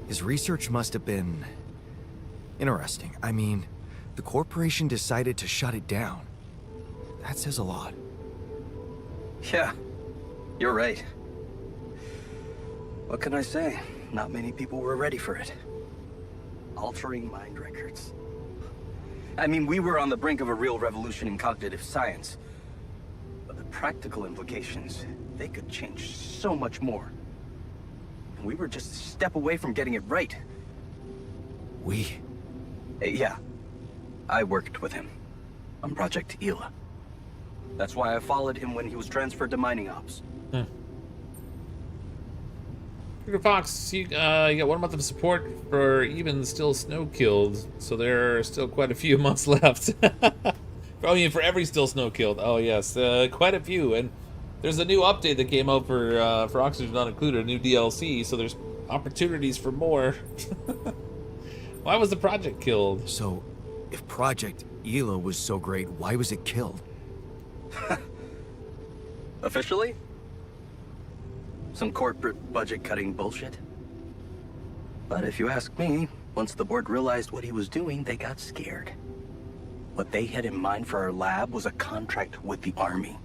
His research must have been... interesting. I mean, the corporation decided to shut it down. That says a lot. Yeah, you're right. What can I say? Not many people were ready for it. Altering mind records. I mean, we were on the brink of a real revolution in cognitive science. But the practical implications, they could change so much more. And we were just a step away from getting it right. We? Yeah. I worked with him on Project Ela. That's why I followed him when he was transferred to mining ops. CrypticFox, you got 1 month of support for even still snow-killed, so there are still quite a few months left. I mean, for every still snow-killed. Oh, yes, quite a few. And there's a new update that came out for Oxygen Not Included, a new DLC, so there's opportunities for more. Why was the project killed? So, if Project Ela was so great, why was it killed? Officially? Some corporate budget-cutting bullshit. But if you ask me, once the board realized what he was doing, they got scared. What they had in mind for our lab was a contract with the Army.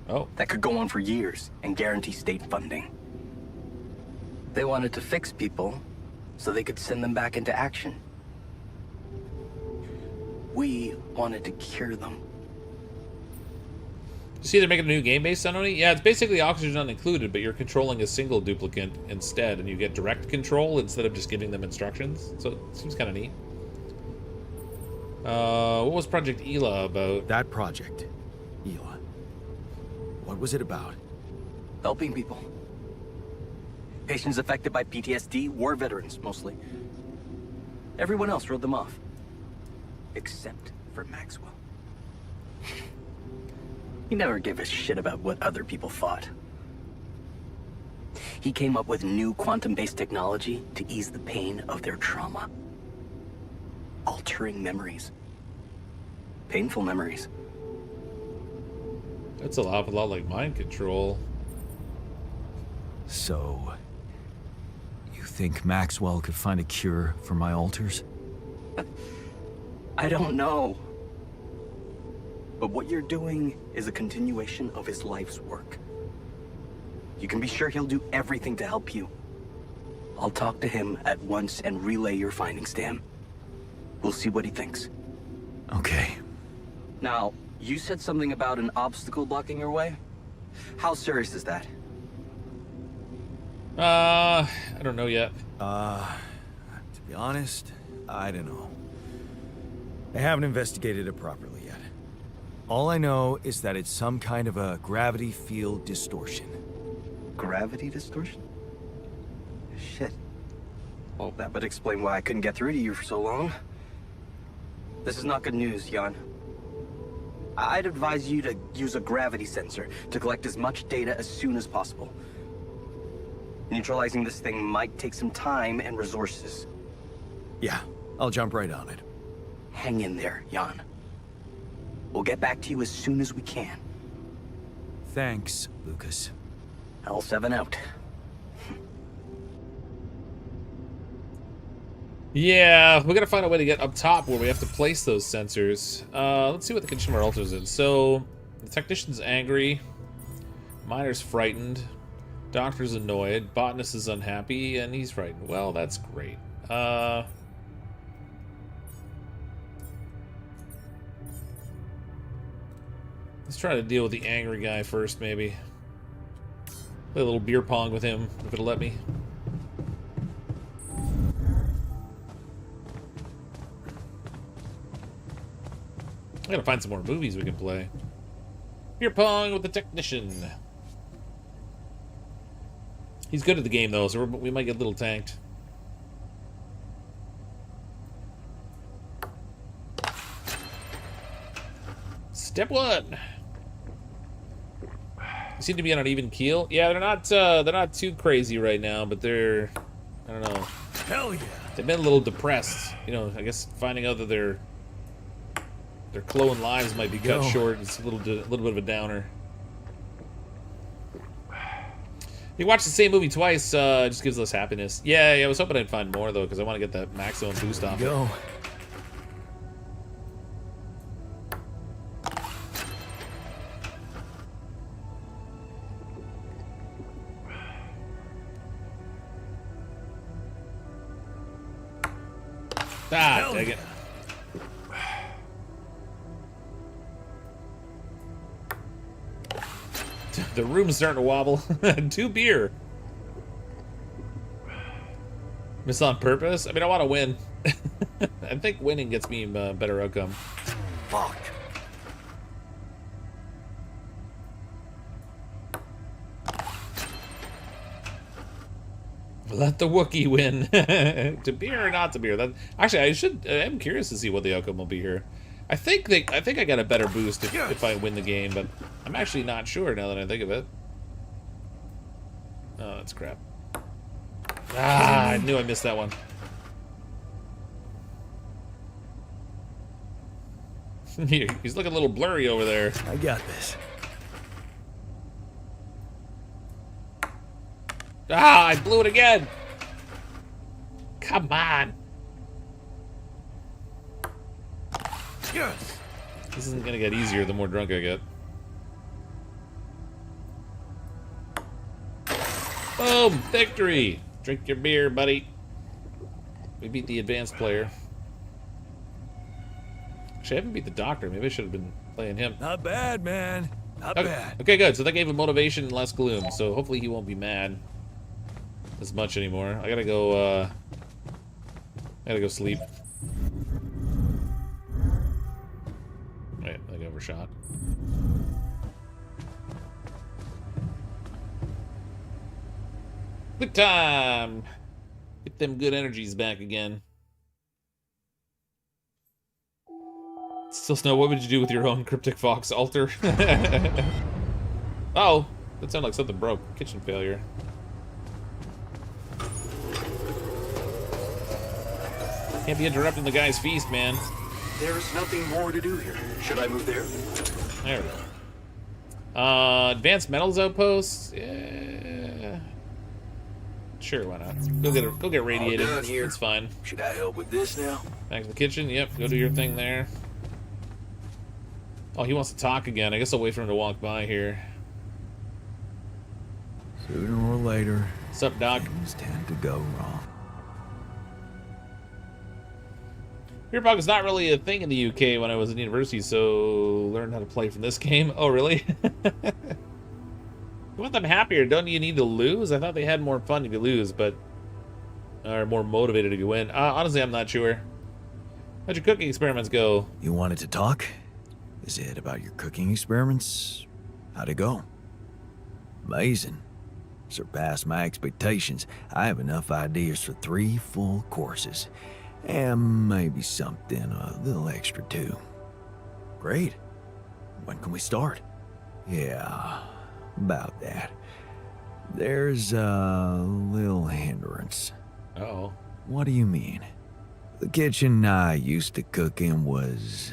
Oh. That could go on for years and guarantee state funding. They wanted to fix people so they could send them back into action. We wanted to cure them. See, they're making a new game based on it? Yeah, it's basically Oxygen Not Included, but you're controlling a single duplicate instead, and you get direct control instead of just giving them instructions. So it seems kind of neat. What was Project Ela about? That project, Ela. What was it about? Helping people. Patients affected by PTSD, war veterans, mostly. Everyone else wrote them off. Except for Maxwell. He never gave a shit about what other people thought. He came up with new quantum-based technology to ease the pain of their trauma. Altering memories. Painful memories. That's a lot like mind control. So, you think Maxwell could find a cure for my alters? I don't know. But what you're doing is a continuation of his life's work. You can be sure he'll do everything to help you. I'll talk to him at once and relay your findings to him. We'll see what he thinks. Okay. Now, you said something about an obstacle blocking your way? How serious is that? I don't know yet. To be honest, I don't know. I haven't investigated it properly yet. All I know is that it's some kind of a gravity field distortion. Gravity distortion? Shit. Well, that would explain why I couldn't get through to you for so long. This is not good news, Jan. I'd advise you to use a gravity sensor to collect as much data as soon as possible. Neutralizing this thing might take some time and resources. Yeah, I'll jump right on it. Hang in there, Jan. We'll get back to you as soon as we can. Thanks, Lucas. L7 out. Yeah, we gotta find a way to get up top where we have to place those sensors. Let's see what the consumer alters is. So, the technician's angry. Miner's frightened. Doctor's annoyed. Botanist is unhappy, and he's frightened. Well, that's great. Let's try to deal with the angry guy first, maybe. Play a little beer pong with him, if it'll let me. I gotta find some more movies we can play. Beer pong with the technician. He's good at the game, though, so we might get a little tanked. Step 1. They seem to be on an even keel. Yeah, they're not too crazy right now, but they're, I don't know. Hell yeah. They've been a little depressed. You know, I guess finding out that their clone lives might be cut short. It's a little bit of a downer. You watch the same movie twice, just gives us happiness. Yeah, I was hoping I'd find more though, because I want to get that maximum boost off. Go. Ah, dang it. The room's starting to wobble. 2 beer. Miss on purpose? I mean, I want to win. I think winning gets me a better outcome. Fuck. Let the Wookiee win. To beer or not to beer? That actually, I'm curious to see what the outcome will be here. I think I got a better boost if I win the game, but I'm actually not sure now that I think of it. Oh, that's crap. Ah, I knew I missed that one. He's looking a little blurry over there. I got this. Ah, I blew it again. Come on. Yes. This isn't gonna get easier the more drunk I get. Boom! Victory! Drink your beer, buddy. We beat the advanced player. Actually, I haven't beat the doctor. Maybe I should have been playing him. Not bad, man. Not bad. Okay, good. So that gave him motivation and less gloom. So hopefully he won't be mad as much anymore. I gotta go sleep. Wait, I got overshot. Good time! Get them good energies back again. Still Snow, what would you do with your own CrypticFox altar? Oh, that sounded like something broke. Kitchen failure. Can't be interrupting the guy's feast, man. There's nothing more to do here. Should I move there? There we go. Advanced metals outposts? Yeah. Sure, why not? Go get radiated. All done here. It's fine. Should I help with this now? Back to the kitchen. Yep, go do your thing there. Oh, he wants to talk again. I guess I'll wait for him to walk by here. Sooner or later, What's up, Doc? things tend to go wrong. Beer pong is not really a thing in the UK when I was in university, so learned how to play from this game. Oh, really? You want them happier, don't you need to lose? I thought they had more fun if you lose, but are more motivated if you win. Honestly, I'm not sure. How'd your cooking experiments go? You wanted to talk? Is it about your cooking experiments? How'd it go? Amazing. Surpassed my expectations. I have enough ideas for 3 full courses. And maybe something a little extra too. Great. When can we start? Yeah, about that. There's a little hindrance. Uh-oh. What do you mean? The kitchen I used to cook in was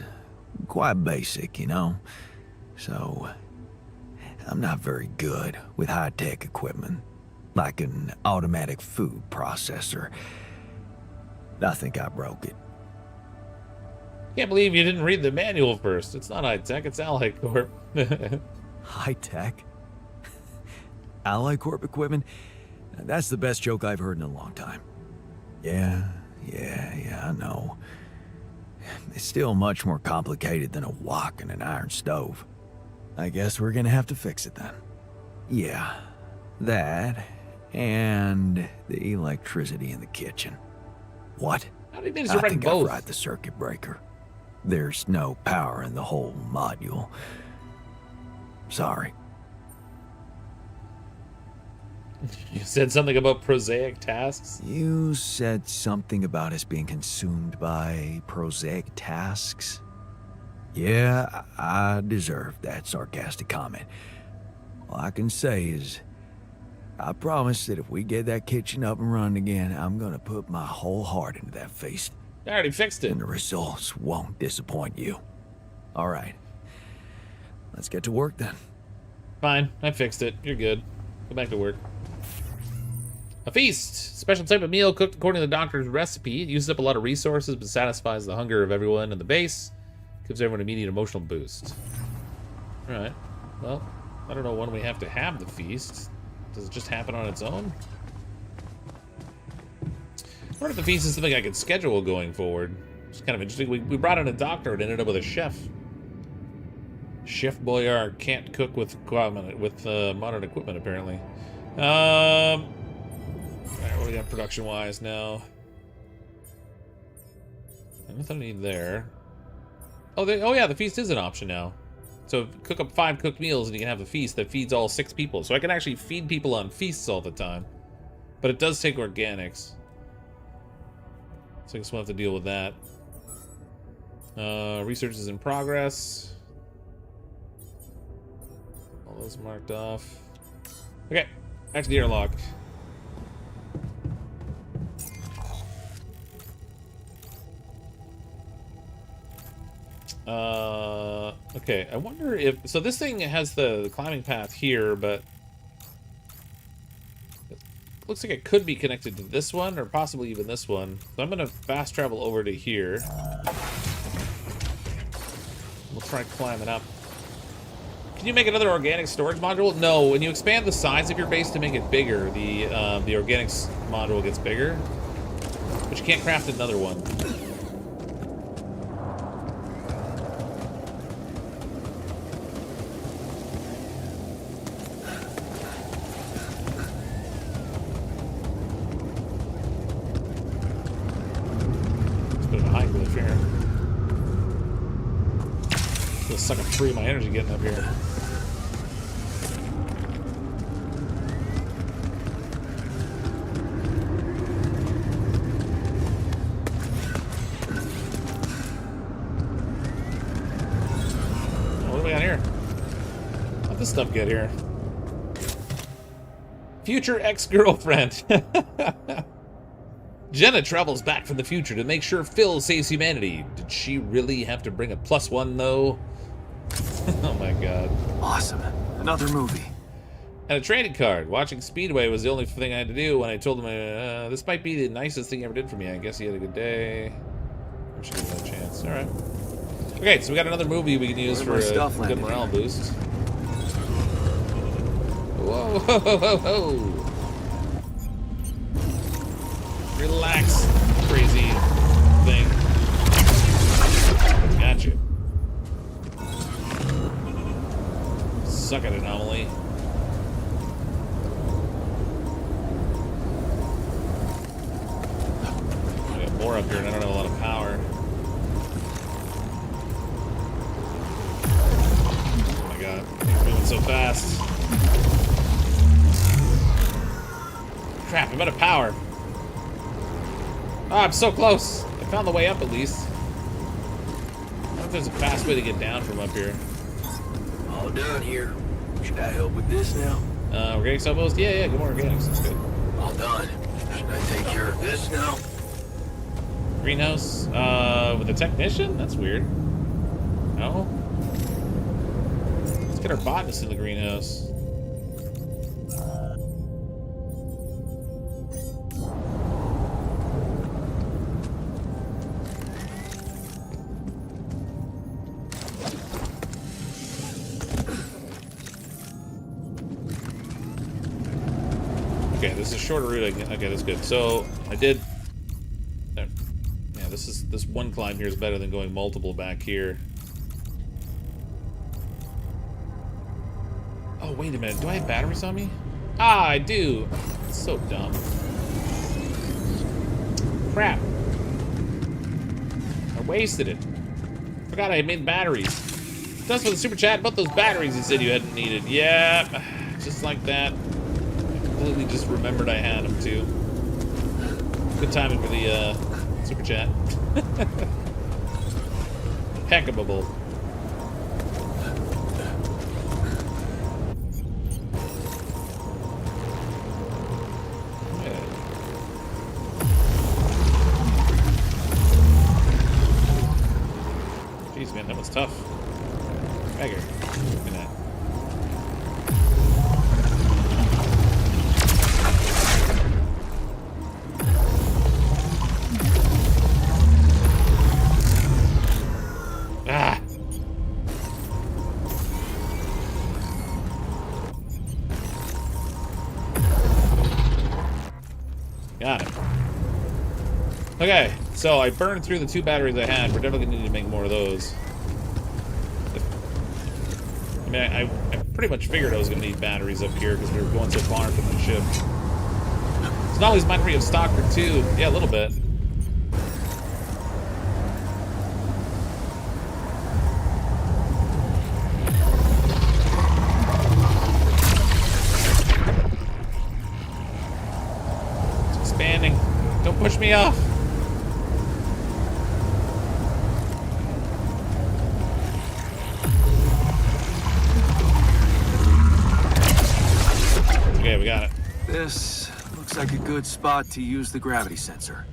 quite basic, you know? So, I'm not very good with high-tech equipment, like an automatic food processor. I think I broke it. Can't believe you didn't read the manual first. It's not high-tech, it's Ally Corp. High-tech? Ally Corp equipment? That's the best joke I've heard in a long time. Yeah, I know. It's still much more complicated than a wok and an iron stove. I guess we're gonna have to fix it then. Yeah, that and the electricity in the kitchen. What? How do you manage to I wreck think both? I've fried the circuit breaker. There's no power in the whole module. Sorry. You said something about prosaic tasks? You said something about us being consumed by prosaic tasks. Yeah, I deserve that sarcastic comment. All I can say is, I promise that if we get that kitchen up and running again, I'm gonna put my whole heart into that feast. I already fixed it. And the results won't disappoint you. All right. Let's get to work then. Fine, I fixed it. You're good. Go back to work. A feast! Special type of meal cooked according to the doctor's recipe. It uses up a lot of resources, but satisfies the hunger of everyone in the base. Gives everyone an immediate emotional boost. Alright. Well, I don't know when we have to have the feast. Does it just happen on its own? I wonder if the feast is something I could schedule going forward. It's kind of interesting. We brought in a doctor and ended up with a chef. Chef Boyard can't cook with modern equipment, apparently. Alright, what do we got production-wise now? Nothing I need there. Oh yeah, the feast is an option now. So cook up 5 cooked meals and you can have a feast that feeds all 6 people. So I can actually feed people on feasts all the time. But it does take organics. So I guess we'll have to deal with that. Research is in progress. All those marked off. Okay, back to the airlock. Okay, I wonder if... So this thing has the climbing path here, but... It looks like it could be connected to this one, or possibly even this one. So I'm gonna fast travel over to here. We'll try climbing up. Can you make another organic storage module? No, when you expand the size of your base to make it bigger, the organics module gets bigger. But you can't craft another one. Sucking free of my energy getting up here. What do we got here? How'd this stuff get here? Future ex-girlfriend. Jenna travels back from the future to make sure Phil saves humanity. Did she really have to bring a +1 though? Oh my god. Awesome. Another movie. And a trading card. Watching Speedway was the only thing I had to do when I told him this might be the nicest thing he ever did for me. I guess he had a good day. I should give him a chance. Alright. Okay, so we got another movie we can use for a good morale boost. Whoa, whoa, whoa, whoa, whoa. Relax, crazy thing. Gotcha. Suck it, Anomaly. I got more up here and I don't have a lot of power. Oh my god, it's moving so fast. Crap, I'm out of power. Oh, I'm so close. I found the way up at least. I wonder if there's a fast way to get down from up here. All done here. Should I help with this now? Organics almost? Yeah, good more organics. That's good. All done. Should I take care of this now? Greenhouse? With a technician? That's weird. No? Let's get our botanist in the greenhouse. Okay, this is a shorter route. Okay, that's good. So I did. Yeah, this one climb here is better than going multiple back here. Oh, wait a minute. Do I have batteries on me? Ah, I do. It's so dumb. Crap. I wasted it. Forgot I had made batteries. Thanks for the super chat about those batteries you said you hadn't needed. Yeah, just like that. Completely just remembered I had them too. Good timing for the super chat. Impeccable. Jeez, man, that was tough. Beggar. Look at that. Ah! Got it. Okay, so I burned through the 2 batteries I had. We're definitely gonna need to make more of those. I mean, I pretty much figured I was gonna need batteries up here because we were going so far from the ship. So not only is mine free of stock for 2, yeah, a little bit. It's expanding. Don't push me off. Okay, we got it. This looks like a good spot to use the gravity sensor.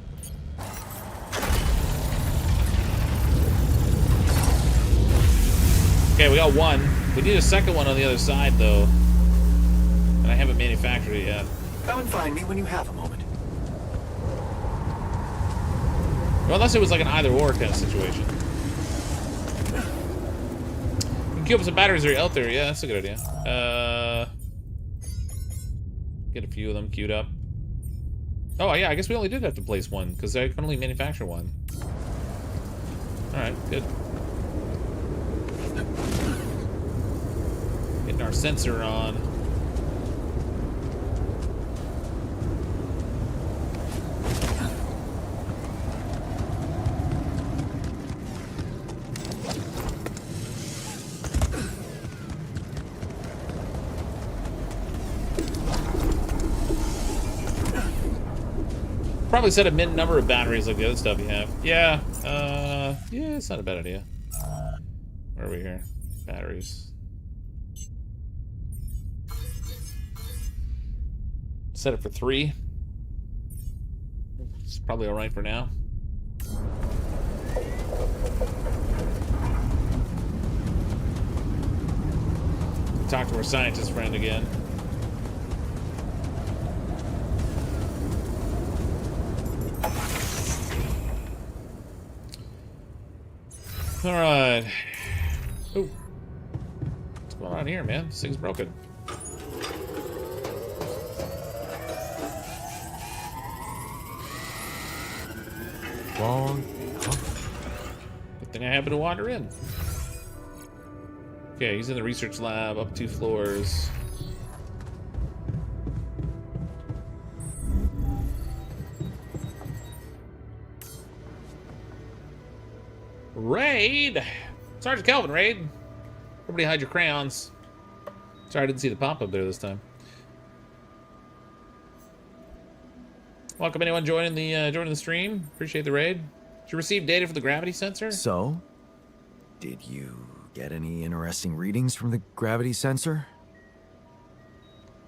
Okay, we got one. We need a second one on the other side, though. And I haven't manufactured it yet. Come and find me when you have a moment. Well, unless it was like an either-or kind of situation. You can queue up some batteries that are out there. Yeah, that's a good idea. Get a few of them queued up. Oh, yeah, I guess we only did have to place one, because I can only manufacture one. Alright, good. Getting our sensor on. Probably set a min number of batteries like the other stuff you have. Yeah, yeah, it's not a bad idea. Where are we here? Batteries. Set it for 3. It's probably all right for now. Talk to our scientist friend again. All right. Ooh. What's going on here, man? This thing's broken. Wrong. Good thing I happened to wander in. Okay, he's in the research lab, up 2 floors. Raid! Sergeant Kelvin, raid! Everybody hide your crayons. Sorry I didn't see the pop-up there this time. Welcome anyone joining the stream. Appreciate the raid. Did you receive data for the gravity sensor? So, did you get any interesting readings from the gravity sensor?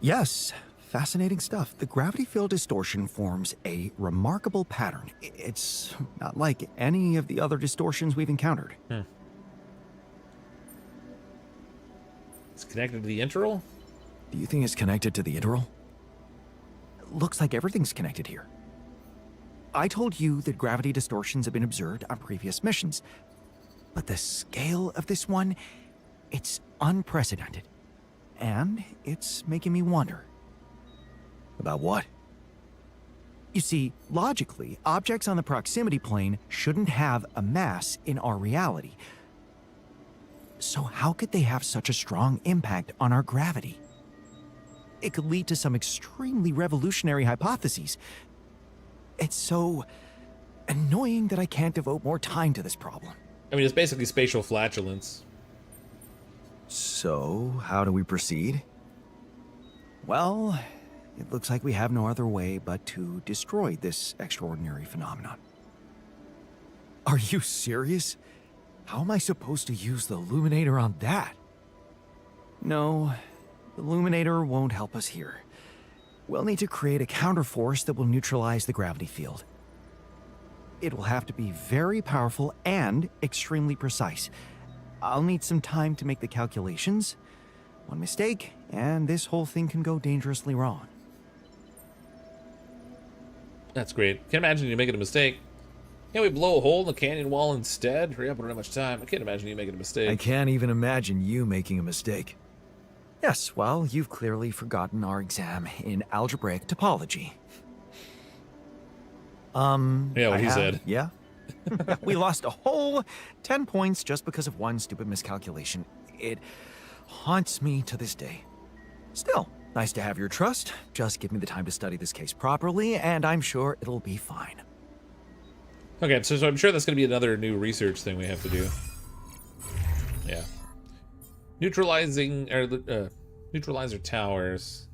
Yes, fascinating stuff. The gravity field distortion forms a remarkable pattern. It's not like any of the other distortions we've encountered. Connected to the interval? Do you think it's connected to the interval? Looks like everything's connected here. I told you that gravity distortions have been observed on previous missions, but the scale of this one, it's unprecedented. And it's making me wonder. About what? You see, logically, objects on the proximity plane shouldn't have a mass in our reality. So how could they have such a strong impact on our gravity? It could lead to some extremely revolutionary hypotheses. It's so annoying that I can't devote more time to this problem. I mean, it's basically spatial flatulence. So, how do we proceed? Well, it looks like we have no other way but to destroy this extraordinary phenomenon. Are you serious? How am I supposed to use the illuminator on that? No, the illuminator won't help us here. We'll need to create a counterforce that will neutralize the gravity field. It will have to be very powerful and extremely precise. I'll need some time to make the calculations. One mistake, and this whole thing can go dangerously wrong. That's great. Can't imagine you making a mistake. Can't we blow a hole in the canyon wall instead? Hurry up, we don't have much time. I can't imagine you making a mistake. I can't even imagine you making a mistake. Yes, well, you've clearly forgotten our exam in algebraic topology. Yeah, what he said. Yeah? We lost a whole 10 points just because of one stupid miscalculation. It haunts me to this day. Still, nice to have your trust. Just give me the time to study this case properly, and I'm sure it'll be fine. Okay, so I'm sure that's going to be another new research thing we have to do. Yeah. Neutralizer towers.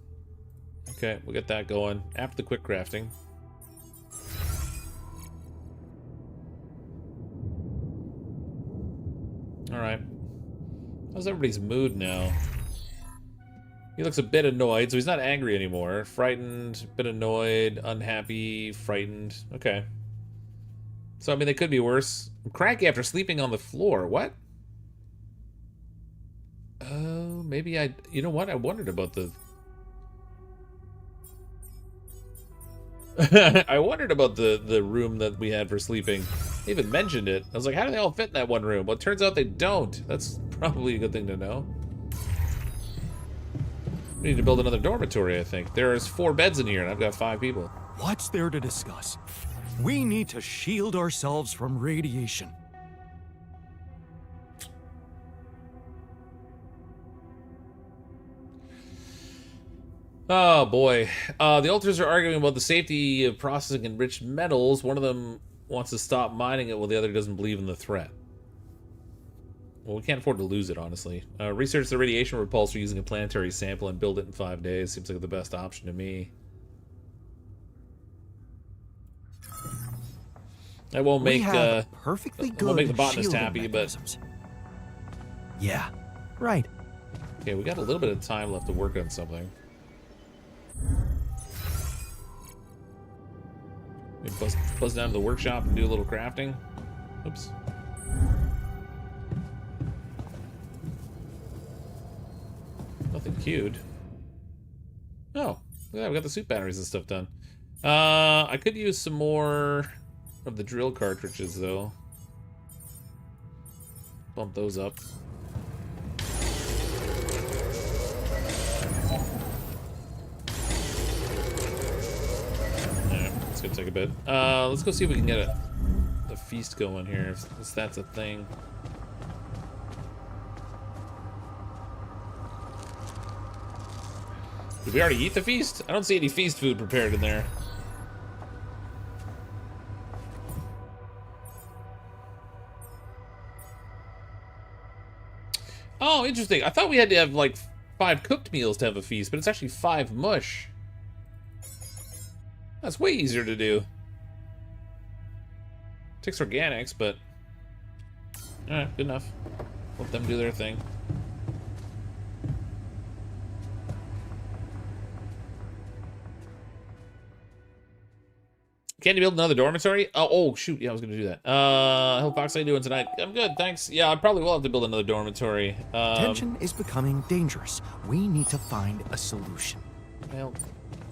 Okay, we'll get that going after the quick crafting. Alright. How's everybody's mood now? He looks a bit annoyed, so he's not angry anymore. Frightened, a bit annoyed, unhappy, frightened. Okay. So, I mean, they could be worse. I'm cranky after sleeping on the floor. What? Oh, maybe I... You know what? I wondered about the... I wondered about the room that we had for sleeping. They even mentioned it. I was like, how do they all fit in that one room? Well, it turns out they don't. That's probably a good thing to know. We need to build another dormitory, I think. There's 4 beds in here, and I've got 5 people. What's there to discuss? We need to shield ourselves from radiation. Oh boy. The alters are arguing about the safety of processing enriched metals. One of them wants to stop mining it while the other doesn't believe in the threat. Well, we can't afford to lose it, honestly. Research the radiation repulsor using a planetary sample and build it in 5 days. Seems like the best option to me. I won't make perfectly good won't make the botanist shielding happy, mechanisms. Yeah, right. Okay, we got a little bit of time left to work on something. We buzz down to the workshop and do a little crafting. Oops. Nothing queued. Oh, look at that, we got the suit batteries and stuff done. I could use some more of the drill cartridges, though. Bump those up. Alright, it's gonna take a bit. Let's go see if we can get a feast going here, if that's a thing. Did we already eat the feast? I don't see any feast food prepared in there. Oh, interesting. I thought we had to have, like, 5 cooked meals to have a feast, but it's actually 5 mush. That's way easier to do. Takes organics, but... Alright, good enough. Let them do their thing. Can you build another dormitory? Oh, shoot. Yeah, I was going to do that. Hello, Fox. How you doing tonight? I'm good, thanks. Yeah, I probably will have to build another dormitory. Tension is becoming dangerous. We need to find a solution. Well,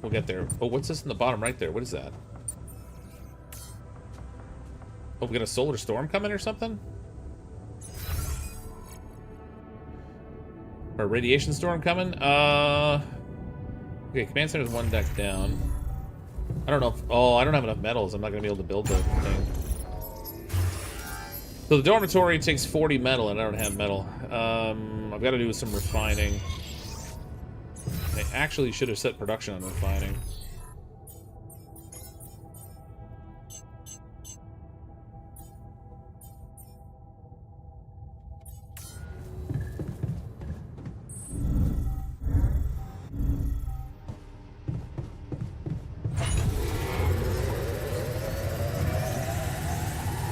we'll get there. Oh, what's this in the bottom right there? What is that? Oh, we got a solar storm coming or something? Or a radiation storm coming? Okay, command center's one deck down. I don't know if... Oh, I don't have enough metals. I'm not going to be able to build the thing. So the dormitory takes 40 metal, and I don't have metal. I've got to do some refining. I actually should have set production on refining.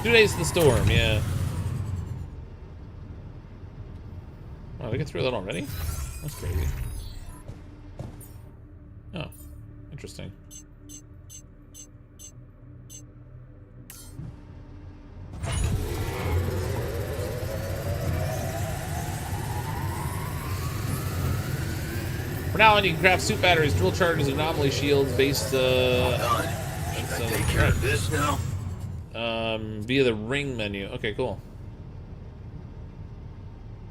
Two days to the storm, yeah. Oh, we get through that already? That's crazy. Oh, interesting. For now on, you can craft suit batteries, drill charges, anomaly shields based, Should I take care of this now? Via the ring menu. Okay, cool.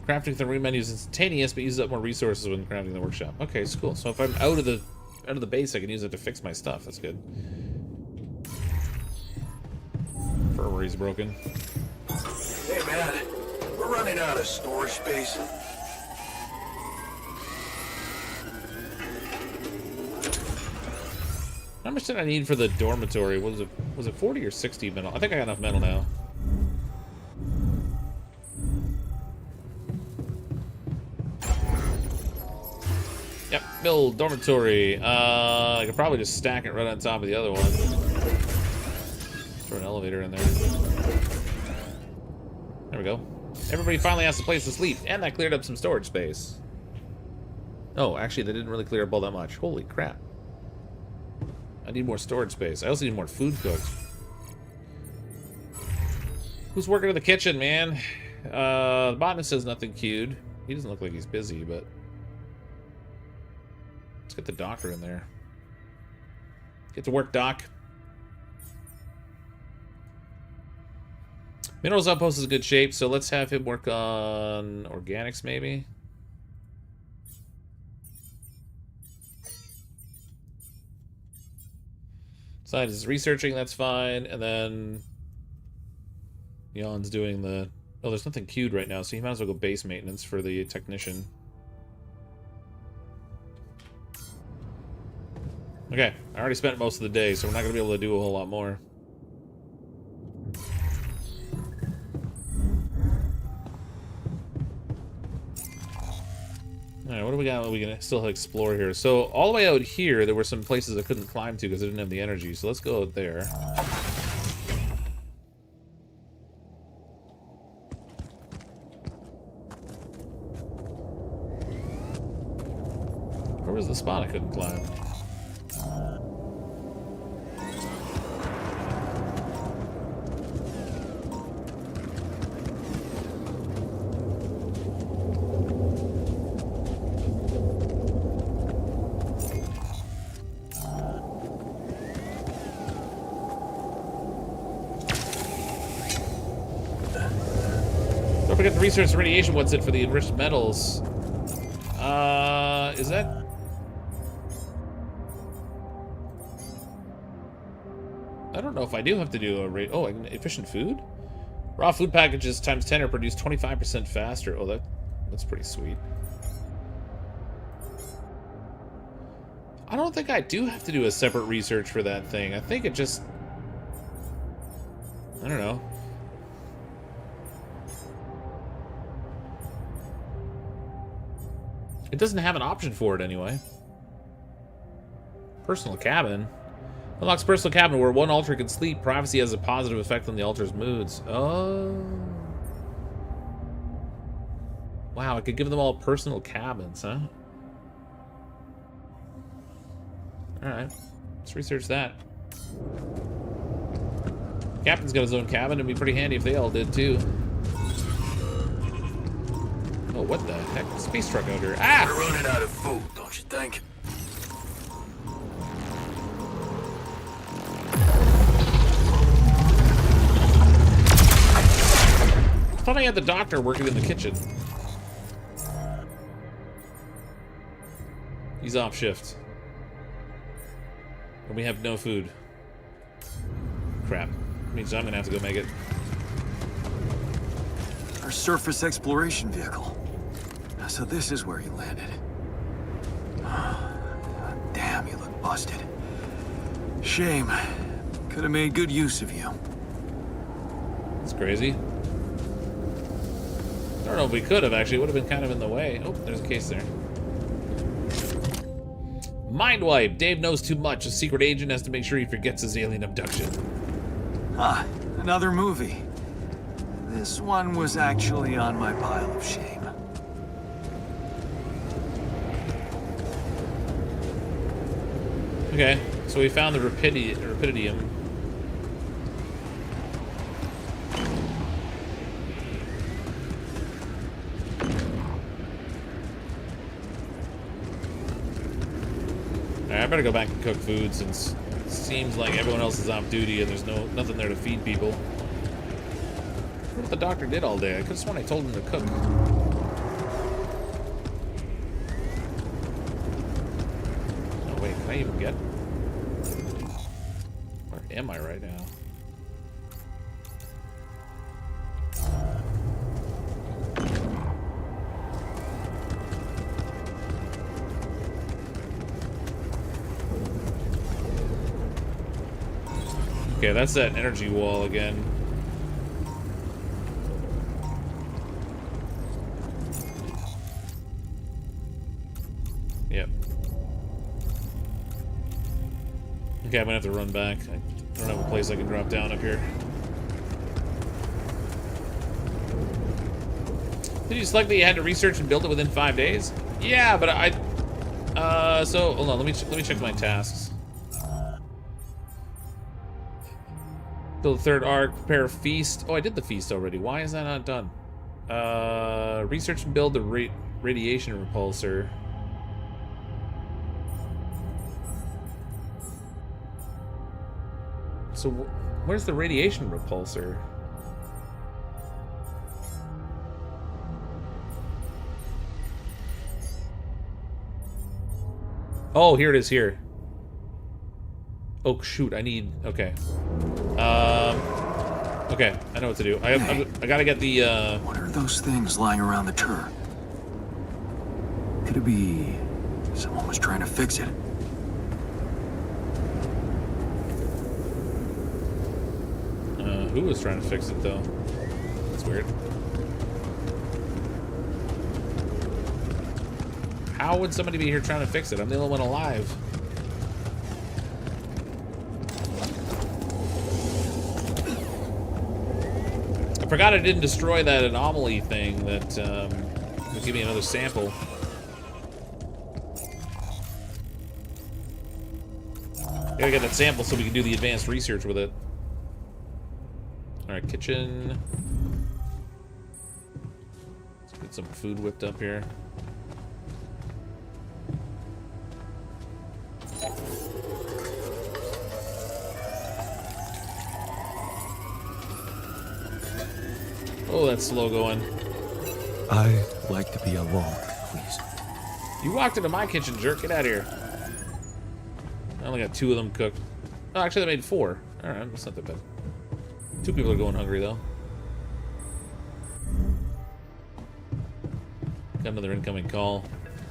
Crafting the ring menu is instantaneous, but uses up more resources when crafting the workshop. Okay, it's cool. So if I'm out of the base, I can use it to fix my stuff. That's good. Ferrary's broken. Hey man, we're running out of storage space. How much did I need for the dormitory? Was it 40 or 60 metal? I think I got enough metal now. Yep, build dormitory. I could probably just stack it right on top of the other one. Throw an elevator in there. There we go. Everybody finally has a place to sleep, and that cleared up some storage space. Oh, actually, they didn't really clear up all that much. Holy crap. I need more storage space. I also need more food cooked. Who's working in the kitchen, man? The botanist says nothing queued. He doesn't look like he's busy, but... Let's get the doctor in there. Get to work, Doc. Minerals Outpost is in good shape, so let's have him work on organics, maybe. Science is researching, that's fine, and then Jan's doing the... Oh, there's nothing queued right now, so he might as well go base maintenance for the technician. Okay, I already spent most of the day, so we're not going to be able to do a whole lot more. Alright, what do we got? What we can still explore here? So, all the way out here, there were some places I couldn't climb to because I didn't have the energy, so let's go out there. Where was the spot I couldn't climb? Don't forget the research and radiation. What's it for the enriched metals? Is that... I don't know if I do have to do a rate. Oh, efficient food? Raw food packages times 10 are produced 25% faster. Oh, that's pretty sweet. I don't think I do have to do a separate research for that thing. I think it just... I don't know. It doesn't have an option for it anyway. Personal cabin. Unlocks personal cabin where one altar can sleep. Privacy has a positive effect on the altar's moods. Oh. Wow, I could give them all personal cabins, huh? Alright. Let's research that. Captain's got his own cabin. It'd be pretty handy if they all did, too. Oh, what the heck? Space truck out here. Ah! We're running out of food, don't you think? I thought I had the doctor working in the kitchen. He's off shift. And we have no food. Crap. Means I'm gonna have to go make it. Our surface exploration vehicle. So this is where you landed. Damn, you look busted. Shame. Could have made good use of you. That's crazy. I don't know if we could have, actually. It would have been kind of in the way. Oh, there's a case there. Mind wipe. Dave knows too much. A secret agent has to make sure he forgets his alien abduction. Ah, another movie. This one was actually on my pile of shame. Okay, so we found the Rapidium. Alright, I better go back and cook food since it seems like everyone else is off duty and there's nothing there to feed people. I wonder what the doctor did all day. I could have sworn I told him to cook. Oh wait, can I even get? Where am I right now? Okay, that's that energy wall again. Yep. Okay, I'm gonna have to run back. I don't have a place I can drop down up here. Did you select that you had to research and build it within 5 days? Yeah, but so hold on, let me check my tasks. Build a third arc, prepare a feast. Oh, I did the feast already. Why is that not done? Research and build the radiation repulsor. So where's the radiation repulsor? Oh, here it is here. Oh shoot, I need, okay. Okay, I know what to do. I gotta get the, What are those things lying around the turret? Could it be someone was trying to fix it? Who was trying to fix it, though? That's weird. How would somebody be here trying to fix it? I'm the only one alive. I forgot I didn't destroy that anomaly thing that would give me another sample. Gotta get that sample so we can do the advanced research with it. Alright, kitchen. Let's get some food whipped up here. Oh, that's slow going. I like to be alone, please. You walked into my kitchen, jerk. Get out of here. I only got 2 of them cooked. Oh, actually, they made 4. Alright, that's not that bad. 2 people are going hungry, though. Got another incoming call.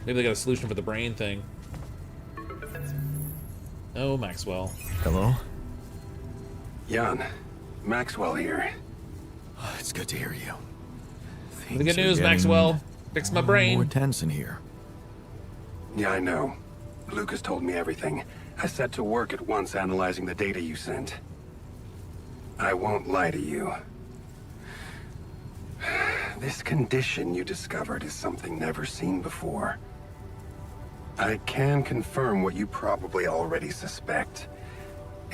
Maybe they got a solution for the brain thing. Oh, Maxwell. Hello? Jan, Maxwell here. It's good to hear you. The good news, Maxwell. Fix my brain. More tense in here. Yeah, I know. Lucas told me everything. I set to work at once analyzing the data you sent. I won't lie to you. This condition you discovered is something never seen before. I can confirm what you probably already suspect.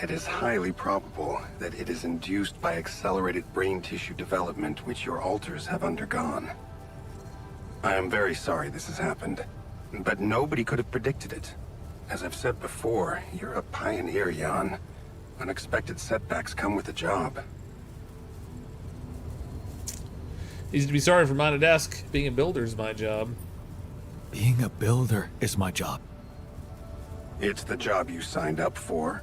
It is highly probable that it is induced by accelerated brain tissue development which your alters have undergone. I am very sorry this has happened, but nobody could have predicted it. As I've said before, you're a pioneer, Jan. Unexpected setbacks come with the job. Easy to be sorry for mine a desk. Being a builder is my job. Being a builder is my job. It's the job you signed up for.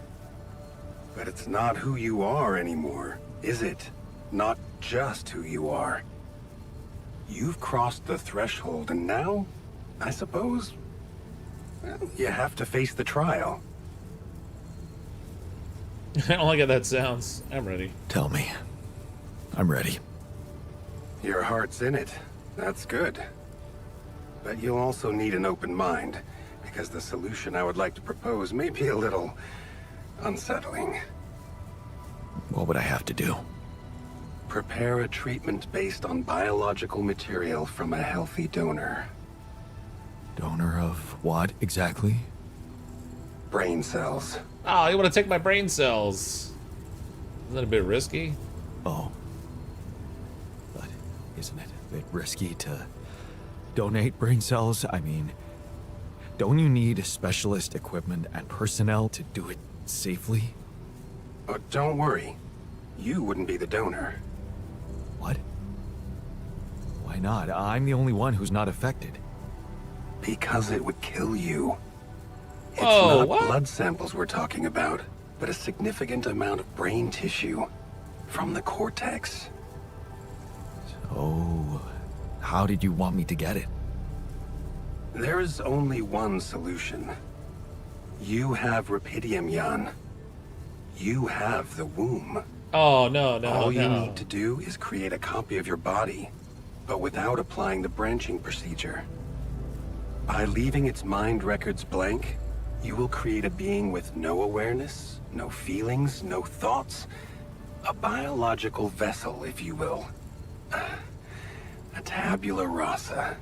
But it's not who you are anymore, is it? Not just who you are. You've crossed the threshold, and now, I suppose, well, you have to face the trial. I don't like how that sounds. I'm ready. Tell me. I'm ready. Your heart's in it. That's good. But you'll also need an open mind, because the solution I would like to propose may be a little unsettling. What would I have to do? Prepare a treatment based on biological material from a healthy donor. Donor of what exactly? Brain cells. Oh, you want to take my brain cells? Isn't that a bit risky? Oh. But isn't it a bit risky to donate brain cells? I mean, don't you need specialist equipment and personnel to do it safely? Oh, don't worry. You wouldn't be the donor. What? Why not? I'm the only one who's not affected. Because it would kill you. It's Oh, not what? blood samples we're talking about, but a significant amount of brain tissue from the cortex. So, how did you want me to get it? There is only one solution. You have Rapidium, Jan. You have the womb. Oh, no, no, All you no. need to do is create a copy of your body, but without applying the branching procedure. By leaving its mind records blank, you will create a being with no awareness, no feelings, no thoughts. A biological vessel, if you will. A tabula rasa.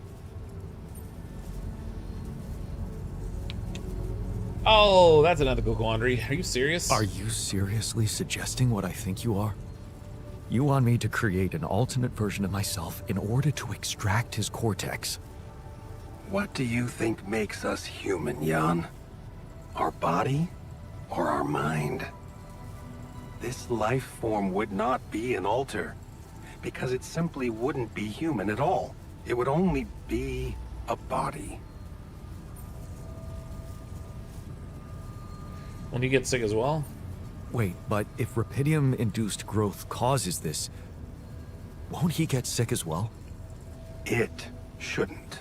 Oh, that's an ethical quandary. Are you serious? Are you seriously suggesting what I think you are? You want me to create an alternate version of myself in order to extract his cortex? What do you think makes us human, Jan? Our body or our mind? This life form would not be an alter, because it simply wouldn't be human at all. It would only be a body. When you get sick as well? Wait, but if Rapidium-induced growth causes this, won't he get sick as well? It shouldn't.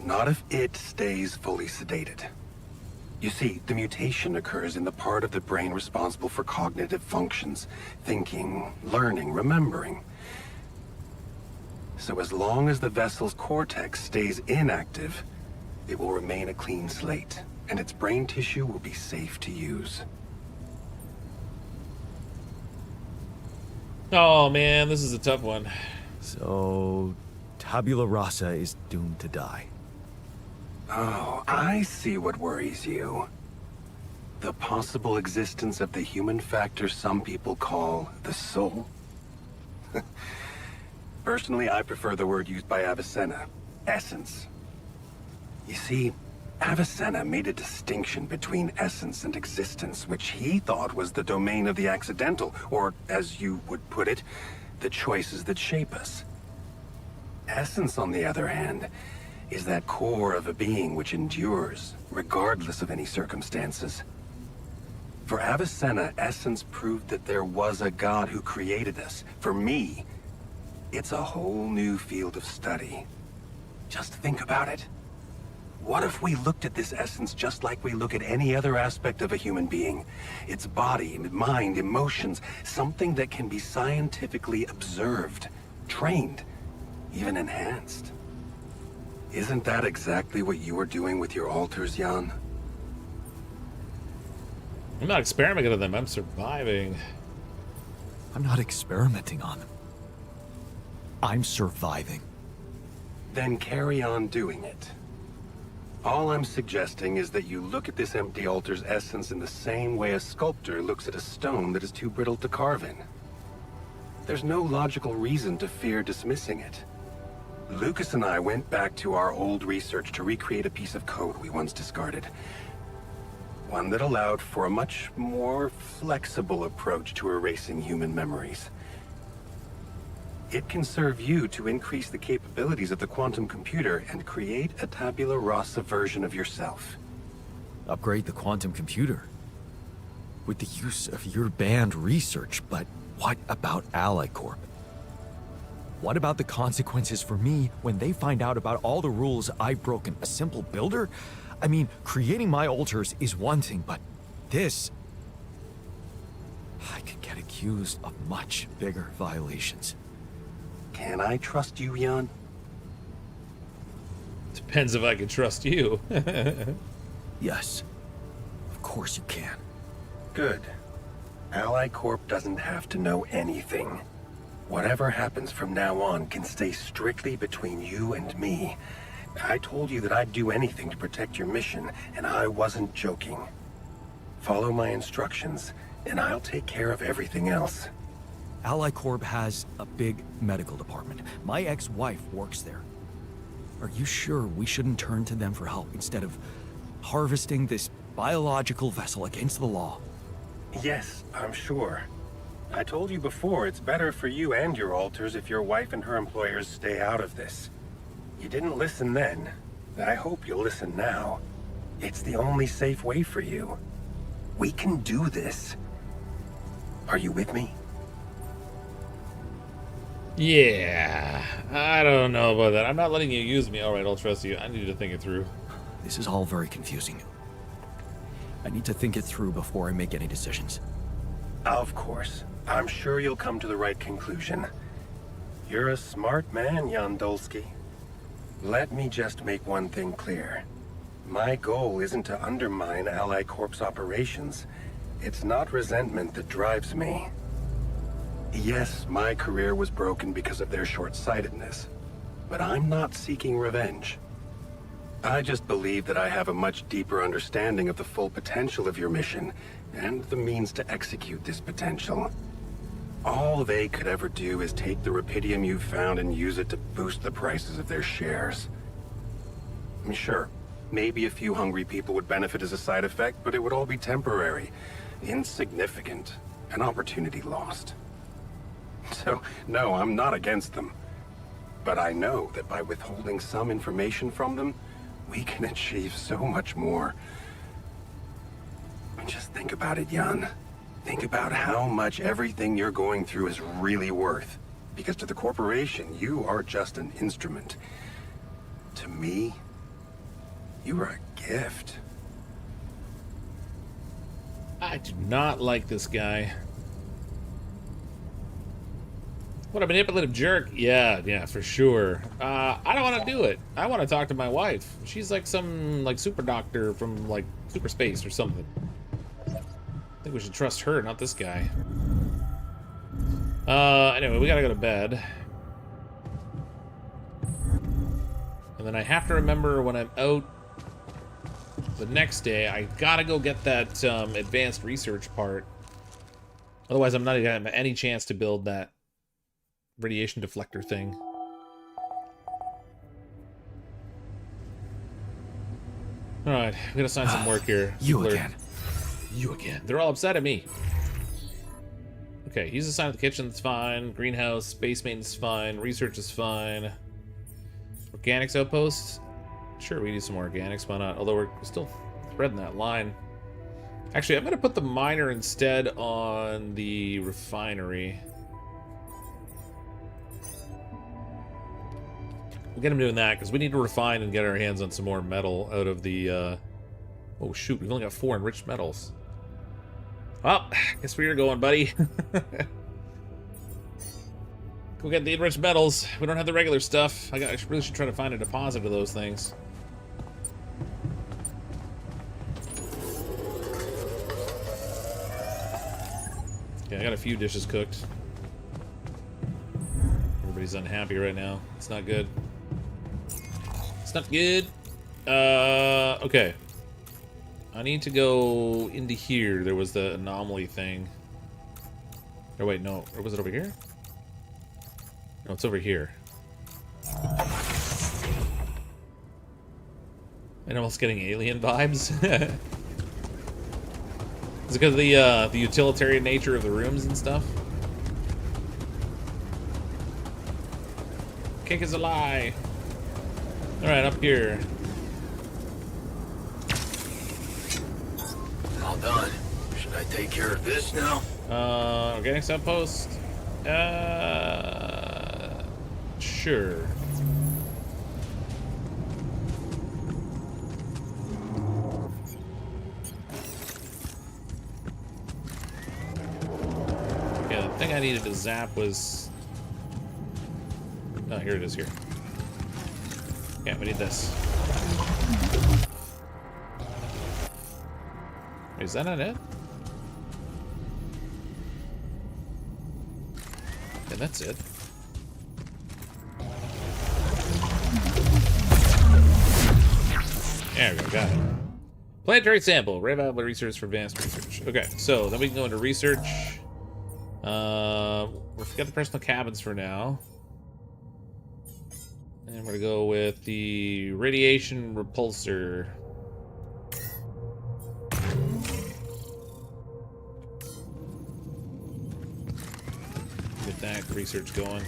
Not if it stays fully sedated. You see, the mutation occurs in the part of the brain responsible for cognitive functions, thinking, learning, remembering. So as long as the vessel's cortex stays inactive, it will remain a clean slate, and its brain tissue will be safe to use. Oh, man, this is a tough one. So, tabula rasa is doomed to die. Oh, I see what worries you. The possible existence of the human factor some people call the soul. Personally, I prefer the word used by Avicenna, essence. You see, Avicenna made a distinction between essence and existence, which he thought was the domain of the accidental, or, as you would put it, the choices that shape us. Essence, on the other hand, is that core of a being which endures, regardless of any circumstances. For Avicenna, essence proved that there was a God who created us. For me, it's a whole new field of study. Just think about it. What if we looked at this essence just like we look at any other aspect of a human being? Its body, mind, emotions, something that can be scientifically observed, trained, even enhanced. Isn't that exactly what you were doing with your alters, Jan? I'm not experimenting on them. I'm surviving. I'm not experimenting on them. I'm surviving. Then carry on doing it. All I'm suggesting is that you look at this empty altar's essence in the same way a sculptor looks at a stone that is too brittle to carve in. There's no logical reason to fear dismissing it. Lucas and I went back to our old research to recreate a piece of code we once discarded. One that allowed for a much more flexible approach to erasing human memories. It can serve you to increase the capabilities of the quantum computer and create a tabula rasa version of yourself. Upgrade the quantum computer? With the use of your banned research, but what about Ally Corp? What about the consequences for me when they find out about all the rules I've broken? A simple builder? I mean, creating my altars is one thing, but this... I could get accused of much bigger violations. Can I trust you, Jan? Depends if I can trust you. Yes. Of course you can. Good. Ally Corp doesn't have to know anything. Whatever happens from now on can stay strictly between you and me. I told you that I'd do anything to protect your mission, and I wasn't joking. Follow my instructions, and I'll take care of everything else. Ally Corp has a big medical department. My ex-wife works there. Are you sure we shouldn't turn to them for help instead of harvesting this biological vessel against the law? Yes, I'm sure. I told you before, it's better for you and your altars if your wife and her employers stay out of this. You didn't listen then. I hope you'll listen now. It's the only safe way for you. We can do this. Are you with me? Yeah, I don't know about that. I'm not letting you use me. All right, I'll trust you. I need to think it through. This is all very confusing. I need to think it through before I make any decisions. Of course. I'm sure you'll come to the right conclusion. You're a smart man, Jan Dolski. Let me just make one thing clear. My goal isn't to undermine Ally Corp's operations. It's not resentment that drives me. Yes, my career was broken because of their short-sightedness, but I'm not seeking revenge. I just believe that I have a much deeper understanding of the full potential of your mission, and the means to execute this potential. All they could ever do is take the rupidium you've found and use it to boost the prices of their shares. I mean, sure, maybe a few hungry people would benefit as a side effect, but it would all be temporary, insignificant, an opportunity lost. So, no, I'm not against them. But I know that by withholding some information from them, we can achieve so much more. Just think about it, Jan. Think about how much everything you're going through is really worth. Because to the corporation, you are just an instrument. To me, you are a gift. I do not like this guy. What a manipulative jerk. Yeah, for sure. I don't want to do it. I want to talk to my wife. She's like some super doctor from super space or something. I think we should trust her, not this guy. Anyway, we gotta go to bed. And then I have to remember when I'm out the next day, I gotta go get that advanced research part. Otherwise, I'm not gonna have any chance to build that radiation deflector thing. Alright, we gotta sign some work here. You again. You again. They're all upset at me. Okay, he's assigned to the kitchen, that's fine. Greenhouse, space maintenance is fine. Research is fine. Organics outposts? Sure, we need some more organics, why not? Although we're still threading that line. Actually, I'm gonna put the miner instead on the refinery. We'll get him doing that, because we need to refine and get our hands on some more metal out of the, Oh shoot, we've only got 4 enriched metals. Well, guess where you're going, buddy. Go get the enriched metals. We don't have the regular stuff. I really should try to find a deposit of those things. Okay, I got a few dishes cooked. Everybody's unhappy right now. It's not good. It's not good. Okay. I need to go into here. There was the anomaly thing. Oh, wait, no. Or was it over here? No, it's over here. I'm almost getting alien vibes. Is it because of the utilitarian nature of the rooms and stuff? Kick is a lie. Alright, up here. All done. Should I take care of this now? Organics outpost. Sure. Yeah, the thing I needed to zap was... Oh, here it is here. Yeah, we need this. Is that not it? Yeah, that's it. There we go, got it. Planetary sample, reliable research for advanced research. Okay, so then we can go into research. We'll forget the personal cabins for now. And we're gonna go with the radiation repulsor. Get that research going.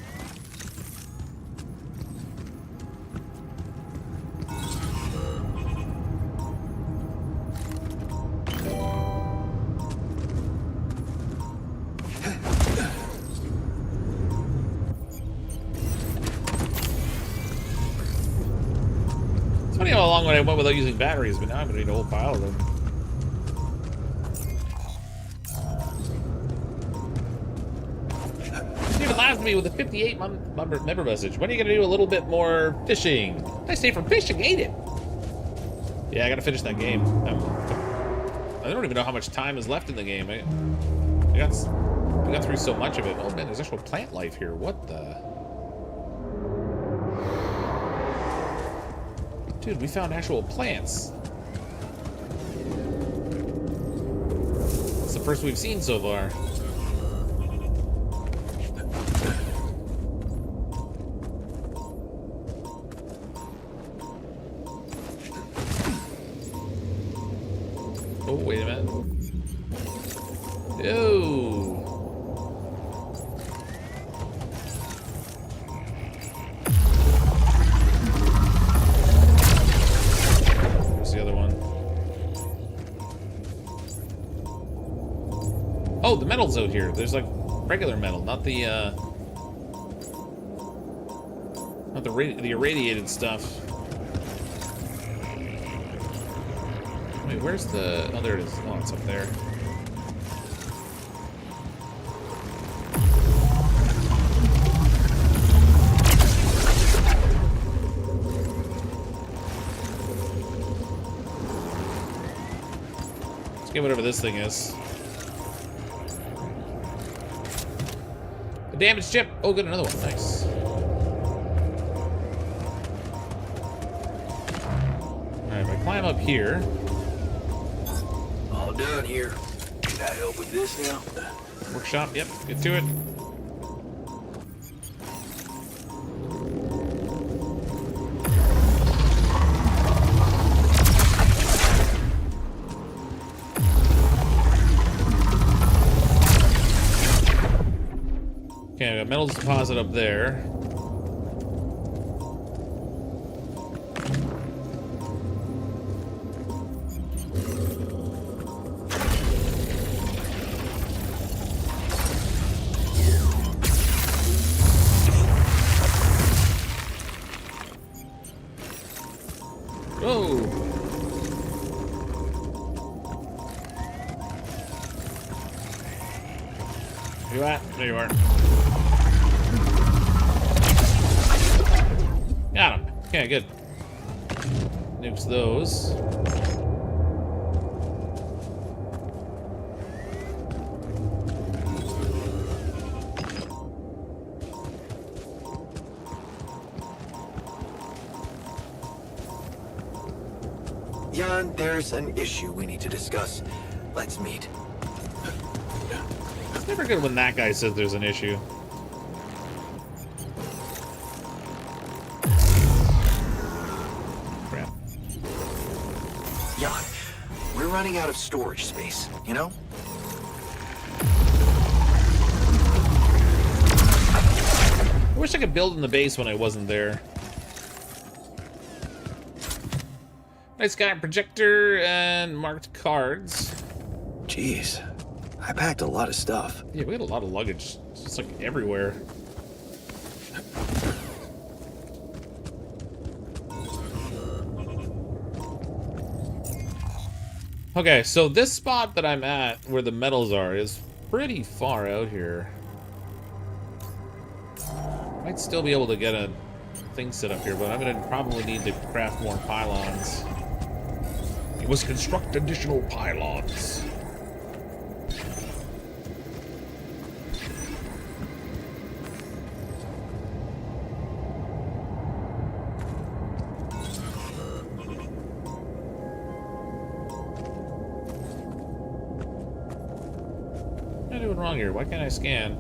It's funny how long I went without using batteries, but now I'm gonna need a whole pile of them. Last me with a 58 member message. When are you gonna do a little bit more fishing? I say for fishing, ain't it? Yeah, I gotta finish that game. I don't even know how much time is left in the game. I got through so much of it. Oh man, there's actual plant life here. What the? Dude, we found actual plants. It's the first we've seen so far. Oh, wait a minute. Ew. Where's the other one? Oh, the metal's out here. There's like regular metal, not the the irradiated stuff. Wait, where's the... Oh, there it is. Oh, it's up there. Let's get whatever this thing is. A damaged chip! Oh, good, another one. Nice. Alright, if I climb up here... Done here. Can I help with this now? Workshop, yep, get to it. Okay, I got metals deposit up there. You at? There you are. Got him. Okay, good. Nukes those. Jan, there's an issue we need to discuss. Let's meet. It's never good when that guy says there's an issue. Crap. Jan, we're running out of storage space, you know? I wish I could build in the base when I wasn't there. Nice guy, projector and marked cards. Jeez, I packed a lot of stuff. Yeah, we had a lot of luggage. It's just like everywhere. Okay, so this spot that I'm at, where the metals are, is pretty far out here. Might still be able to get a thing set up here, but I'm gonna probably need to craft more pylons. It was construct additional pylons. What am I doing wrong here? Why can't I scan?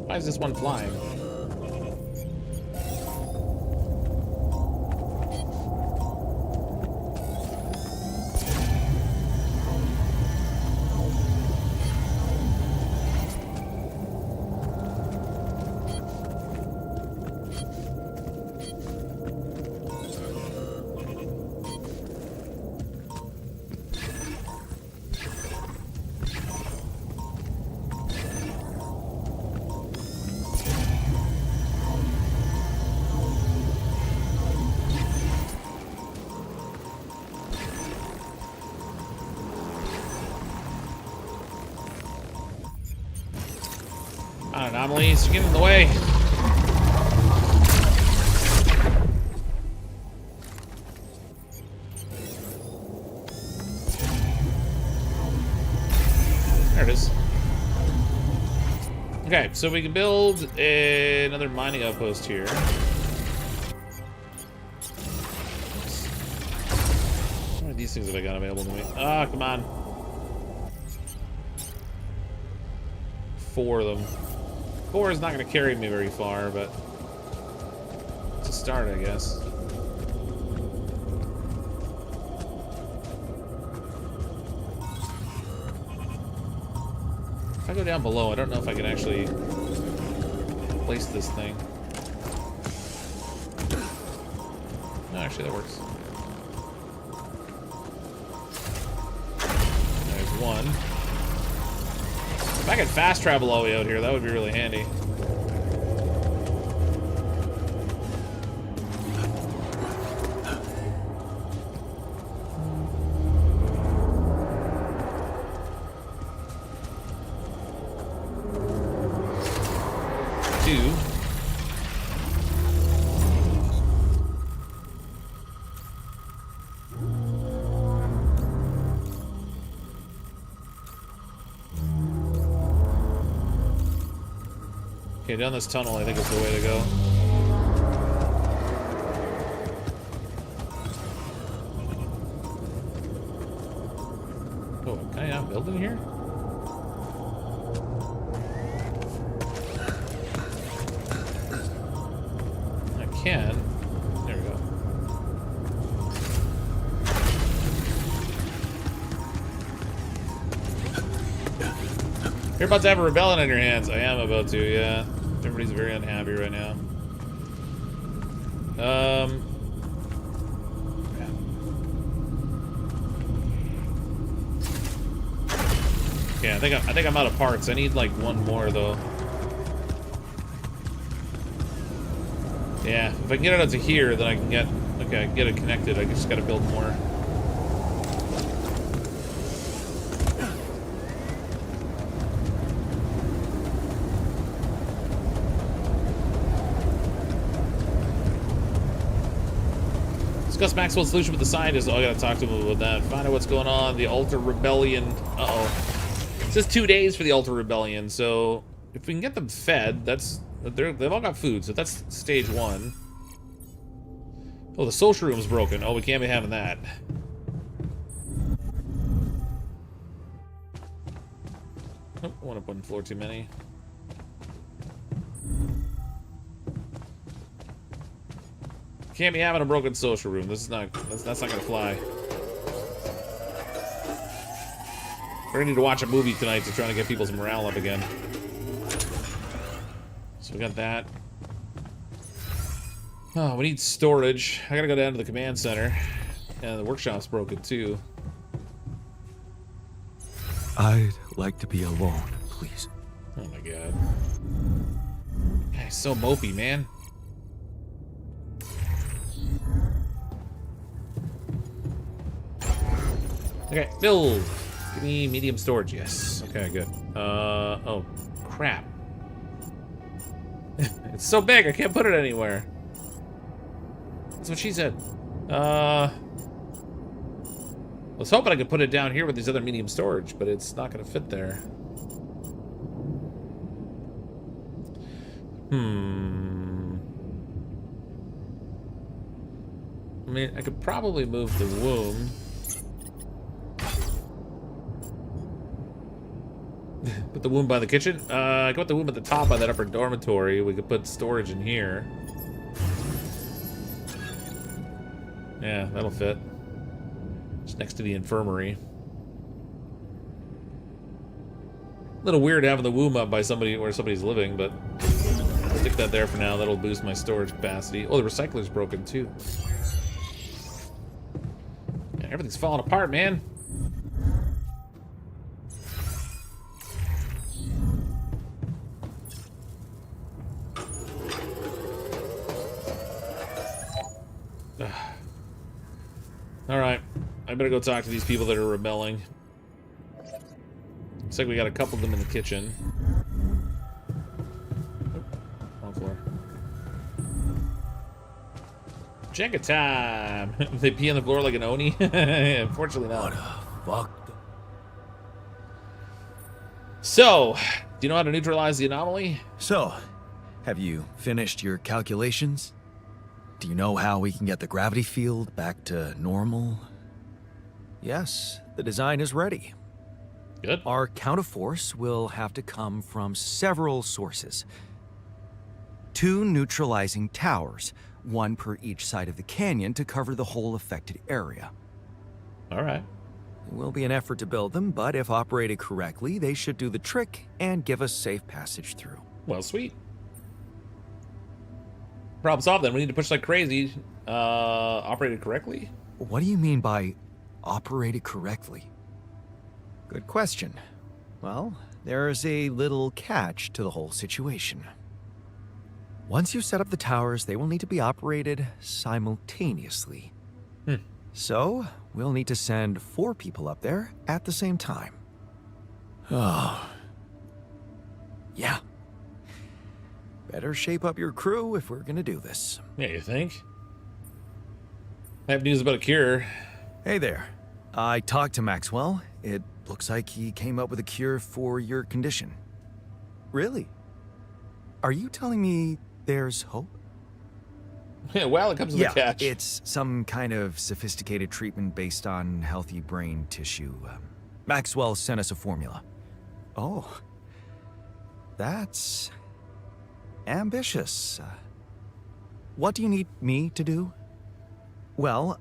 Why is this one flying? Anomalies, get in the way. There it is. Okay, so we can build another mining outpost here. How many of these things have I got available to me? Ah, come on. 4 of them. 4 is not going to carry me very far, but it's a start, I guess. If I go down below, I don't know if I can actually place this thing. No, actually, that works. There's one. If I could fast travel all the way out here, that would be really handy. Two. Okay, down this tunnel, I think is the way to go. Oh, can I not build in here? I can. There we go. You're about to have a rebellion on your hands. I am about to, yeah. Everybody's very unhappy right now. Yeah, I think I'm out of parts. I need like one more though. Yeah, if I can get it out to here, then I can get okay, I can get it connected. I just gotta build more. Discuss Maxwell's solution with the scientists. Oh, I gotta talk to him about that. Find out what's going on. The Alter Rebellion. Uh-oh. It says 2 days for the Alter Rebellion, so if we can get them fed, they've all got food, so that's stage 1. Oh, the social room's broken. Oh, we can't be having that. Oh, one up one floor too many. Can't be having a broken social room. This is not. That's not gonna fly. We're gonna need to watch a movie tonight to try to get people's morale up again. So we got that. Oh, we need storage. I gotta go down to the command center. And the workshop's broken too. I'd like to be alone, please. Oh my god. Guy's so mopey, man. Okay, build. Give me medium storage, yes. Okay, good. Oh, crap. It's so big, I can't put it anywhere. That's what she said. I was hoping I could put it down here with these other medium storage, but it's not gonna fit there. I mean, I could probably move the womb. Put the womb by the kitchen. I got the womb at the top by that upper dormitory. We could put storage in here. Yeah, that'll fit. It's next to the infirmary. A little weird having the womb up by somebody where somebody's living, but I'll stick that there for now. That'll boost my storage capacity. Oh, the recycler's broken too. Yeah, everything's falling apart, man. Alright, I better go talk to these people that are rebelling. Looks like we got a couple of them in the kitchen. Oh, wrong floor. Jenga time! They pee on the floor like an Oni? Unfortunately not. What the fuck? So, do you know how to neutralize the anomaly? So, have you finished your calculations? Do you know how we can get the gravity field back to normal? Yes, the design is ready. Good. Our counterforce will have to come from several sources. 2 neutralizing towers, 1 per each side of the canyon to cover the whole affected area. Alright. It will be an effort to build them, but if operated correctly, they should do the trick and give us safe passage through. Well, sweet. Problem solved then. We need to push like crazy. Operated correctly? What do you mean by operated correctly? Good question. Well, there's a little catch to the whole situation. Once you set up the towers, they will need to be operated simultaneously. So, we'll need to send 4 people up there at the same time. Oh. Yeah. Better shape up your crew if we're gonna do this. Yeah, you think? I have news about a cure. Hey there. I talked to Maxwell. It looks like he came up with a cure for your condition. Really? Are you telling me there's hope? Yeah, well, it comes with a catch. It's some kind of sophisticated treatment based on healthy brain tissue. Maxwell sent us a formula. Oh. That's ambitious. What do you need me to do? Well,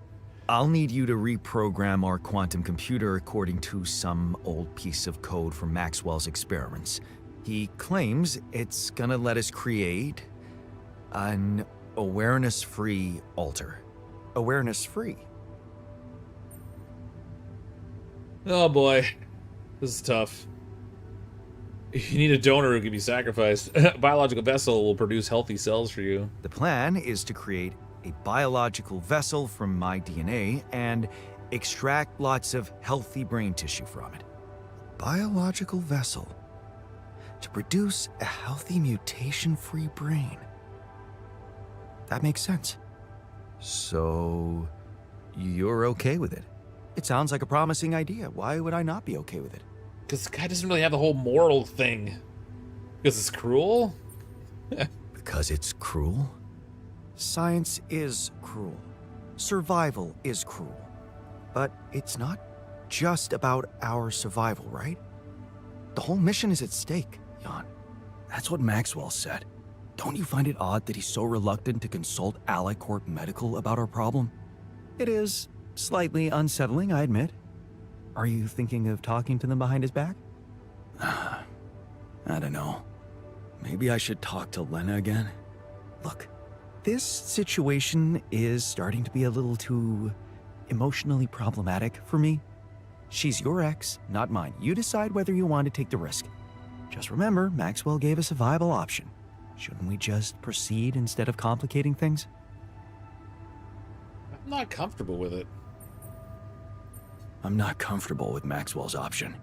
I'll need you to reprogram our quantum computer according to some old piece of code from Maxwell's experiments. He claims it's gonna let us create an awareness-free alter. Awareness-free. Oh boy. This is tough. You need a donor who can be sacrificed. A biological vessel will produce healthy cells for you. The plan is to create a biological vessel from my DNA and extract lots of healthy brain tissue from it. Biological vessel to produce a healthy mutation-free brain. That makes sense. So, you're okay with it? It sounds like a promising idea. Why would I not be okay with it? Because this guy doesn't really have the whole moral thing. Because it's cruel? Because it's cruel? Science is cruel. survival is cruel. But it's not just about our survival, right? The whole mission is at stake, Jan. That's what Maxwell said. Don't you find it odd that he's so reluctant to consult Alicorp Medical about our problem? It is slightly unsettling, I admit. Are you thinking of talking to them behind his back? I don't know. Maybe I should talk to Lena again. Look, this situation is starting to be a little too emotionally problematic for me. She's your ex, not mine. You decide whether you want to take the risk. Just remember, Maxwell gave us a viable option. Shouldn't we just proceed instead of complicating things? I'm not comfortable with it. I'm not comfortable with Maxwell's option.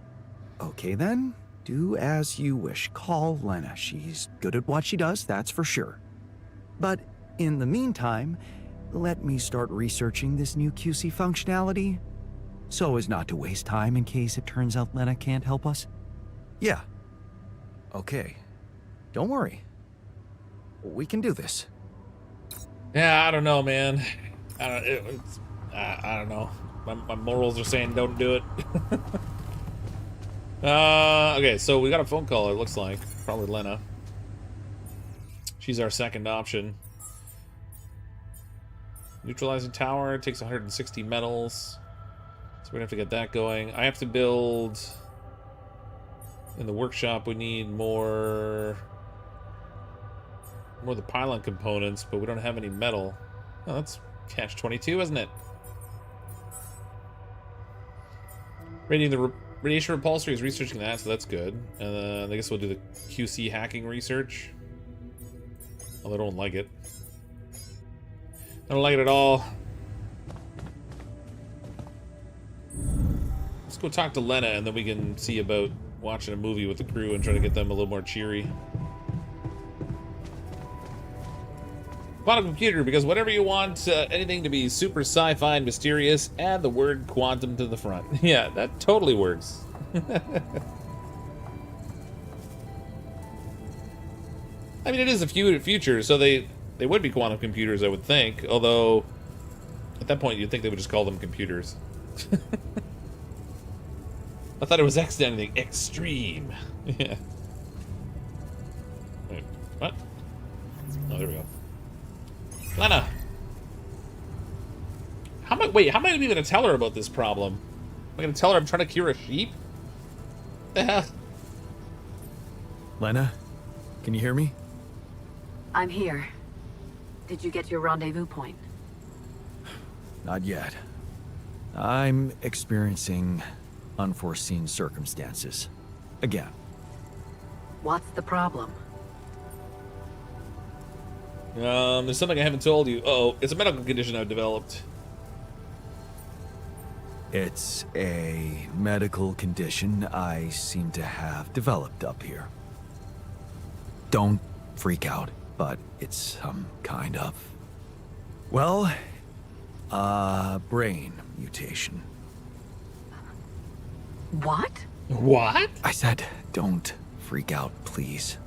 Okay then, do as you wish. Call Lena. She's good at what she does, that's for sure. But in the meantime, let me start researching this new QC functionality so as not to waste time in case it turns out Lena can't help us. Yeah. Okay. Don't worry. We can do this. Yeah, I don't know, man. I don't know. My morals are saying don't do it. Okay, so we got a phone call, it looks like. Probably Lena. She's our second option. Neutralizing tower takes 160 metals. So we're gonna have to get that going. I have to build... In the workshop, we need more of the pylon components, but we don't have any metal. Oh, that's catch-22, isn't it? Radiation repulsor is researching that, so that's good. And I guess we'll do the QC hacking research. Although I don't like it. I don't like it at all. Let's go talk to Lena, and then we can see about watching a movie with the crew and try to get them a little more cheery. Quantum computer, because whenever you want anything to be super sci-fi and mysterious, add the word quantum to the front. Yeah, that totally works. I mean, it is a future, so they would be quantum computers, I would think. Although, at that point, you'd think they would just call them computers. I thought it was anything extreme. Yeah. Wait, what? Oh, there we go. Lena! How am I even gonna tell her about this problem? Am I gonna tell her I'm trying to cure a sheep? The hell? Lena, can you hear me? I'm here. Did you get your rendezvous point? Not yet. I'm experiencing unforeseen circumstances. Again. What's the problem? There's something I haven't told you. Oh, it's a medical condition I've developed. It's a medical condition I seem to have developed up here. Don't freak out, but it's some kind of... well, brain mutation. What? What? I said, don't freak out, please.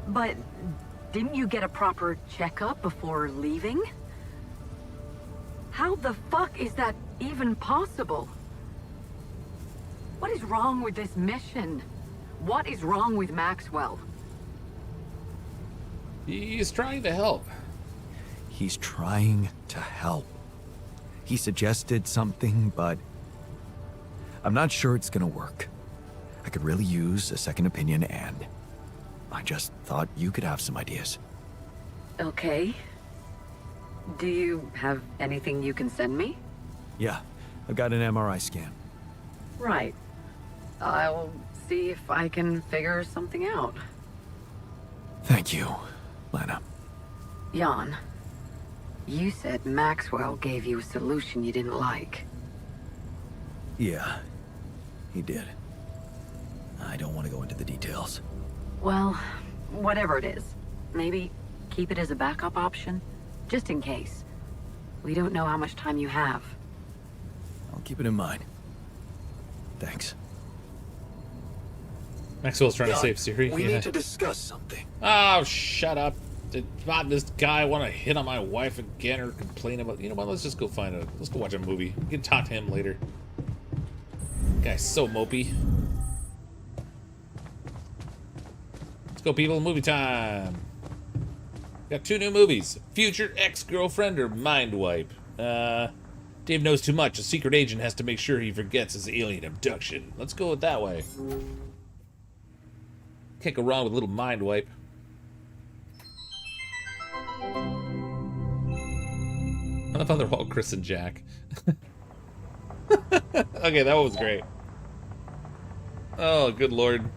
But didn't you get a proper checkup before leaving? How the fuck is that even possible? What is wrong with this mission? What is wrong with Maxwell? He's trying to help. He's trying to help. He suggested something, but I'm not sure it's gonna work. I could really use a second opinion, and I just thought you could have some ideas. Okay. Do you have anything you can send me? Yeah, I've got an MRI scan. Right. I'll see if I can figure something out. Thank you, Lena. Jan, you said Maxwell gave you a solution you didn't like. Yeah, he did. I don't want to go into the details. Well, whatever it is, maybe keep it as a backup option, just in case. We don't know how much time you have. I'll keep it in mind. Thanks. Maxwell's trying to save Siri. We need to discuss something. Oh, shut up. Did not this guy want to hit on my wife again or complain about... You know what, let's just go find a... Let's go watch a movie. We can talk to him later. Guy's so mopey. Let's go, people. Movie time. Got 2 new movies. Future Ex-Girlfriend or Mind Wipe. Dave knows too much. A secret agent has to make sure he forgets his alien abduction. Let's go with that way. Can't go wrong with a little mind wipe. I love how they're all Chris and Jack. Okay, that one was great. Oh, good lord.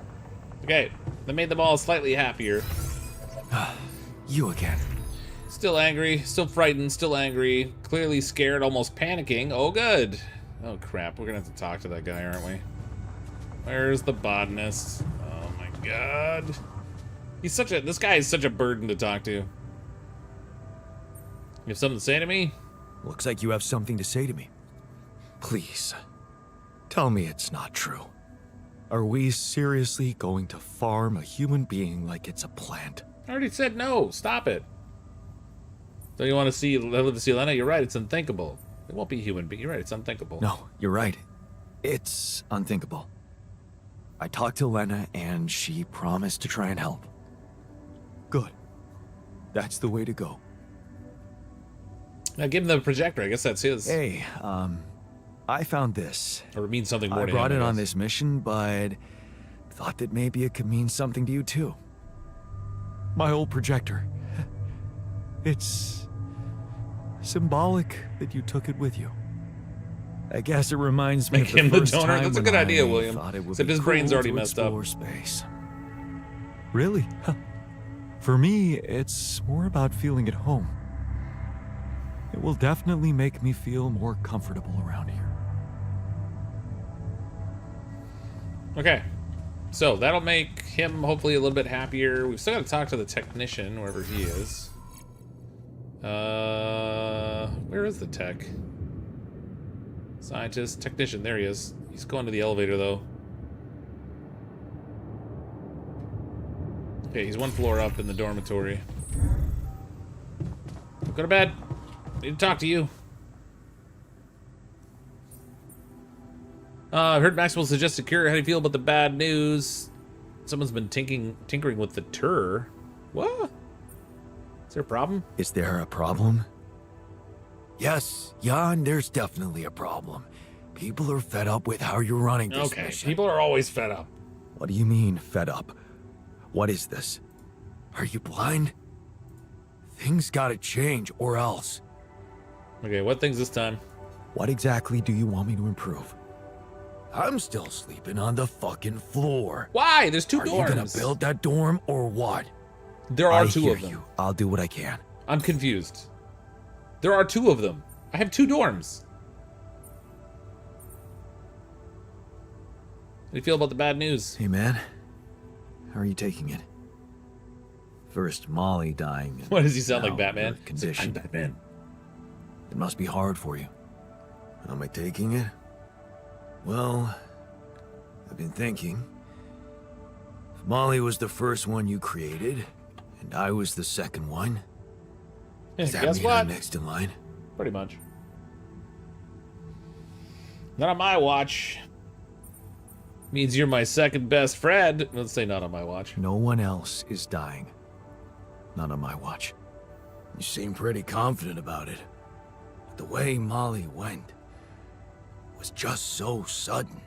Okay, that made them all slightly happier. You again. Still angry, still frightened, still angry, clearly scared, almost panicking. Oh, good. Oh, crap. We're gonna have to talk to that guy, aren't we? Where's the botanist? Oh, my God. He's such a... This guy is such a burden to talk to. You have something to say to me? Looks like you have something to say to me. Please, tell me it's not true. Are we seriously going to farm a human being like it's a plant? I already said no. Stop it. Don't you want to see live to see Lena? You're right. It's unthinkable. It won't be human, but you're right. It's unthinkable. No, you're right. It's unthinkable. I talked to Lena and she promised to try and help. Good. That's the way to go. Now give him the projector. I guess that's his. Hey, I found this. Or it means something more I to him. brought it I on guess. this mission, but thought that maybe it could mean something to you too. My old projector. It's symbolic that you took it with you. I guess it reminds me Make of the him the first donor. time That's a when good idea, I William. thought it would Except be his brain's cool already to messed up. explore space. Really? Huh. For me, it's more about feeling at home. It will definitely make me feel more comfortable around here. Okay. So that'll make him hopefully a little bit happier. We've still got to talk to the technician, wherever he is. Where is the tech? Scientist, technician, there he is. He's going to the elevator though. Okay, he's 1 floor up in the dormitory. Go to bed. Need to talk to you. I've heard Maxwell suggest a cure. How do you feel about the bad news? Someone's been tinkering with the tur. What? Is there a problem? Is there a problem? Yes, Jan, there's definitely a problem. People are fed up with how you're running this Okay, mission. people are always fed up. What do you mean, fed up? What is this? Are you blind? Things gotta change, or else. Okay, what things this time? What exactly do you want me to improve? I'm still sleeping on the fucking floor. Why? There's 2 Are dorms. you gonna build that dorm, or what? There are I 2 hear of them. you. I'll do what I can. I'm confused. There are 2 of them. I have 2 dorms. How do you feel about the bad news? Hey, man. How are you taking it? First, Molly dying. and What does he sound like, now Batman? her Condition. I'm Batman. It must be hard for you. How am I taking it? Well, I've been thinking. If Molly was the first one you created, and I was the second one, Yeah, does that guess mean what? I'm next in line? Pretty much. Not on my watch. Means you're my second best friend. Let's say not on my watch. No one else is dying. Not on my watch. You seem pretty confident about it. But the way Molly went was just so sudden.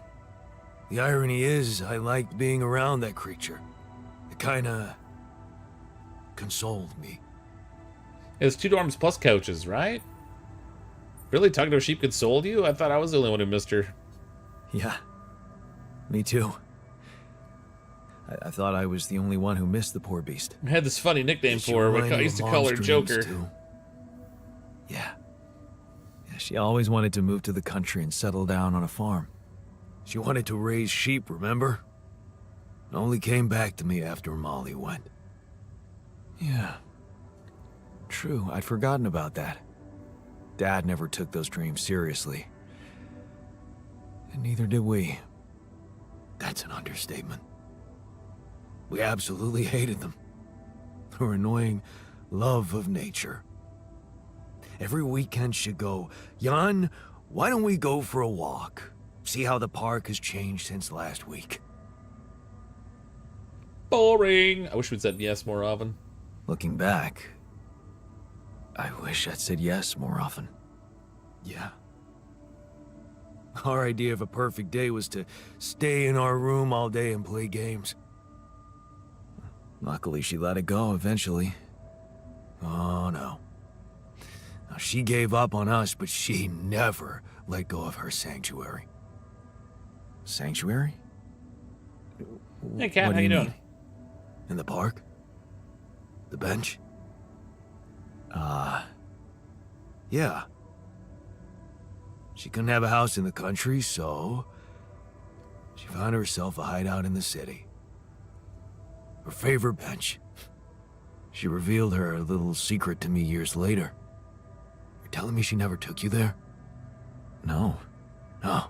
The irony is, I liked being around that creature. It kinda consoled me. It's 2 dorms plus couches, right? Really? Talking to a sheep consoled you? I thought I was the only one who missed her. Yeah, me too. I thought I was the only one who missed the poor beast. I had this funny nickname Did she for her. remind I you used to of call her Mom's Joker. dreams, too? Yeah, she always wanted to move to the country and settle down on a farm. She wanted to raise sheep, remember? It only came back to me after Molly went. Yeah. True, I'd forgotten about that. Dad never took those dreams seriously. And neither did we. That's an understatement. We absolutely hated them. They were annoying, love of nature. Every weekend she'd go, Jan, why don't we go for a walk? See how the park has changed since last week. Boring. I wish we'd said yes more often. Looking back, I wish I'd said yes more often. Yeah. Our idea of a perfect day was to stay in our room all day and play games. Luckily, she let it go eventually. Oh, no. Now, she gave up on us, but she never let go of her sanctuary. Sanctuary? Hey, Cat, What how you doing? mean? In the park? The bench? Yeah. She couldn't have a house in the country, so she found herself a hideout in the city. Her favorite bench. She revealed her little secret to me years later. You're telling me she never took you there? No. No.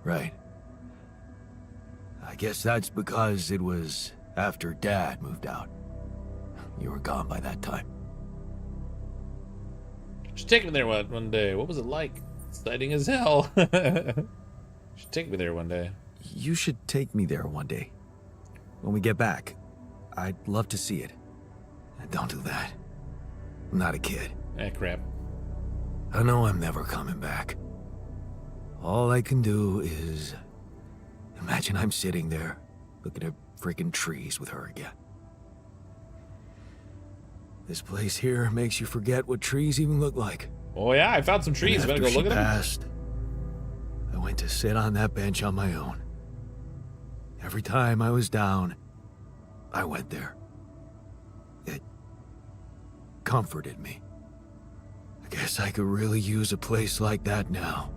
Right. I guess that's because it was after Dad moved out. You were gone by that time. Should take me there one day. What was it like? Exciting as hell. Should take me there one day. You should take me there one day. When we get back, I'd love to see it. Don't do that. I'm not a kid. Crap. I know I'm never coming back. All I can do is imagine I'm sitting there looking at freaking trees with her again. This place here makes you forget what trees even look like. Oh yeah, I found some trees. And Better go after look at she them. passed, I went to sit on that bench on my own. Every time I was down, I went there. It comforted me. I guess I could really use a place like that now.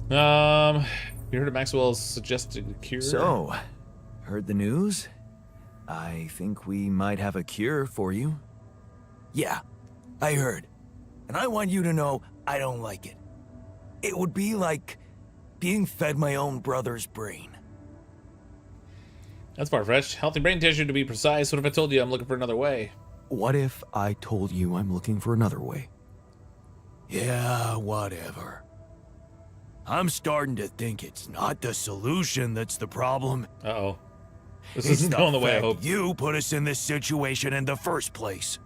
You heard of Maxwell's suggested cure? So, heard the news? I think we might have a cure for you. Yeah, I heard. And I want you to know I don't like it. It would be like being fed my own brother's brain. That's far-fetched. Healthy brain tissue, to be precise. What if I told you I'm looking for another way? What if I told you I'm looking for another way? Yeah, whatever. I'm starting to think it's not the solution that's the problem. Uh-oh. This It's isn't going the way I fact hoped. you put us in this situation in the first place.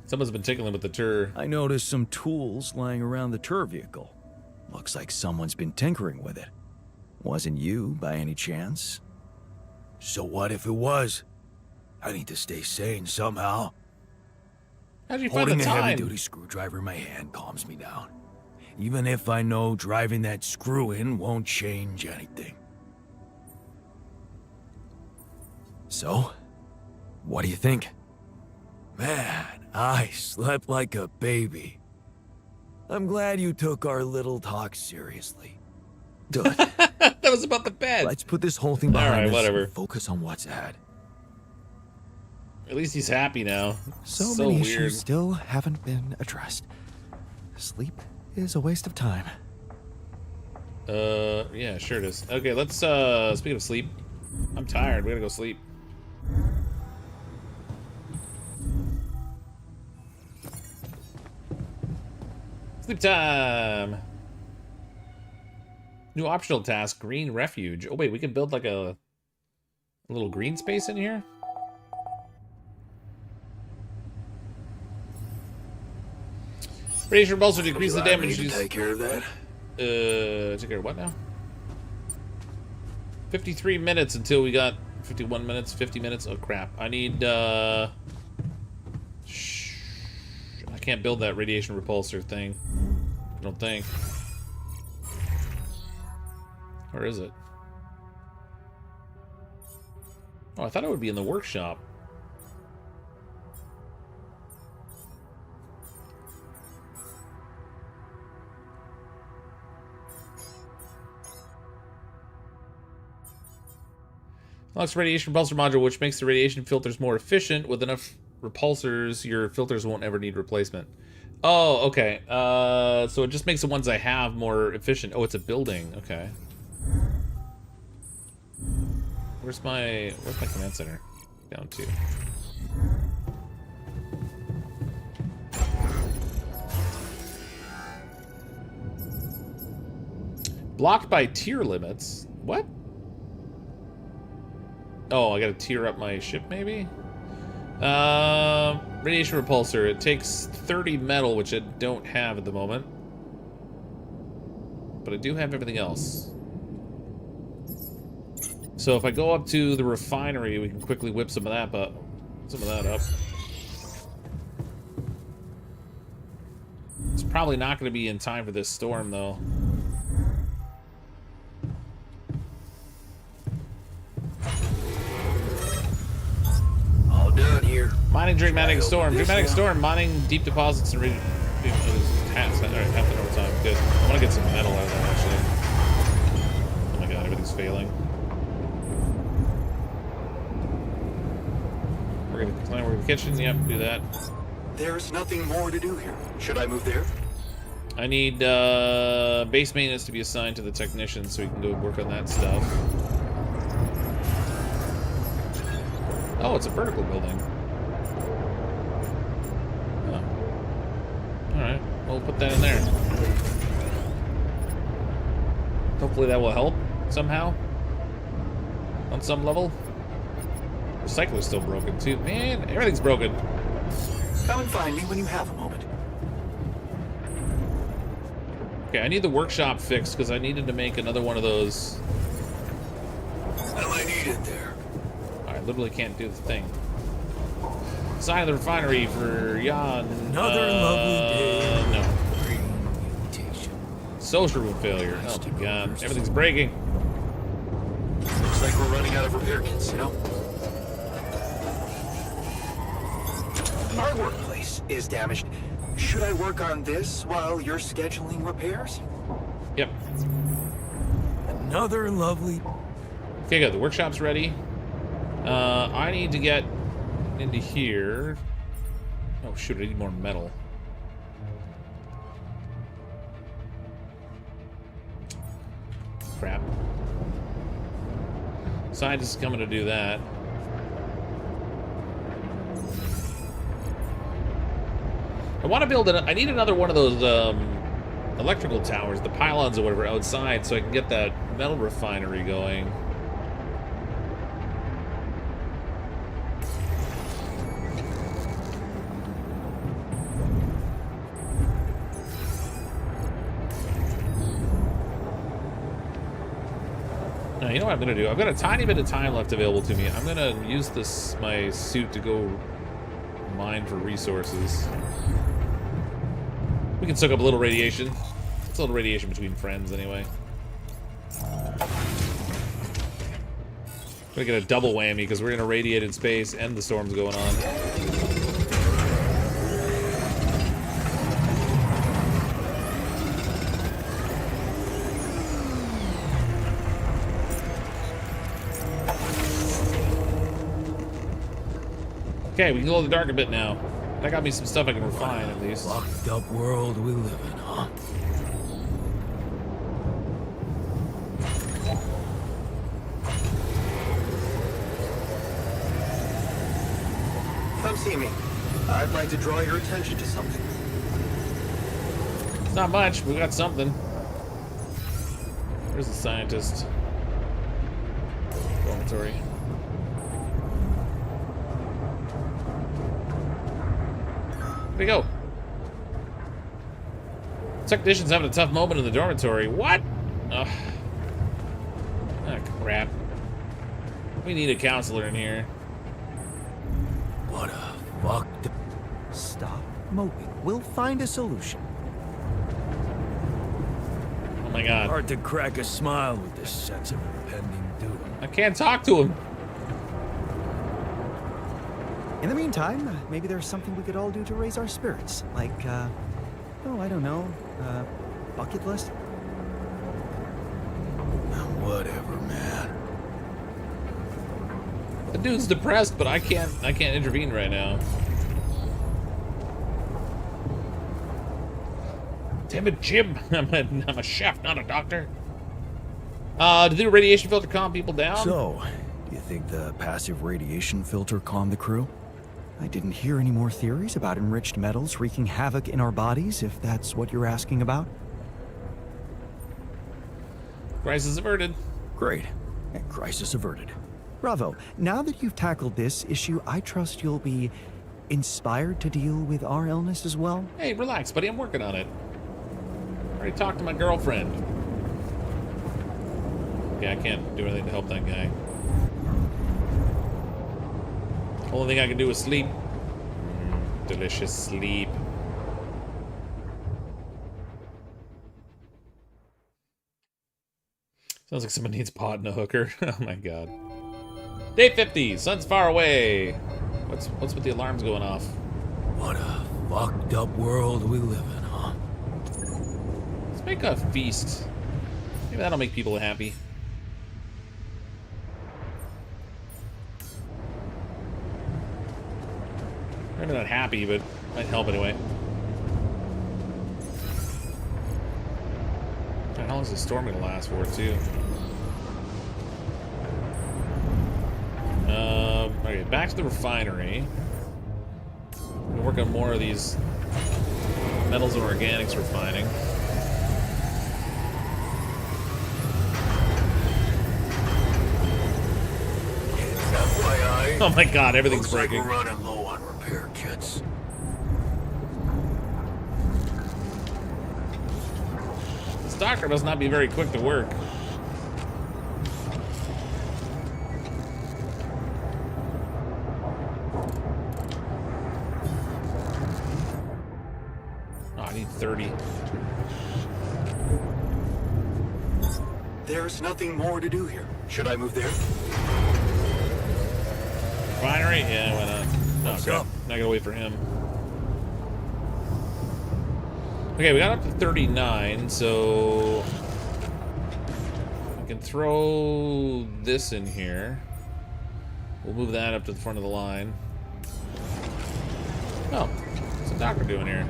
Someone's been tickling with the tur. I noticed some tools lying around the tour vehicle. Looks like someone's been tinkering with it. Wasn't you, by any chance? So what if it was? I need to stay sane somehow. How'd you find Holding the a time? heavy-duty screwdriver in my hand calms me down. Even if I know driving that screw in won't change anything. So, what do you think? Man, I slept like a baby. I'm glad you took our little talk seriously. Good. That was about the bed. Let's put this whole thing behind Alright, us whatever. and focus on what's ahead. At least he's happy now. So many weird. issues still haven't been addressed. Sleep is a waste of time. Yeah, sure it is. Okay, let's, speaking of sleep, I'm tired. We gotta go sleep. Sleep time! New optional task, green refuge. Oh wait, we can build like a little green space in here? Radiation repulsor decrease the damage. Take care of that. Take care of what now? 53 minutes until we got 51 minutes, 50 minutes. Oh crap. I need, I can't build that radiation repulsor thing. I don't think. Where is it? Oh, I thought it would be in the workshop. Unlocks radiation repulsor module, which makes the radiation filters more efficient. With enough repulsors, your filters won't ever need replacement. Oh, okay. So it just makes the ones I have more efficient. Oh, it's a building. Okay. Where's my command center? Down 2. Blocked by tier limits. What? Oh, I gotta tier up my ship, maybe? Radiation repulsor. It takes 30 metal, which I don't have at the moment. But I do have everything else. So if I go up to the refinery, we can quickly whip some of that up. It's probably not going to be in time for this storm, though. All done here. Mining dramatic storm. Dramatic storm. Mining deep deposits and half the normal time. Good. I want to get some metal out of that, actually. Oh my god, everything's failing. We're gonna climb over the kitchen. Yep, do that. There's nothing more to do here. Should I move there? I need base maintenance to be assigned to the technician so we can go work on that stuff. Oh, it's a vertical building. Oh. Alright, we'll put that in there. Hopefully that will help somehow. On some level. Recycler's still broken too. Man, everything's broken. Come and find me when you have a moment. Okay, I need the workshop fixed because I needed to make another one of those. Well, I need it there. I literally can't do the thing. Sign of the refinery for Jan. Another lovely day. No. Social room failure. Oh my god. Everything's breaking. Looks like we're running out of repair kits, you know? Our workplace is damaged. Should I work on this while you're scheduling repairs? Yep. Another lovely... Okay, good. The workshop's ready. I need to get into here. Oh, shoot. I need more metal. Crap. Scientists coming to do that. I want to build it. I need another one of those electrical towers, the pylons or whatever, outside, so I can get that metal refinery going. Now, you know what I'm gonna do? I've got a tiny bit of time left available to me. I'm gonna use my suit to go mine for resources. We can soak up a little radiation. It's a little radiation between friends, anyway. We're gonna get a double whammy because we're in irradiated space and the storm's going on. Okay, we can glow in the dark a bit now. That got me some stuff I can refine, at least. Locked up world we live in, huh? Come see me. I'd like to draw your attention to something. It's not much, but we got something. Where's the scientist? Dormitory. Where'd he go? Technician's having a tough moment in the dormitory. What? Ugh. Ah, crap. We need a counselor in here. What a fucked... Stop moping. We'll find a solution. Oh my god. Hard to crack a smile with this sense of impending doom. I can't talk to him. In the meantime, maybe there's something we could all do to raise our spirits. Like, oh, I don't know, bucket list? Whatever, man. The dude's depressed, but I can't intervene right now. Damn it, Jim. I'm a chef, not a doctor. To do radiation filter, calm people down. So, You think the passive radiation filter calmed the crew? I didn't hear any more theories about enriched metals wreaking havoc in our bodies, if that's what you're asking about. Crisis averted. Great. Crisis averted. Bravo. Now that you've tackled this issue, I trust you'll be inspired to deal with our illness as well? Hey, relax, buddy. I'm working on it. I already talked to my girlfriend. Okay, I can't do anything to help that guy. Only thing I can do is sleep. Delicious sleep. Sounds like someone needs pot and a hooker. Oh my god. Day 50. Sun's far away. What's with the alarms going off? What a fucked up world we live in, huh? Let's make a feast. Maybe that'll make people happy. Maybe not happy, but might help anyway. How long is the storm gonna last for, too? Okay, back to the refinery. We'll work on more of these metals and organics refining. FYI, Oh my god, everything's looks like breaking. we're running low on repair kits. This doctor must not be very quick to work. Oh, I need 30. There's nothing more to do here. Should I move there? Refinery? Yeah, why not? What's Okay, up? not gonna wait for him. Okay, we got up to 39, so we can throw this in here. We'll move that up to the front of the line. Oh, what's the doctor doing here?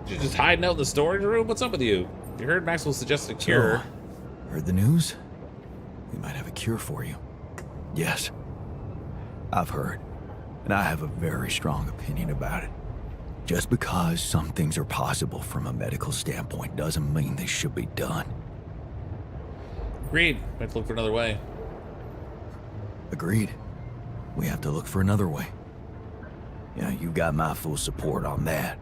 You just hiding out in the storage room? What's up with you? You heard Maxwell suggested a cure. So, heard the news? We might have a cure for you. Yes. I've heard. And I have a very strong opinion about it. Just because some things are possible from a medical standpoint doesn't mean they should be done. Agreed. We have to look for another way. Agreed. We have to look for another way. Yeah, you got my full support on that.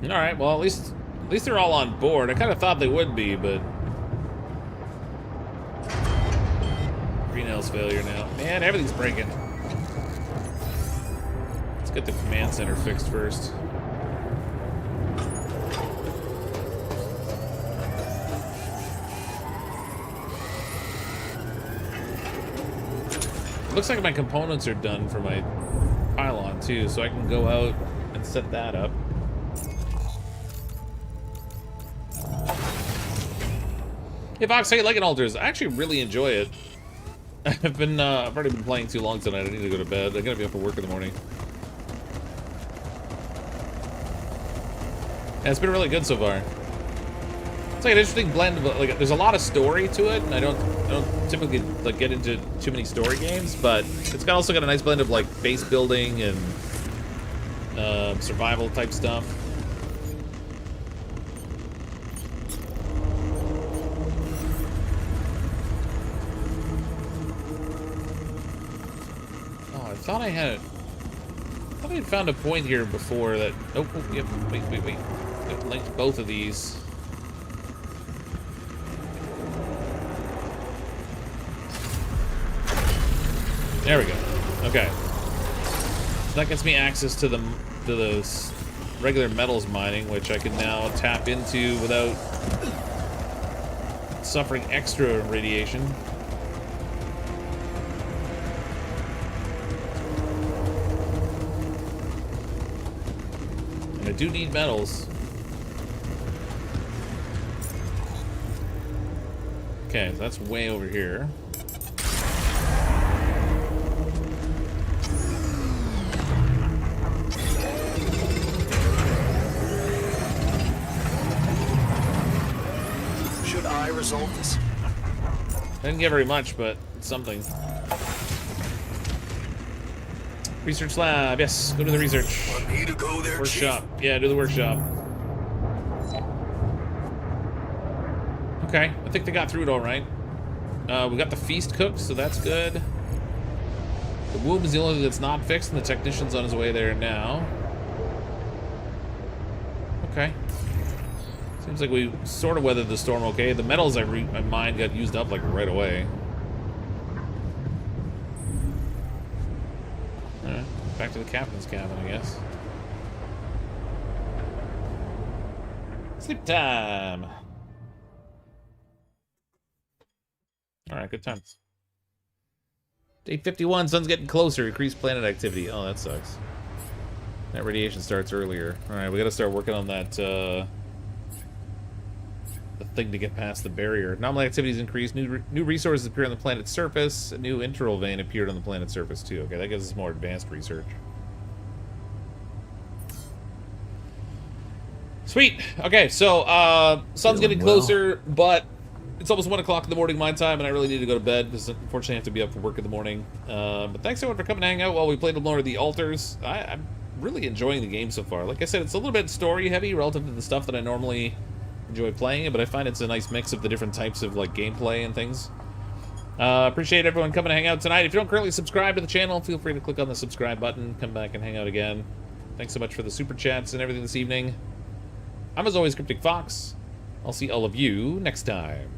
All right. Well, at least they're all on board. I kind of thought they would be, but greenhouse failure now. Man, everything's breaking. Let's get the command center fixed first. Looks like my components are done for my pylon too, so I can go out and set that up. Hey Fox, how you liking Alters? I actually really enjoy it. I've already been playing too long tonight. I need to go to bed. I'm gonna be up for work in the morning. And it's been really good so far. It's like an interesting blend of, like, there's a lot of story to it, and I don't typically like get into too many story games, but it's also got a nice blend of like base building and survival type stuff. Oh, I thought I had found a point here before that. Oh, yep. Wait. I've linked both of these. There we go. Okay. That gets me access to the regular metals mining, which I can now tap into without suffering extra radiation. And I do need metals. Okay, so that's way over here. Should I resolve this? Didn't get very much, but it's something. Research lab, yes, go to the research. Want me to go there, Workshop, yeah, do the workshop. Okay, I think they got through it all right. We got the feast cooked, so that's good. The womb is the only thing that's not fixed, and the technician's on his way there now. Okay. Seems like we sort of weathered the storm okay. The metals I mined got used up like right away. Alright, back to the captain's cabin, I guess. Sleep time! Alright, good times. Day 51, sun's getting closer. Increased planet activity. Oh, that sucks. That radiation starts earlier. Alright, we gotta start working on that, the thing to get past the barrier. Anomaly activities increased. New resources appear on the planet's surface. A new interval vein appeared on the planet's surface, too. Okay, that gives us more advanced research. Sweet! Okay, so, sun's getting closer, but it's almost 1 o'clock in the morning my time, and I really need to go to bed, because unfortunately I have to be up for work in the morning. But thanks everyone for coming to hang out while we played more of the altars. I'm really enjoying the game so far. Like I said, it's a little bit story-heavy relative to the stuff that I normally enjoy playing it, but I find it's a nice mix of the different types of like gameplay and things. Appreciate everyone coming to hang out tonight. If you don't currently subscribe to the channel, feel free to click on the subscribe button, come back and hang out again. Thanks so much for the super chats and everything this evening. I'm as always CrypticFox. I'll see all of you next time.